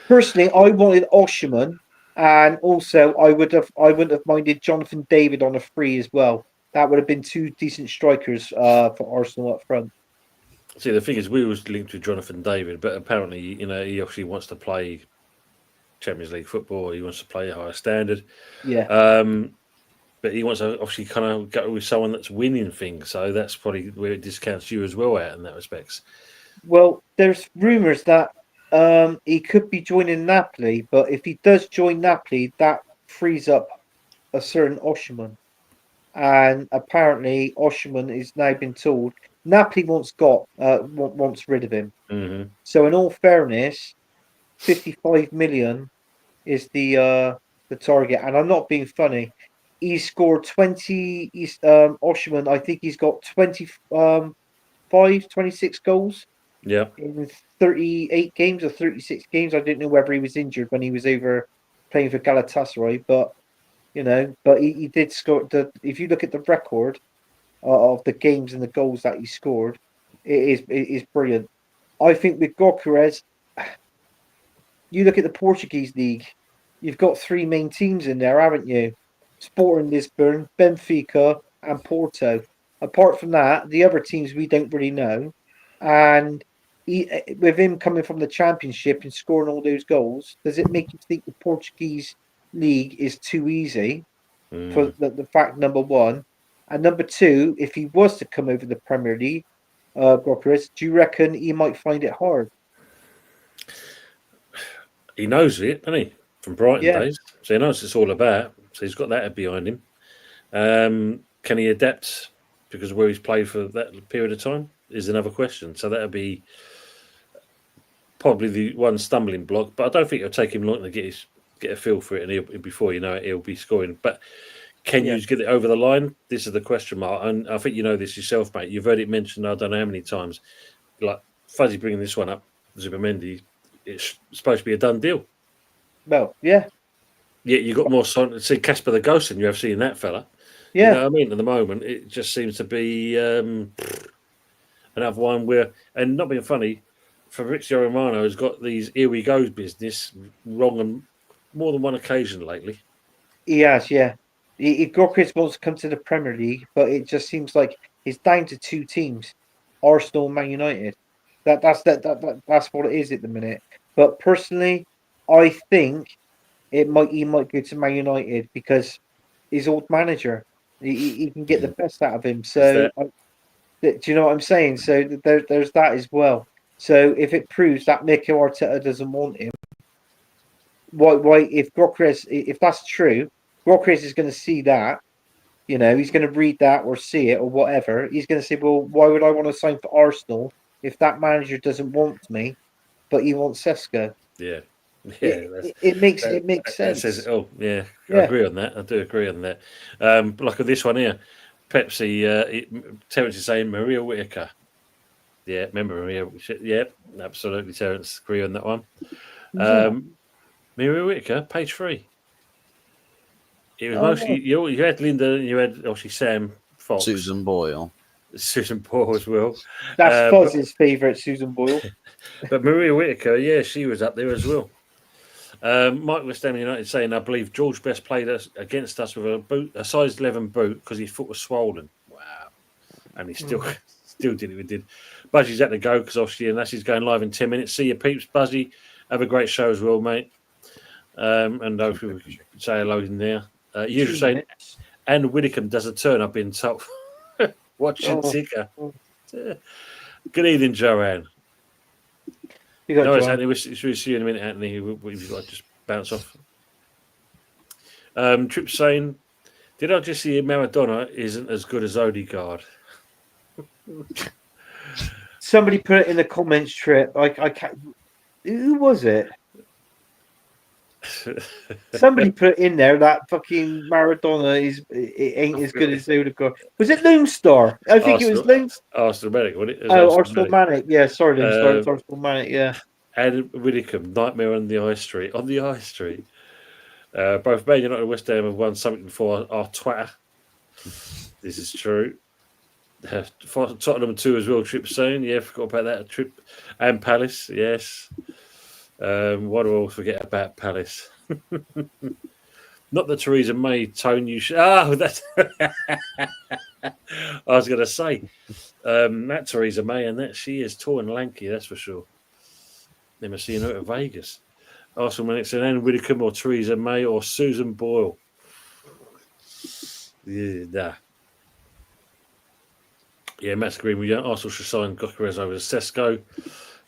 Personally, I wanted Osimhen, and also I wouldn't have minded Jonathan David on a free as well. That would have been two decent strikers for Arsenal up front. See, the thing is, we was linked with Jonathan David, but apparently, he actually wants to play Champions League football. He wants to play a higher standard. Yeah. But he wants to obviously kind of go with someone that's winning things. So that's probably where it discounts you as well out in that respects. Well, there's rumours that he could be joining Napoli, but if he does join Napoli, that frees up a certain Osimhen. And apparently, Osimhen is now been told Napoli wants rid of him. Mm-hmm. So, in all fairness, 55 million is the target, and I'm not being funny. He scored 20. Osimhen, I think he's got 20 26 goals Yeah. in 38 games or 36 games. I didn't know whether he was injured when he was over playing for Galatasaray, but he did score. If you look at the record of the games and the goals that he scored, it is brilliant. I think with Gyökeres, you look at the Portuguese league, you've got three main teams in there, haven't you? Sporting Lisbon, Benfica, and Porto. Apart from that, the other teams we don't really know. And with him coming from the Championship and scoring all those goals, does it make you think the Portuguese league is too easy? For the fact, number one, and number two, if he was to come over the Premier League, Gyökeres, do you reckon he might find it hard? He knows it, doesn't he? From Brighton Yeah. days. So he knows what it's all about. So he's got that behind him. Can he adapt because of where he's played for that period of time is another question. So that'll be probably the one stumbling block. But I don't think it'll take him long to get a feel for it, and before you know it, he'll be scoring. But can you get it over the line? This is the question mark. And I think you know this yourself, mate. You've heard it mentioned I don't know how many times. Like Fuzzy bringing this one up, Zubimendi, it's supposed to be a done deal. Well, yeah. Yeah, you got more to see Casper the Ghost than you have seen that fella. Yeah. You know what I mean? At the moment, it just seems to be another one where, and not being funny, Fabrizio Romano has got these here we go business wrong on more than one occasion lately. He has, yeah. Gyökeres wants to come to the Premier League, but it just seems like it's down to two teams, Arsenal and Man United. That's what it is at the minute. But personally, I think he might go to Man United because his old manager, he can get the best out of him. So do you know what I'm saying? So there's that as well. So if it proves that Mikel Arteta doesn't want him, why if Gyökeres, if that's true, Gyökeres is going to see that, he's going to read that or see it or whatever. He's going to say, well, why would I want to sign for Arsenal if that manager doesn't want me, but he wants Sesko? Yeah. It makes sense. Says, I agree on that. I do agree on that. Like this one here, Pepsi. Terence is saying Maria Whittaker. Yeah, remember Maria? Yeah, absolutely. Terence, agree on that one. Maria Whittaker, page 3. It was mostly you had Linda, and you had obviously Sam Fox, Susan Boyle as well. That's Fuzz's favourite, Susan Boyle. But Maria Whittaker, yeah, she was up there as well. Mike West Ham United saying, I believe George Best played against us with a size 11 boot because his foot was swollen. Wow. And he still did what he did. Buzzy's had to go because obviously, and he's going live in 10 minutes. See you, peeps. Buzzy, have a great show as well, mate. And hopefully we can say hello in there. You're saying, and Widdicombe does a turn up in top. Watching ticker. Good evening, Joanne. No, Anthony. We'll see you in a minute, Anthony. We've got to just bounce off. Trip saying, did I just see Maradona isn't as good as Odegaard? Somebody put it in the comments, Trip. I can't. Who was it? Somebody put in there that fucking Maradona ain't as good as Odegaard. Was it Lone Star? I think it was Lone Star. Arsenal Manic, wasn't it? Arsenal Manic. Yeah, sorry, Lone Star. It's Arsenal Manic. Yeah. And Widdicombe, Nightmare on the High Street. On the High Street. Both Man United and West Ham have won something before our Twitter. This is true. Tottenham 2 as well, Trip saying. Yeah, forgot about that. Trip and Palace, yes. Why do I always forget about Palace? Not that Theresa May tone you. That's. I was going to say that Theresa May, and that she is tall and lanky. That's for sure. Never seen her at Vegas. Arsenal when it's an Anne Widdicombe or Theresa May or Susan Boyle. Yeah, Matt's agreeing with you. Arsenal should sign Gyökeres over to Sesko.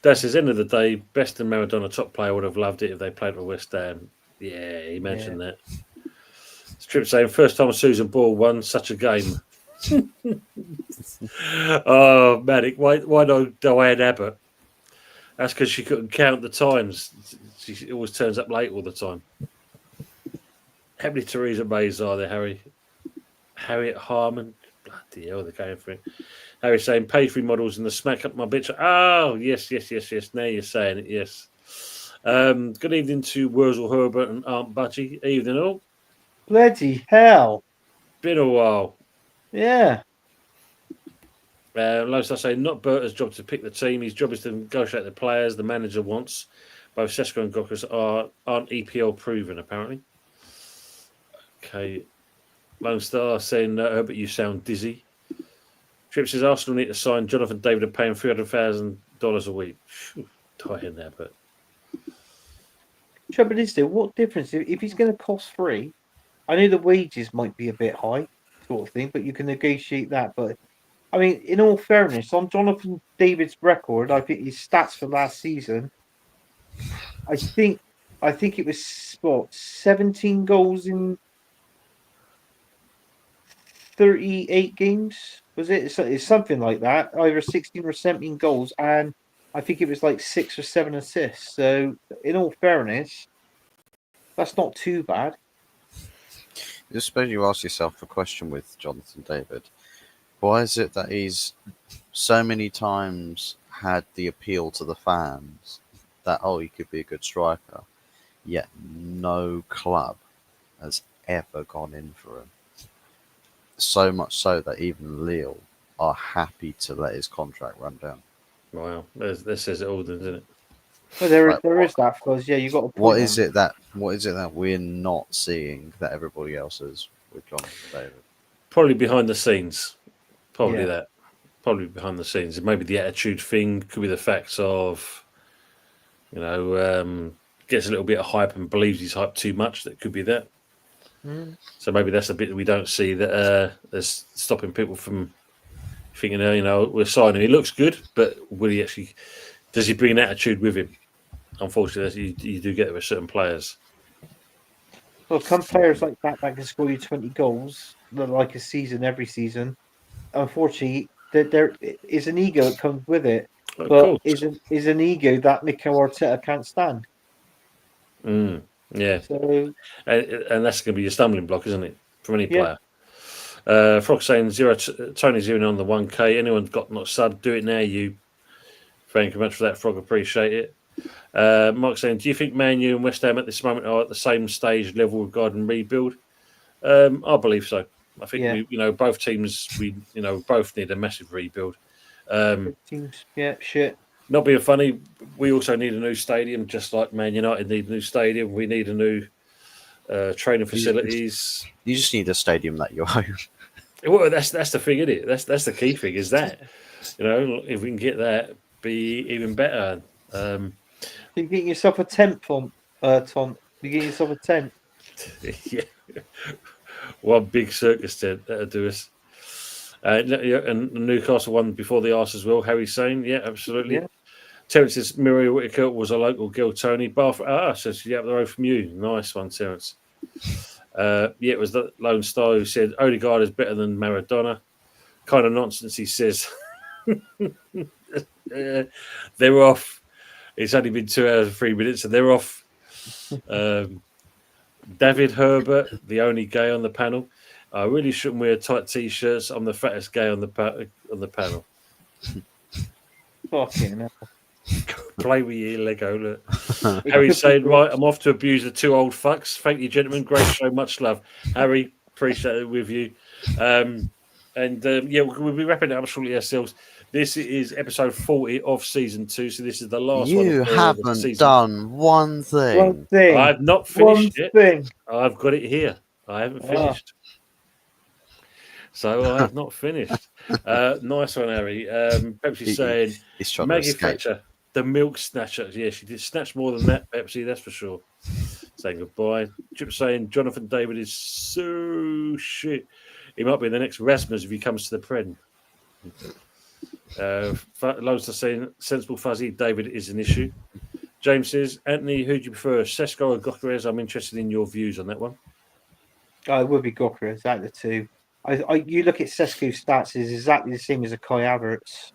That's his end of the day. Best and Maradona, top player, would have loved it if they played for West Ham. Yeah, he mentioned that. Trip saying, first time Susan Ball won such a game. Oh, Matic, why not Diane Abbott? That's because she couldn't count the times. She always turns up late all the time. How many Theresa Mays are there, Harry? Harriet Harman, Bloody hell, they're going for it. Harry's saying, pay free models and the smack up my bitch. Oh, yes. Now you're saying it, yes. Good evening to Wurzel, Herbert and Aunt Budgie. Evening all. Bloody hell. Been a while. Yeah. Lois, I say, not Berta's job to pick the team. His job is to negotiate the players the manager wants. Both Sesko and Gokras aren't EPL proven, apparently. Okay. Lone Star saying, Herbert, you sound dizzy. Trip says Arsenal need to sign Jonathan David and pay him $300,000 a week. Dying there, but. Trouble is, though, what difference if he's going to cost free? I know the wages might be a bit high, sort of thing, but you can negotiate that. But I mean, in all fairness, on Jonathan David's record, I think his stats for last season, I think it was 17 goals in 38 games. Was it? It's something like that. Either 16 or 17 goals, and I think it was like 6 or 7 assists. So, in all fairness, that's not too bad. I suppose you ask yourself a question with Jonathan David. Why is it that he's so many times had the appeal to the fans that, he could be a good striker, yet no club has ever gone in for him? So much so that even Lille are happy to let his contract run down. Wow, that says it all, doesn't it? Well, there is that, because you got. What is it that we're not seeing that everybody else is with Jonathan David? Probably behind the scenes. Probably Yeah. that. Probably behind the scenes. Maybe the attitude thing. Could be the facts of, gets a little bit of hype and believes he's hyped too much. That could be that. Mm. So maybe that's a bit that we don't see that is stopping people from thinking, we're signing. He looks good, but will he actually? Does he bring an attitude with him? Unfortunately, you do get it with certain players. Well, come players like that can score you 20 goals, like a season every season. Unfortunately, there is an ego that comes with it, but is an ego that Mikel Arteta can't stand. Yeah. So, and that's going to be your stumbling block, isn't it, from any player? Frog saying Tony 0 on the 1K. Anyone got not sub? Do it now, you. Thank you much for that, Frog. Appreciate it. Mark saying, do you think Man U and West Ham at this moment are at the same stage level regarding rebuild? I believe so. I think both teams both need a massive rebuild. teams, shit. Not being funny, we also need a new stadium, just like Man United need a new stadium. We need a new training facilities. You just need a stadium that you own. Well, that's the thing, isn't it? That's the key thing. Is that if we can get that, be even better. You're getting yourself a tent, Tom. You're getting yourself a tent. Yeah, one big circus tent that'll do us. And Newcastle won before the arse as well. Harry's saying, yeah, absolutely. Yeah. Terence says Miriam Whitaker was a local girl. Tony Bath. Says yeah, up the road from you. Nice one, Terence. It was the Lone Star who said Odegaard is better than Maradona. Kind of nonsense, he says. They're off. It's only been 2 hours and 3 minutes, and they're off. David Herbert, the only gay on the panel. I really shouldn't wear tight t-shirts. I'm the fattest gay on the panel. Fucking hell. Play with your Lego. Look. Harry's saying, right, I'm off to abuse the 2 old fucks. Thank you, gentlemen. Great show. Much love. Harry, appreciate it with you. We'll be wrapping it up shortly ourselves. This is episode 40 of season 2, so this is the last one. You haven't done one thing. One thing. I've not finished one it. Thing. I've got it here. I haven't finished. So I have not finished. Nice one, Harry. Pepsi saying Maggie Thatcher, the milk snatcher. Yeah, she did snatch more than that, Pepsi, that's for sure. Saying goodbye. Chip saying Jonathan David is so shit. He might be the next Rasmus if he comes to the Prem. Loads are saying sensible fuzzy David is an issue. James says, Anthony, who do you prefer, Sesko or Gokras? I'm interested in your views on that one. It would be Gokras out of the two. You look at Sesko's stats, is exactly the same as a Kai Havertz.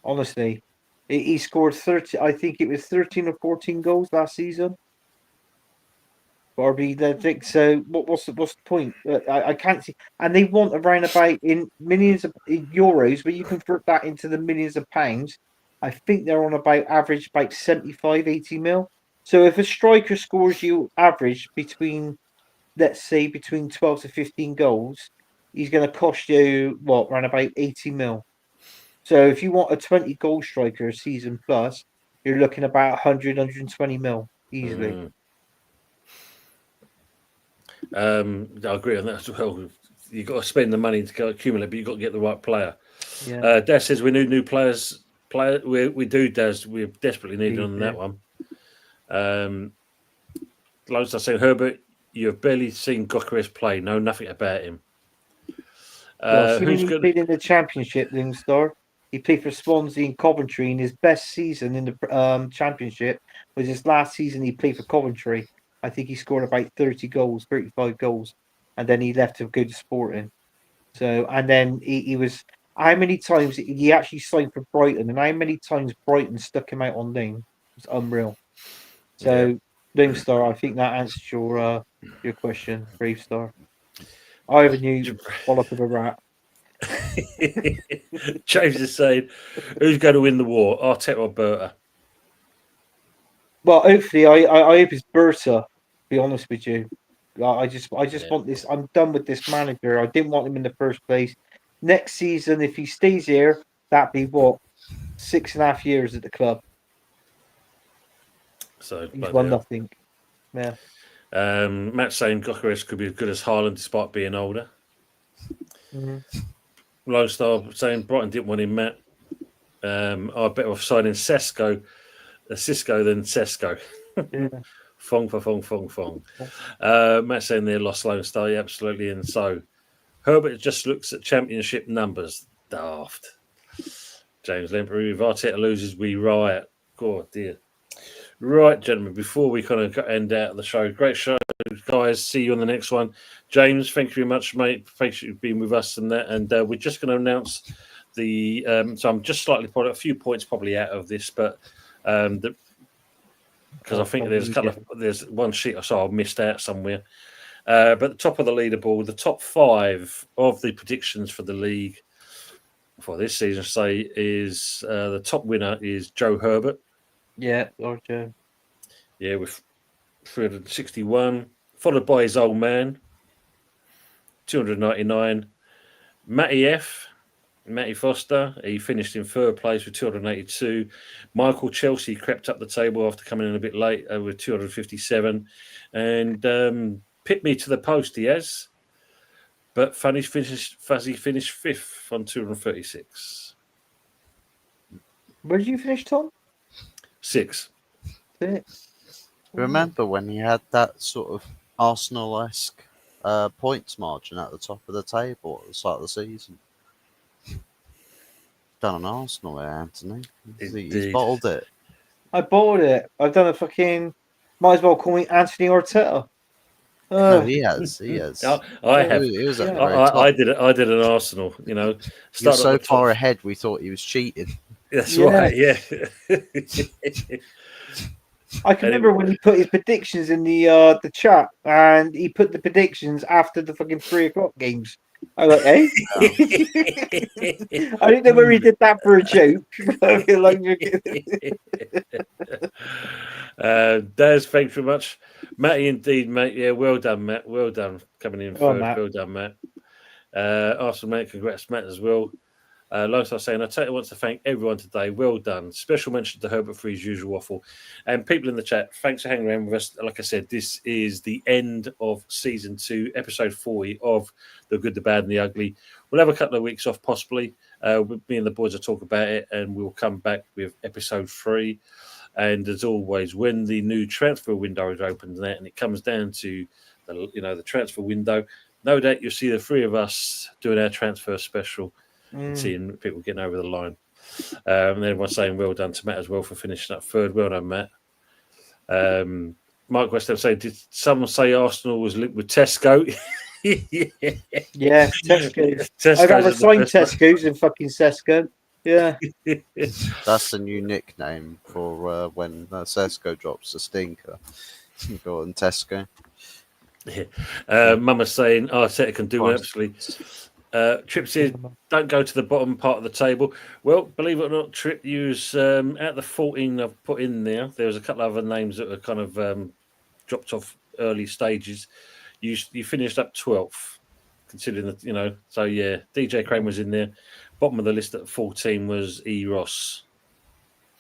Honestly, he scored 30. I think it was 13 or 14 goals last season. Barbie, they think so. What's the point? I can't see. And they want around about in millions of euros, but you convert that into the millions of pounds. I think they're on about average about 75, 80 mil. So if a striker scores you average between, let's say, between 12 to 15 goals, he's going to cost you what, around about 80 mil. So if you want a 20 goal striker a season plus, you're looking about 100, 120 mil easily. I agree on that as well. You've got to spend the money to accumulate, but you've got to get the right player. Yeah. Daz says we need new players. We do, Daz. We're desperately needed on that one. Like I said, Herbert, you have barely seen Gyökeres play. Know nothing about him. He played in the Championship, Lingstar. He played for Swansea and Coventry, and his best season in the Championship was his last season he played for Coventry. I think he scored about 30 goals, 35 goals, and then he left to go to Sporting. So, and then he was, how many times he actually signed for Brighton, and how many times Brighton stuck him out on loan? It was unreal. So, Lingstar, I think that answers your question, Brave Star. I have a new bollock of a rat. James is saying, who's going to win the war, Arteta or Berta? Well, hopefully, I hope it's Berta. To be honest with you, I just want this. I'm done with this manager. I didn't want him in the first place. Next season, if he stays here, that'd be what, 6.5 years at the club. So he's won nothing. Yeah. Matt's saying Gyökeres could be as good as Haaland despite being older. Mm-hmm. Lone Star saying Brighton didn't want him, Matt. I better off signing Cisco than Sesko. Yeah. Fong for Fong. Matt saying they lost Lone Star, yeah, absolutely. And so Herbert just looks at championship numbers. Daft. James Lemper, if Arteta loses, we riot. God dear. Right, gentlemen, before we kind of end out the show, great show, guys. See you on the next one. James, thank you very much, mate. Thanks for being with us and that. And we're just going to announce the. So I'm just slightly putting a few points probably out of this, but because I think there's one sheet I saw I missed out somewhere. But the top of the leaderboard, the top 5 of the predictions for the league for this season, say, is the top winner is Joe Herbert. Yeah, Lord Joe. Yeah, with 361, followed by his old man, 299. Matty Foster, he finished in 3rd place with 282. Michael Chelsea crept up the table after coming in a bit late with 257. And pipped me to the post, he has. But Fuzzy finished 5th on 236. Where did you finish, Tom? 6. Remember when he had that sort of Arsenal-esque points margin at the top of the table at the start of the season? Done an Arsenal there, Anthony. He's bottled it. I bought it. I've done a fucking. Might as well call me Anthony Arteta. No, he has. I have. I did it. I did an Arsenal. You know, he was so far ahead, we thought he was cheating. That's right. Yeah. I can remember when he put his predictions in the chat, and he put the predictions after the fucking 3:00 games. I was like, eh? I didn't know whether he did that for a joke. Daz, thanks very much. Matty, indeed, mate. Yeah, well done, Matt. Well done coming in third. Well done, Matt. Awesome, mate. Congrats, Matt, as well. Like I was saying, I totally want to thank everyone today. Well done. Special mention to Herbert for his usual waffle. And people in the chat, thanks for hanging around with us. Like I said, this is the end of season 2, episode 40 of The Good, the Bad, and the Ugly. We'll have a couple of weeks off, possibly. Me and the boys will talk about it, and we'll come back with episode 3. And as always, when the new transfer window is opened and it comes down to the transfer window, no doubt you'll see the 3 of us doing our transfer special. Seeing people getting over the line. And everyone saying well done to Matt as well for finishing up 3rd. Well done, Matt. Mike West saying, did someone say Arsenal was linked with Tesco? Yeah, Tesco. I've ever signed Tesco's in fucking Tesco. Yeah. That's the new nickname for when Tesco drops a stinker. Go on, Tesco. Yeah. Mama's saying Arteta can do it absolutely. Trip says, don't go to the bottom part of the table. Well, believe it or not, Trip, you was out the 14 I've put in there. There was a couple of other names that were kind of dropped off early stages. You finished up 12th, considering that, so yeah, DJ Crane was in there. Bottom of the list at 14 was E. Ross.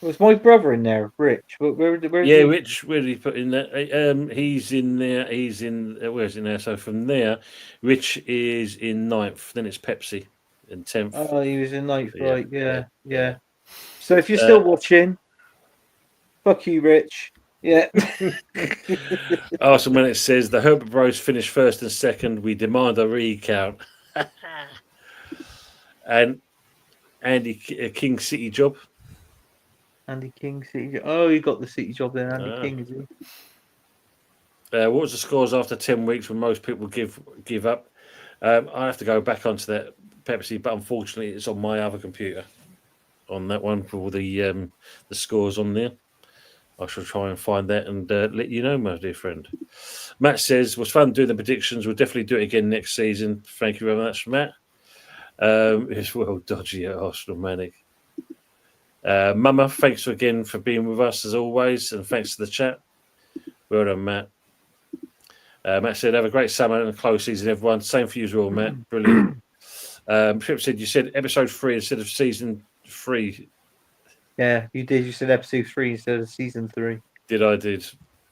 Was my brother in there, Rich? Where Rich, where did he put in there? He's in there. He's in. Where's he there? So from there, Rich is in 9th. Then it's Pepsi in 10th. Oh, he was in 9th, right? Yeah. So if you're still watching, fuck you, Rich. Yeah. So when it says the Herbert Bros finished first and second, we demand a recount. And Andy King City job. Andy King City. Oh, you got the City job there. Andy King, is he? What was the scores after 10 weeks when most people give up? I have to go back onto that Pepsi, but unfortunately, it's on my other computer. On that one for all the scores on there. I shall try and find that and let you know, my dear friend. Matt says, was fun doing the predictions. We'll definitely do it again next season. Thank you very much, Matt. It's well dodgy at Arsenal Manic. Mama, thanks again for being with us as always, and thanks to the chat. Well done, Matt. Matt said, have a great summer and a close season, everyone. Same for you as well, Matt. Brilliant. Trip said, you said episode 3 instead of season 3. Yeah, you did. You said episode 3 instead of season 3. Did I? Did.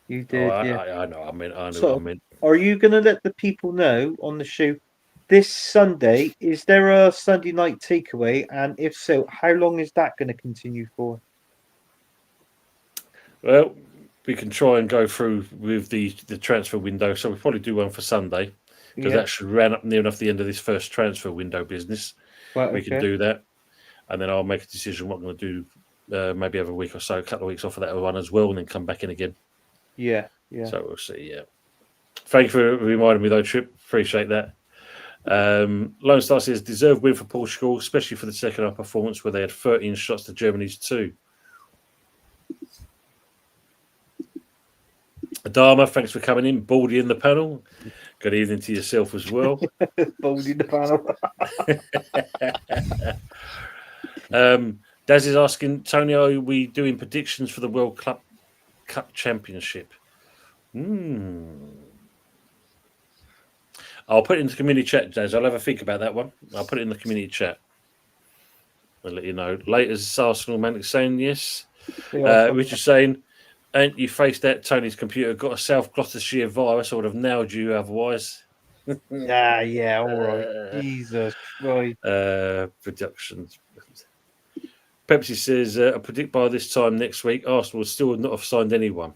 You did, yeah. I know. I know So, what I meant. Are you going to let the people know on the show this Sunday? Is there a Sunday night takeaway? And if so, how long is that going to continue for? Well, we can try and go through with the transfer window. So we'll probably do one for Sunday because that should run up near enough the end of this first transfer window business. Right, we can do that. And then I'll make a decision what I'm going to do. Maybe have a week or so, a couple of weeks off of that one as well, and then come back in again. Yeah. So we'll see. Yeah. Thank you for reminding me though, Trip. Appreciate that. Lone Star says deserved win for Portugal, especially for the second half performance where they had 13 shots to Germany's 2. Adama, thanks for coming in. Baldy in the panel. Good evening to yourself as well. Baldy in the panel. Daz is asking, Tony, are we doing predictions for the World Cup Championship? I'll put it in the community chat, Daz. I'll have a think about that one. I'll put it in the community chat. I'll let you know. Later, Arsenal Manic saying yes. Richard saying, ain't you faced that Tony's computer got a South Gloucestershire virus, I would have nailed you otherwise. Yeah, all right. Jesus Christ. Productions. Pepsi says, I predict by this time next week, Arsenal will still not have signed anyone.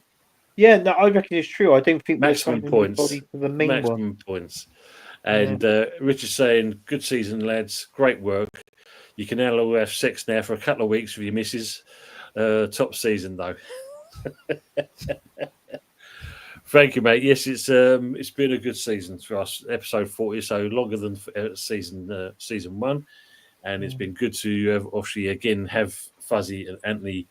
Yeah, no, I reckon it's true. I don't think maximum points. For the main maximum one. Points. And Richard's saying, good season, lads. Great work. You can now have sex now for a couple of weeks with your missus. Top season, though. Thank you, mate. Yes, it's been a good season for us. Episode 40, so longer than season 1. And it's been good to obviously again have Fuzzy and Anthony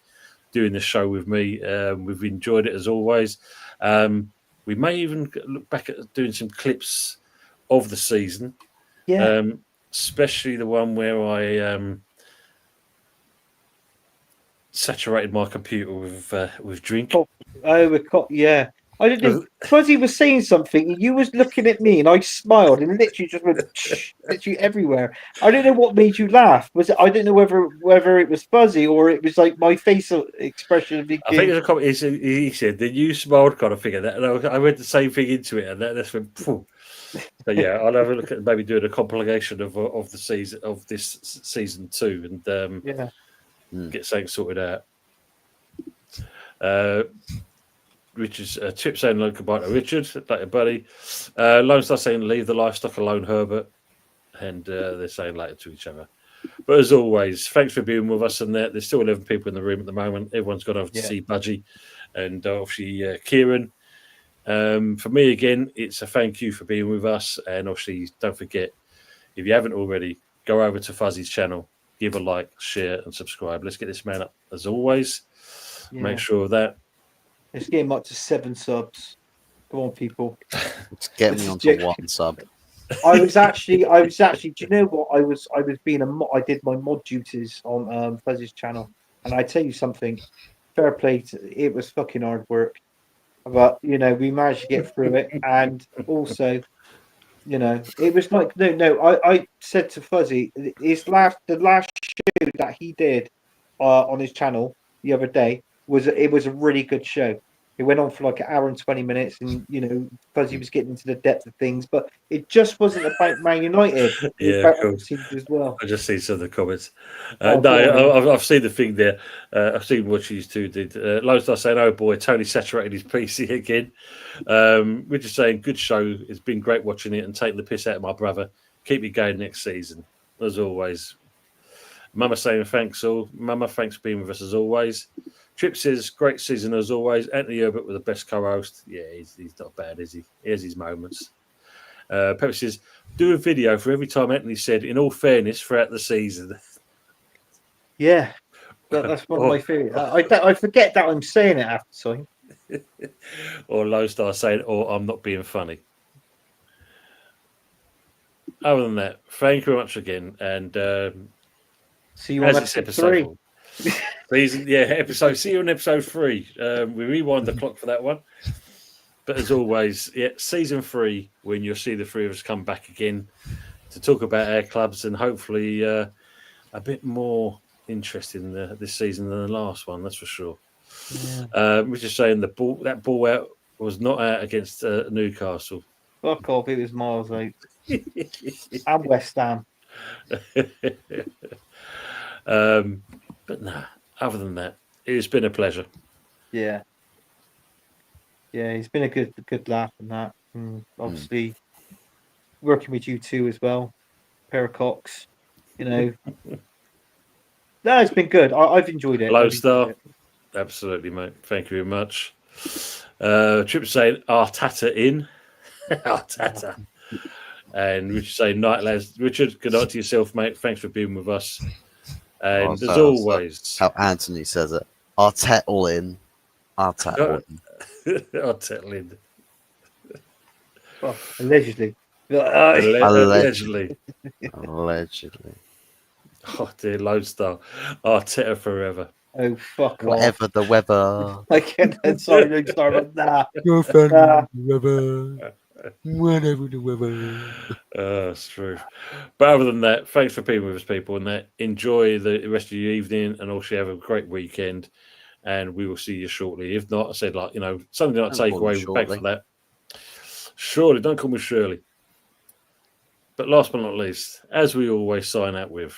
doing the show with me. We've enjoyed it as always. We may even look back at doing some clips of the season. Yeah. Especially the one where I saturated my computer with drink. Yeah. I didn't know. Fuzzy was saying something, and you was looking at me, and I smiled, and literally just went literally everywhere. I don't know what made you laugh. I don't know whether it was Fuzzy or it was like my facial expression of being. I think it was a comment. He said that you smiled kind of figure that, and I went the same thing into it, and that's went. Phew. So yeah, I'll have a look at maybe doing a compilation of the season of this season 2, and get something sorted out. Richard's Chip saying look goodbye to Richard, later buddy. Lone Star saying leave the livestock alone, Herbert, and they're saying later to each other. But as always, thanks for being with us. And there's still 11 people in the room at the moment. Everyone's gone over to see Budgie and obviously Kieran. For me again, it's a thank you for being with us, and obviously don't forget, if you haven't already, go over to Fuzzy's channel, give a like, share, and subscribe. Let's get this man up as always. Make sure of that. Let's get him up to 7 subs. Come on, people. Get This me is onto Jake. one sub. I was actually. Do you know what? I was being I did my mod duties on Fuzzy's channel, and I tell you something. Fair play. It was fucking hard work, but we managed to get through it, and also, it was like no. I said to Fuzzy, the last show that he did on his channel the other day was a really good show. It went on for like an hour and 20 minutes, and Fuzzy was getting into the depth of things, but it just wasn't about Man United. It was Yeah, about cool. other teams as well. I just see some of the comments. Oh, go on, No, I've seen the thing there. I've seen what you two did. Lone saying, "Oh boy, Tony saturated his PC again." We're just saying, "Good show. It's been great watching it and taking the piss out of my brother. Keep it going next season, as always." Mama saying, "Thanks all, Mama. Thanks for being with us as always." Trip says, "Great season as always." Anthony Herbert with the best co-host. Yeah, he's not bad, is he? He has his moments. Pepper says, "Do a video for every time Anthony said, in all fairness, throughout the season." Yeah, that's one of my favorite. I forget that I'm saying it after time. Or Low Star saying, "Or I'm not being funny." Other than that, thank you very much again. And See you on as it's episode 3. episode 4, season, episode. See you on episode 3. We rewind the clock for that one. But as always, season 3, when you'll see the three of us come back again to talk about our clubs and hopefully a bit more interesting this season than the last one, that's for sure. Yeah. We're just saying that ball out was not out against Newcastle. Fuck off, it was miles out. And West Ham. But nah, other than that, it's been a pleasure. Yeah. Yeah, it's been a good laugh and that. And obviously, working with you two as well, Paracox, No, it's been good. I've enjoyed it. Low Star. Absolutely, mate. Thank you very much. Trip saying Arteta in. Arteta. And Richard saying night, lads. Richard, good night to yourself, mate. Thanks for being with us. And as always, how Anthony says it, Arteta in. Arteta in. Arteta in. Well, allegedly. Allegedly. Allegedly. Oh dear, Lone Star. Arteta forever. Oh, fuck Whatever off. the weather. I can't. Sorry, Lone Star, but nah. Your friend the weather. Whatever the weather. That's true. But other than that, thanks for being with us, people, and that enjoy the rest of your evening and also have a great weekend. And we will see you shortly. If not, I said, something like takeaway, we're back for that. Surely, don't call me Shirley. But last but not least, as we always sign out with,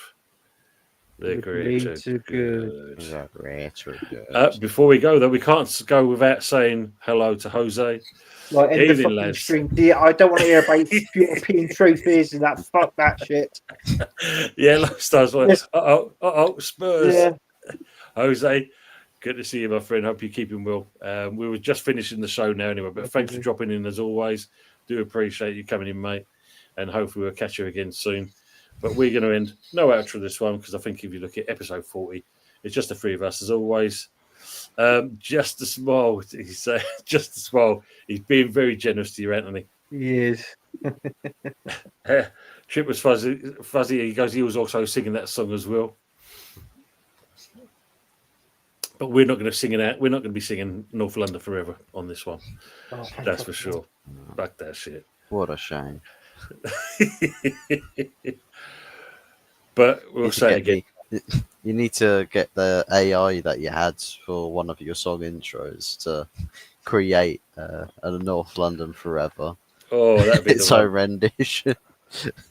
the greater good. Before we go, though, we can't go without saying hello to Jose. Like, end Evening, the fucking lads. stream. Yeah, I don't want to hear about European trophies and that. Fuck that shit. Yeah, Stars. Yes. Spurs. Yeah. Jose, good to see you, my friend. Hope you're keeping well. We were just finishing the show now, anyway. But thanks for dropping in as always. Do appreciate you coming in, mate. And hopefully we'll catch you again soon. But we're going to end no outro this one because I think if you look at episode 40, it's just the three of us as always. Just a smile, he said. Just a smile. He's being very generous to you, Anthony. He is. Trip was fuzzy. He goes. He was also singing that song as well. But we're not going to sing it out. We're not going to be singing North London Forever on this one. Oh, that's for sure. Fuck that shit. What a shame. But we'll say it again. You need to get the AI that you had for one of your song intros to create a North London Forever. Oh, that'd be its own rendition.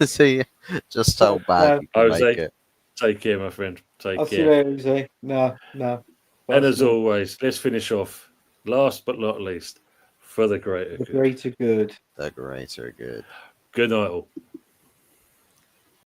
See, just how bad you can make it. Take care, my friend. Take care. I'll see you later, Jose. No. And as always, let's finish off, last but not least, for the greater good. The greater good. The greater good. Good night, all.